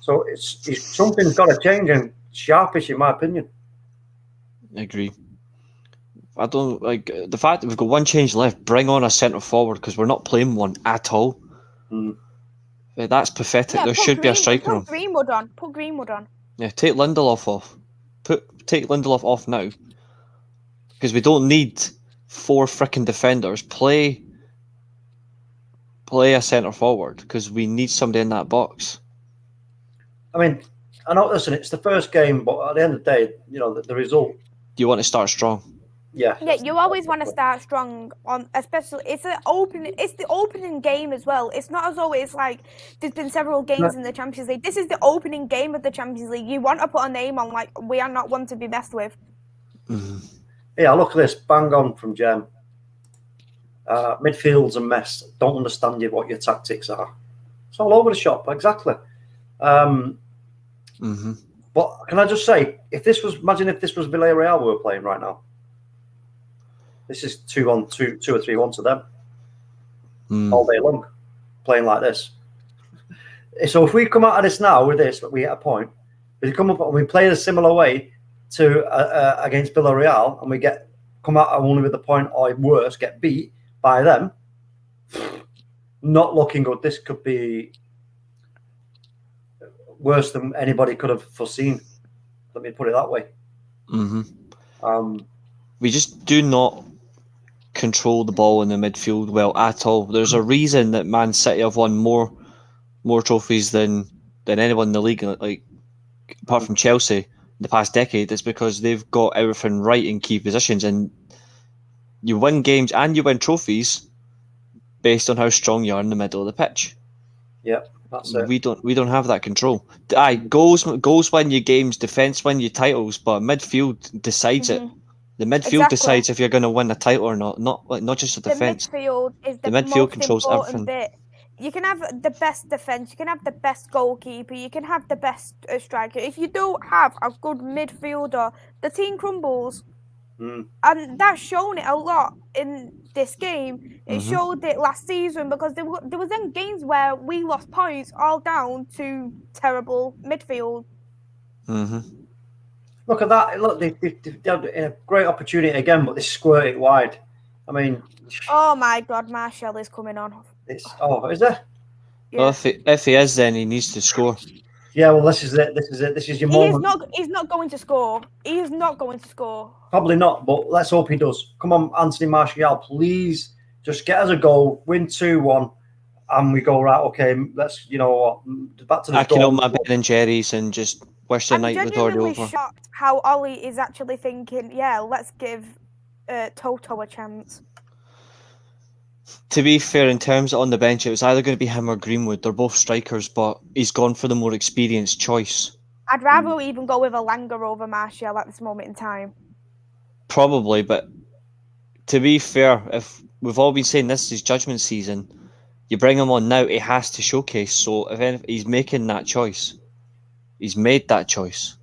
So something's got to change, and sharpish, in my opinion. I agree. I don't like the fact that we've got one change left. Bring on a centre forward, because we're not playing one at all. That's pathetic. Yeah, there should be a striker on. Put Greenwood on. Put Greenwood on. Yeah, take Lindelof off. Take Lindelof off now, because we don't need 4 frickin' defenders. Play a centre forward, because we need somebody in that box. I mean, I know. Listen, it's the first game, but at the end of the day, you know, the result. Do you want to start strong? Yeah. Yeah, you always want to start strong on, especially it's the opening game as well. It's not as though it's like there's been several games in the Champions League. This is the opening game of the Champions League. You want to put a name on, like, we are not one to be messed with. Yeah, look at this, bang on from Jem. Midfield's a mess. Don't understand what your tactics are. It's all over the shop, exactly. But can I just say, imagine if this was Villarreal we were playing right now. This is 2-on-2, 2 or 3-1 to them all day long, playing like this. So if we come out of this now with this, we get a point. If we come up and we play a similar way to against Villarreal, and we come out only with a point, or worse, get beat by them, not looking good. This could be worse than anybody could have foreseen. Let me put it that way. We just do not control the ball in the midfield well at all. There's a reason that Man City have won more trophies than anyone in the league, like apart from Chelsea in the past decade. It's because they've got everything right in key positions, and you win games and you win trophies based on how strong you are in the middle of the pitch. Yeah, that's it. We don't have that control. Goals win you games, defense win you titles, but midfield decides it. The midfield decides if you're going to win a title or not. Not just the defense. The midfield is the midfield most controls important everything. bit. You can have the best defense, you can have the best goalkeeper, you can have the best striker. If you don't have a good midfielder, the team crumbles. And that's shown it a lot in this game. It showed it last season, because there was then games where we lost points all down to terrible midfield. Look at that. Look, they had a great opportunity again, but they squirt it wide. I mean... Oh my God, Martial is coming on. Is there? Yeah. Well, if he is, then he needs to score. Yeah, well, this is it. This is your moment. He's not going to score. He is not going to score. Probably not, but let's hope he does. Come on, Anthony Martial, please just get us a goal, win 2-1. and we go, right, okay, let's, back to the I can own goal. my Ben and Jerry's and just wish the I'm night was already genuinely over. shocked how Ollie is actually thinking, yeah, let's give Toto a chance. To be fair, in terms of on the bench, it was either going to be him or Greenwood. They're both strikers, but he's gone for the more experienced choice. I'd rather even go with Alanga over Martial at this moment in time. Probably, but to be fair, if we've all been saying this is judgment season, you bring him on now, he has to showcase. So if he's making that choice, he's made that choice.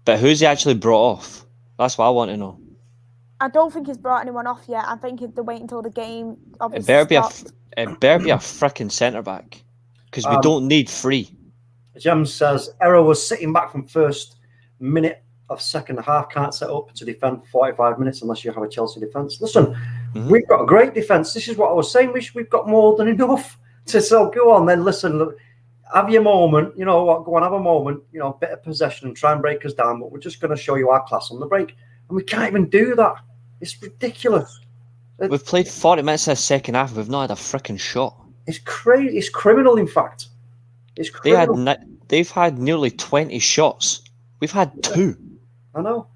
But who's he actually brought off? That's what I want to know. I don't think he's brought anyone off yet. I think they're waiting until the game It obviously better be stops. it better be a freaking centre back, because we don't need three. Jem says Error was sitting back from first minute of second half. Can't set up to defend for 45 minutes unless you have a Chelsea defence. Listen, we've got a great defence. This is what I was saying. We've got more than enough to so go on. Then listen, look, have your moment. You know what? Go on, have a moment. Bit of possession and try and break us down. But we're just going to show you our class on the break, and we can't even do that. It's ridiculous. We've played 40 minutes in the second half. We've not had a freaking shot. It's crazy. It's criminal, in fact. It's criminal. They've had nearly 20 shots. We've had 2. I know.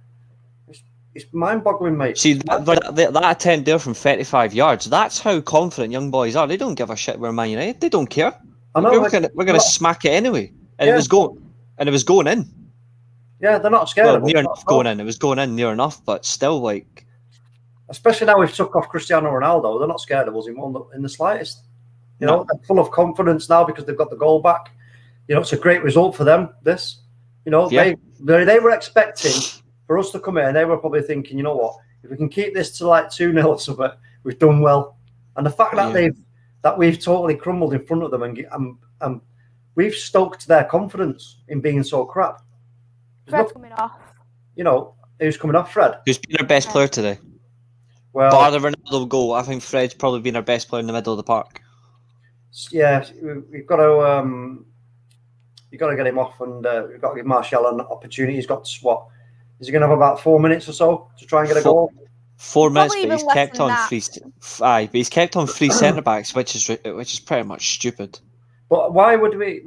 It's mind-boggling, mate. See, that attempt there from 35 yards, that's how confident young boys are. They don't give a shit we're Man United. They don't care. I know. We're going to smack it anyway. And it was going in. Yeah, they're not scared of us. Near enough going in. It was going in near enough, but still, like... Especially now we've took off Cristiano Ronaldo. They're not scared of us in the slightest. They're full of confidence now because they've got the goal back. It's a great result for them, this. They were expecting for us to come in, and they were probably thinking, you know what, if we can keep this to like 2-0 or something, we've done well. And the fact that we've totally crumbled in front of them and we've stoked their confidence in being so crap. Fred's coming off. Who's coming off? Fred. Who's been our best player today? Well, bar the Ronaldo goal, I think Fred's probably been our best player in the middle of the park. Yeah, we've got to you've got to get him off, and we've got to give Martial an opportunity. He's got what? Is he going to have about 4 minutes or so to try and get a goal? 4 minutes, but he's kept on three. But he's kept on 3 centre backs, which is pretty much stupid. But why would we?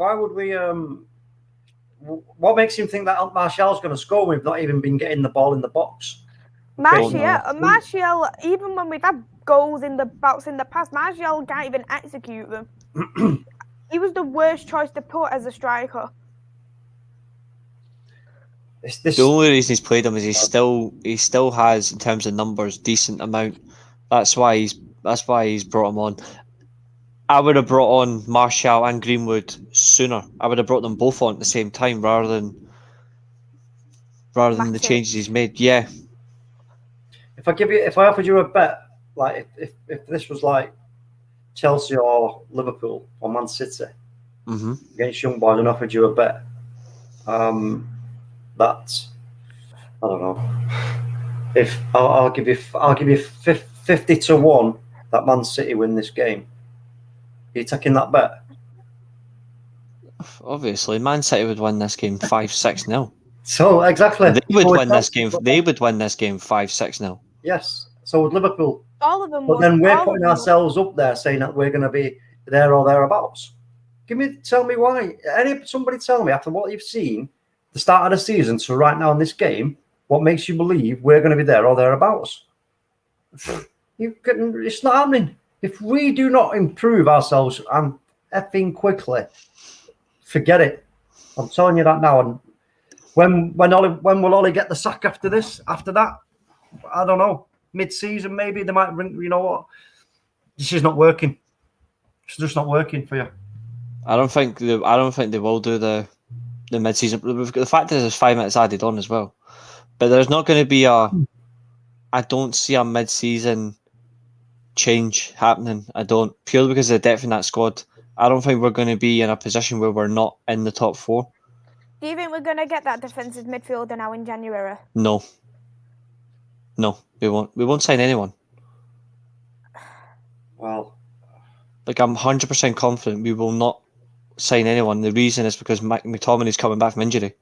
What makes him think that Martial's going to score when we've not even been getting the ball in the box? Martial, even when we've had goals in the box in the past, Martial can't even execute them. He was the worst choice to put as a striker. The only reason he's played him is he still has, in terms of numbers, decent amount. That's why he's brought him on. I would have brought on Martial and Greenwood sooner. I would have brought them both on at the same time rather than the changes he's made. Yeah. If I offered you a bet, like if this was like Chelsea or Liverpool or Man City against young boys and offered you a bet, that I don't know. If I'll give you 50-1 that Man City win this game. Are you taking that bet? Obviously, Man City would win this game 5-6-0. So exactly, they would win this game. They would win this game 5-6-0. Yes. So would Liverpool. All of them. But then we're putting ourselves up there, saying that we're going to be there or thereabouts. Tell me why. Somebody tell me after what you've seen, the start of the season to right now in this game, what makes you believe we're going to be there or thereabouts? It's not happening. If we do not improve ourselves and effing quickly, forget it. I'm telling you that now. And when will Ollie get the sack after this? After that, I don't know. Mid-season, maybe they might ring. You know what? This is not working. It's just not working for you. I don't think they will do the mid-season. The fact is, there's 5 minutes added on as well. But there's not going to be I don't see a mid-season change happening. I don't, purely because of the depth in that squad. I don't think we're going to be in a position where we're not in the top 4. Do you think we're going to get that defensive midfielder now in January? No, we won't. We won't sign anyone. Well, like I'm 100% confident we will not sign anyone. The reason is because McTominay's coming back from injury.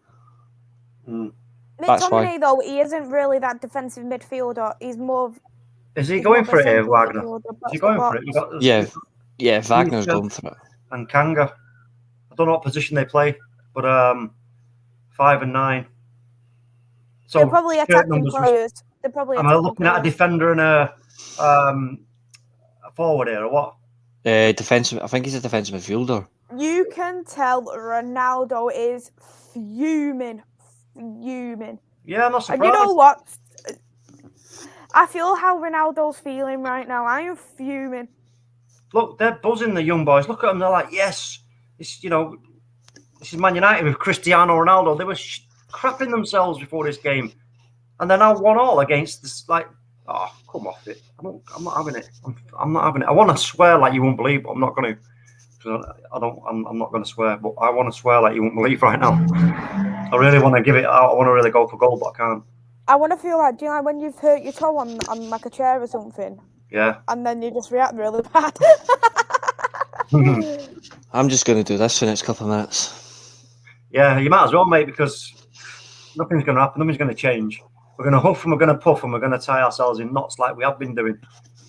McTominay, though, he isn't really that defensive midfielder. He's more of Is he He's going not for the it here, centre Wagner? midfielder, Is he that's the going for box. it? You got Yeah, Wagner's going for it. and Kanga. I don't know what position they play, but 5 and 9. So They're probably shirt attacking numbers. players. They're probably Am I attacking looking at a players. defender and a forward here, or what? Defensive. I think he's a defensive midfielder. You can tell Ronaldo is fuming. Yeah, I'm not surprised. And you know what? I feel how Ronaldo's feeling right now. I am fuming. Look, they're buzzing, the young boys. Look at them. They're like, yes, this is Man United with Cristiano Ronaldo. They were crapping themselves before this game, and they're now 1-1 against this. Like, oh, come off it. I'm not having it. I'm not having it. I want to swear like you won't believe, but I'm not going to. I'm not going to swear, but I want to swear like you won't believe right now. I really want to give it out. I want to really go for goal, but I can't. I want to feel like, do you know when you've hurt your toe on like a chair or something? Yeah. And then you just react really bad. I'm just going to do this for the next couple of minutes. Yeah, you might as well, mate, because nothing's going to happen. Nothing's going to change. We're going to huff and we're going to puff and we're going to tie ourselves in knots like we have been doing.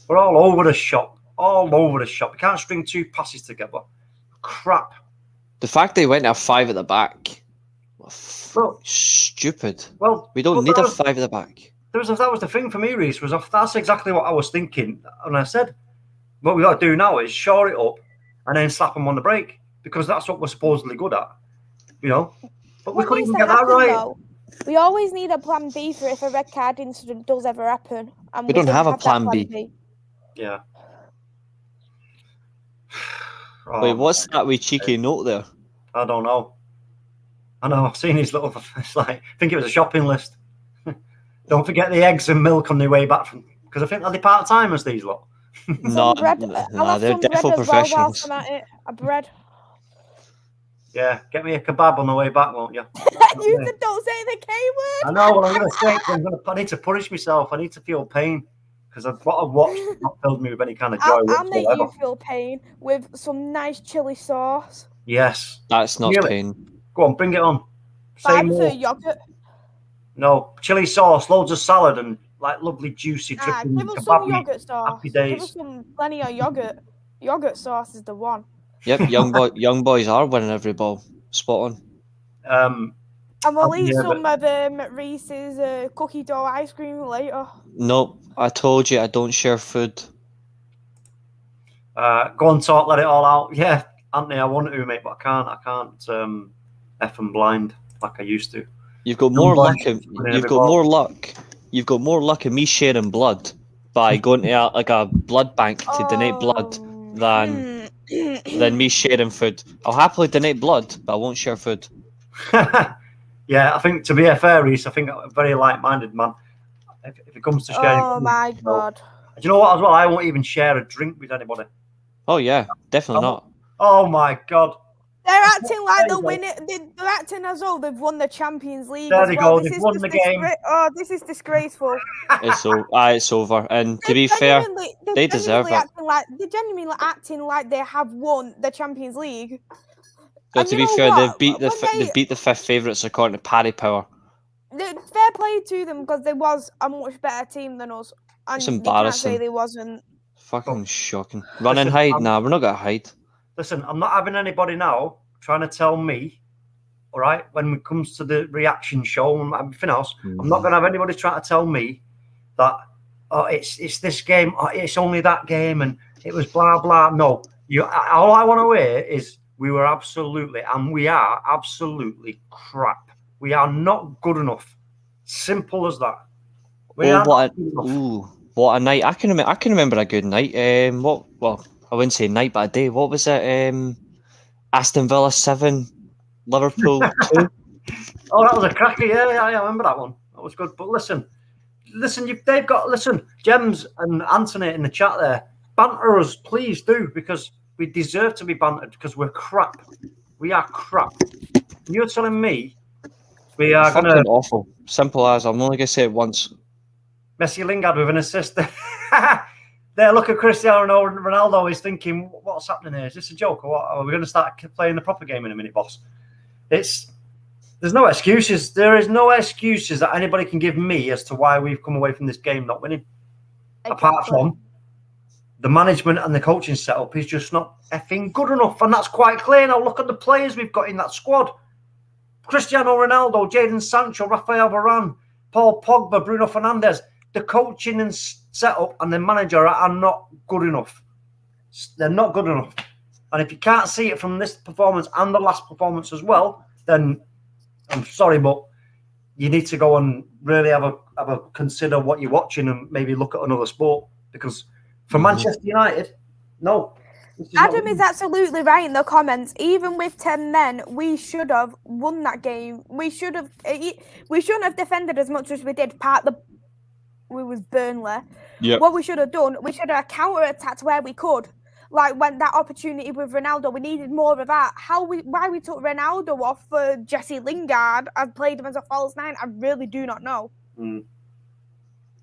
We're all over the shop. All over the shop. We can't string 2 passes together. Crap. The fact they went to a 5 at the back, Well, stupid. Well, We don't need a 5 at the back. That was the thing for me, Reece. That's exactly what I was thinking, and I said, what we got to do now is shore it up and then slap them on the break because that's what we're supposedly good at, But we couldn't even get that right. Though, we always need a plan B for if a red card incident does ever happen. And We don't didn't have a that plan B. Yeah. Wait, what's that wee cheeky note there? I don't know. I know. I've seen his little. It's like I think it was a shopping list. Don't forget the eggs and milk on the way back from because I think are they part timers these lot. No, bread, they're definitely professionals. A bread. Yeah, get me a kebab on the way back, won't you? You don't say the K word. I know what I'm going to say. I need to punish myself. I need to feel pain because what I've watched has not filled me with any kind of joy I'll make whatsoever. you feel pain with some nice chili sauce. Yes. That's not Really? pain. Go on, bring it on. But I Say prefer more. yogurt. No, chili sauce, loads of salad, and like lovely juicy Nah, dripping give us kebab some meat. yogurt sauce. Happy Give us days. plenty of yogurt. Yogurt sauce is the one. Yep, young boys are winning every ball. Spot on. And we'll Happy eat days, some of Reese's cookie dough ice cream later. Nope, I told you I don't share food. Go on, talk, let it all out. Yeah, Anthony, I want to, mate, but I can't F and blind like I used to. You've got more luck. You've got more luck in me sharing blood by going to a blood bank to donate blood than me sharing food. I'll happily donate blood, but I won't share food. Yeah, I think to be fair, Reece, I think I'm a very like-minded man. If it comes to sharing, Oh my god! Do you know what? As well, I won't even share a drink with anybody. Oh yeah, definitely not. Oh my god! They're acting like the winner. They're acting as though they've won the Champions League. There as they well. go. They've won the game. This is disgraceful. It's over. And to be fair, they deserve it. They're genuinely acting like they have won the Champions League. But to be fair, they've beat the fifth favourites according to Paddy Power. Fair play to them because they was a much better team than us. And It's you can't embarrassing. say they wasn't. Fucking shocking. Run and hide. Nah, we're not gonna hide. Listen, I'm not having anybody now trying to tell me, all right, when it comes to the reaction show and everything else, I'm not going to have anybody trying to tell me that, it's this game, it's only that game, and it was blah, blah. No, all I want to hear is we were absolutely, and we are absolutely crap. We are not good enough. Simple as that. What a night. I can remember a good night. I wouldn't say night, but a day. What was it? Aston Villa 7, Liverpool 2. Oh, that was a cracker. Yeah, I remember that one. That was good. But listen, they've got Gems and Anthony in the chat there. Banter us, please do, because we deserve to be bantered because we're crap. We are crap. And you're telling me we are going to awful. Simple as. I'm only going to say it once. Messi Lingard with an assist. There, look at Cristiano Ronaldo. He's thinking, what's happening here? Is this a joke or what? Are we going to start playing the proper game in a minute, boss? There's no excuses. There is no excuses that anybody can give me as to why we've come away from this game not winning. apart from the management and the coaching setup is just not effing good enough. And that's quite clear now. Look at the players we've got in that squad. Cristiano Ronaldo, Jadon Sancho, Rafael Varane, Paul Pogba, Bruno Fernandes. The coaching and setup and the manager are not good enough. They're not good enough. And if you can't see it from this performance and the last performance as well, then I'm sorry, but you need to go and really have a consider what you're watching and maybe look at another sport. Because for Manchester United, no. Adam is absolutely right in the comments. Even with 10 men, we should have won that game. We shouldn't have defended as much as we did. We was Burnley. Yep. What we should have done, we should have counter-attacked where we could. Like when that opportunity with Ronaldo, we needed more of that. Why we took Ronaldo off for Jesse Lingard and played him as a false nine, I really do not know. None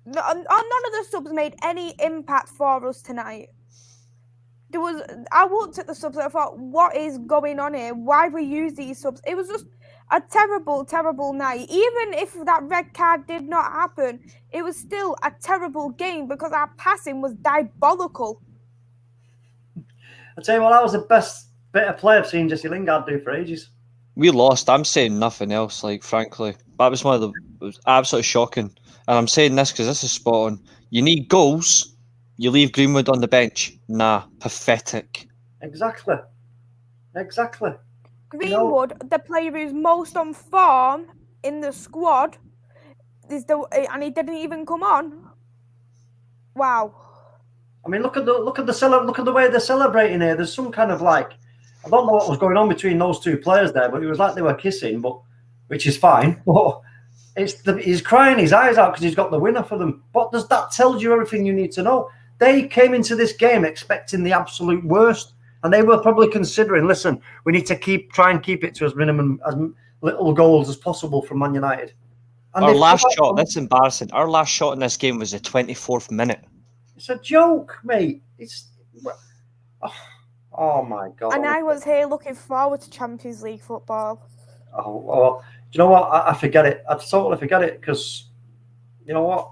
of the subs made any impact for us tonight. I looked at the subs and I thought, what is going on here? Why we use these subs? It was just a terrible, terrible night. Even if that red card did not happen, it was still a terrible game because our passing was diabolical. I tell you what, that was the best bit of play I've seen Jesse Lingard do for ages. We lost. I'm saying nothing else. Like, frankly, that was it was absolutely shocking. And I'm saying this because this is spot on. You need goals. You leave Greenwood on the bench. Nah, pathetic. Exactly. Greenwood, the player who's most on form in the squad, and he didn't even come on. Wow. I mean, look at the way they're celebrating here. There's some kind of like, I don't know what was going on between those two players there, but it was like they were kissing, which is fine. But he's crying his eyes out because he's got the winner for them. But that tells you everything you need to know. They came into this game expecting the absolute worst, and they were probably considering, listen, we need to try and keep it to as little goals as possible from Man United. And our last shot, that's embarrassing. Our last shot in this game was the 24th minute. It's a joke, mate. Oh my God. And I was here looking forward to Champions League football. Oh, well, do you know what? I forget it. I totally forget it because, you know what?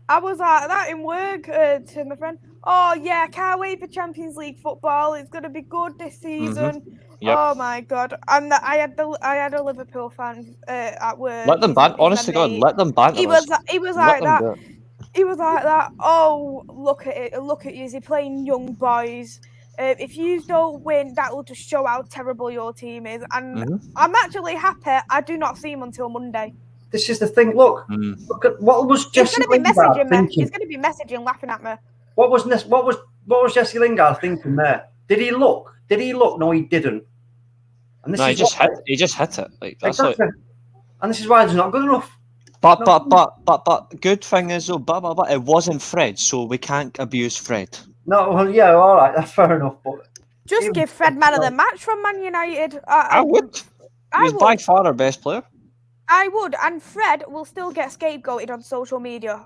I was like that in work to my friend. Oh, yeah, I can't wait for Champions League football. It's going to be good this season. Yep. Oh, my God. And I had a Liverpool fan at work. Let them ban. Honest to God, let them ban. He was like that. He was like that. Oh, look at it. Look at you. Is he playing young boys? If you don't win, that will just show how terrible your team is. And I'm actually happy I do not see him until Monday. This is the thing. Look at what was Jesse Lingard thinking. He's going to be messaging, laughing at me. What was Jesse Lingard thinking there? Did he look? No, he didn't. And he just hit it. Like, that's exactly. And this is why it's not good enough. But good thing is though, but it wasn't Fred, so we can't abuse Fred. No, well, yeah, all right, that's fair enough. But just give Fred man of the match from Man United. I would. He's by far our best player. I would, and Fred will still get scapegoated on social media.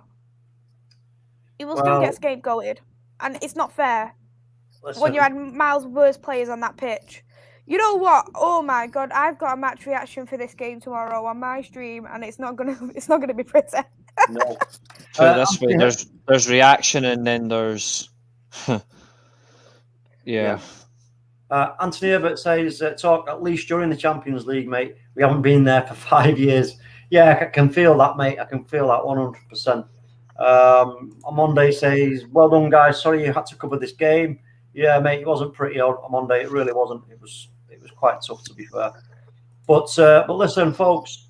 He will still get scapegoated, and it's not fair. When you had Miles' worst players on that pitch. You know what? Oh my God! I've got a match reaction for this game tomorrow on my stream, and it's not gonna be pretty. No. So this way, there's reaction, and then there's, yeah. Anthony Herbert says, "Talk at least during the Champions League, mate. We haven't been there for 5 years. Yeah, I can feel that, mate. I can feel that 100%." Monday says, "Well done, guys. Sorry you had to cover this game. Yeah, mate, it wasn't pretty on Monday. It really wasn't. It was quite tough, to be fair. But listen, folks,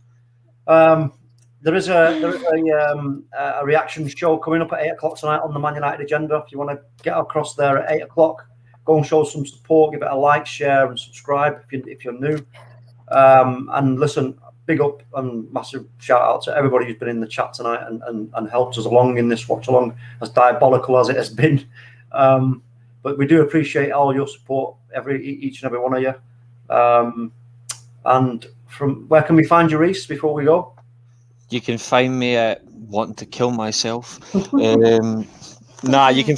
there is a reaction show coming up at 8 o'clock tonight on the Man United agenda. If you want to get across there at 8 o'clock, go and show some support, give it a like, share, and subscribe if you're new. And listen, big up and massive shout out to everybody who's been in the chat tonight and helped us along in this watch along, as diabolical as it has been. But we do appreciate all your support, each and every one of you. And from where can we find you, Reece, before we go? You can find me at wanting to kill myself. Nah, you can.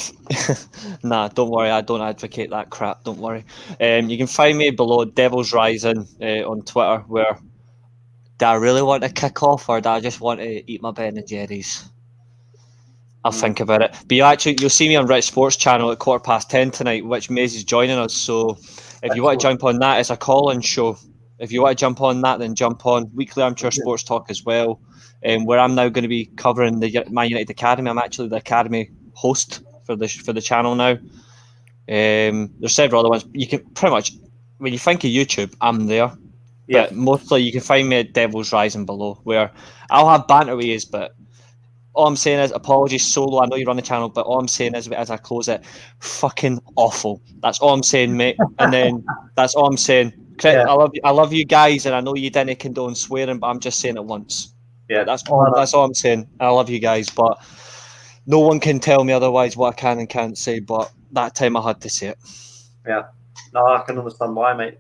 Nah, don't worry. I don't advocate that crap. Don't worry. You can find me below Devil's Rising on Twitter. Where do I really want to kick off, or do I just want to eat my Ben and Jerry's? I'll think about it. But you'll see me on REECE Sports channel at 10:15 tonight, which Maze is joining us. So if you want to jump on that, it's a call-in show. If you want to jump on that, then jump on weekly armchair sports talk as well. Where I'm now going to be covering the Man United Academy. I'm actually the academy host for the channel now. There's several other ones. You can pretty much, when you think of YouTube, I'm there. Yeah. But mostly you can find me at Devil's Rising below, where I'll have banter with yous, but all I'm saying is, apologies, Solo. I know you run the channel, but all I'm saying is, as I close it, fucking awful. That's all I'm saying, mate. And then that's all I'm saying. Yeah. I love you guys, and I know you didn't condone swearing, but I'm just saying it once. Yeah, That's all I'm saying. I love you guys, but no one can tell me otherwise what I can and can't say. But that time I had to say it. Yeah, no, I can understand why, mate.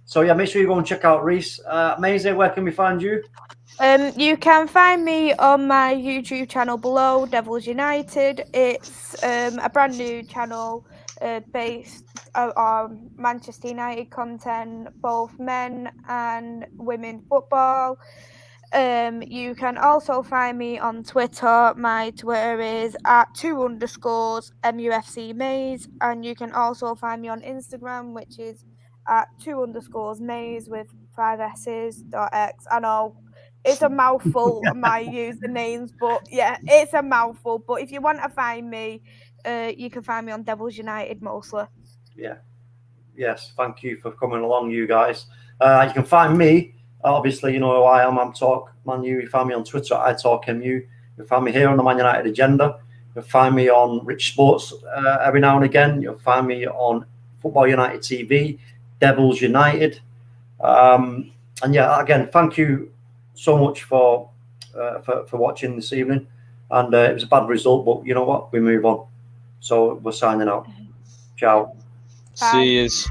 So yeah, make sure you go and check out REECE. Maisie, where can we find you? You can find me on my YouTube channel below, Devils United. It's a brand new channel based on Manchester United content, both men and women football. You can also find me on Twitter. My Twitter is @2_MUFC Maze, and you can also find me on Instagram, which is @2_Maze with 5 S's.x. I know it's a mouthful, my usernames, but yeah, it's a mouthful. But if you want to find me, you can find me on Devils United mostly. Yeah. Yes, thank you for coming along, you guys. You can find me, obviously, you know who I am. I'm TalkMu. You find me on Twitter at TalkMU. You can find me here on the Man United Agenda. You'll find me on REECE Sports every now and again. You'll find me on Football United TV, Devils United. And yeah, again, thank you so much for watching this evening. And it was a bad result, but you know what? We move on. So we're signing out. Ciao. Bye. See yous.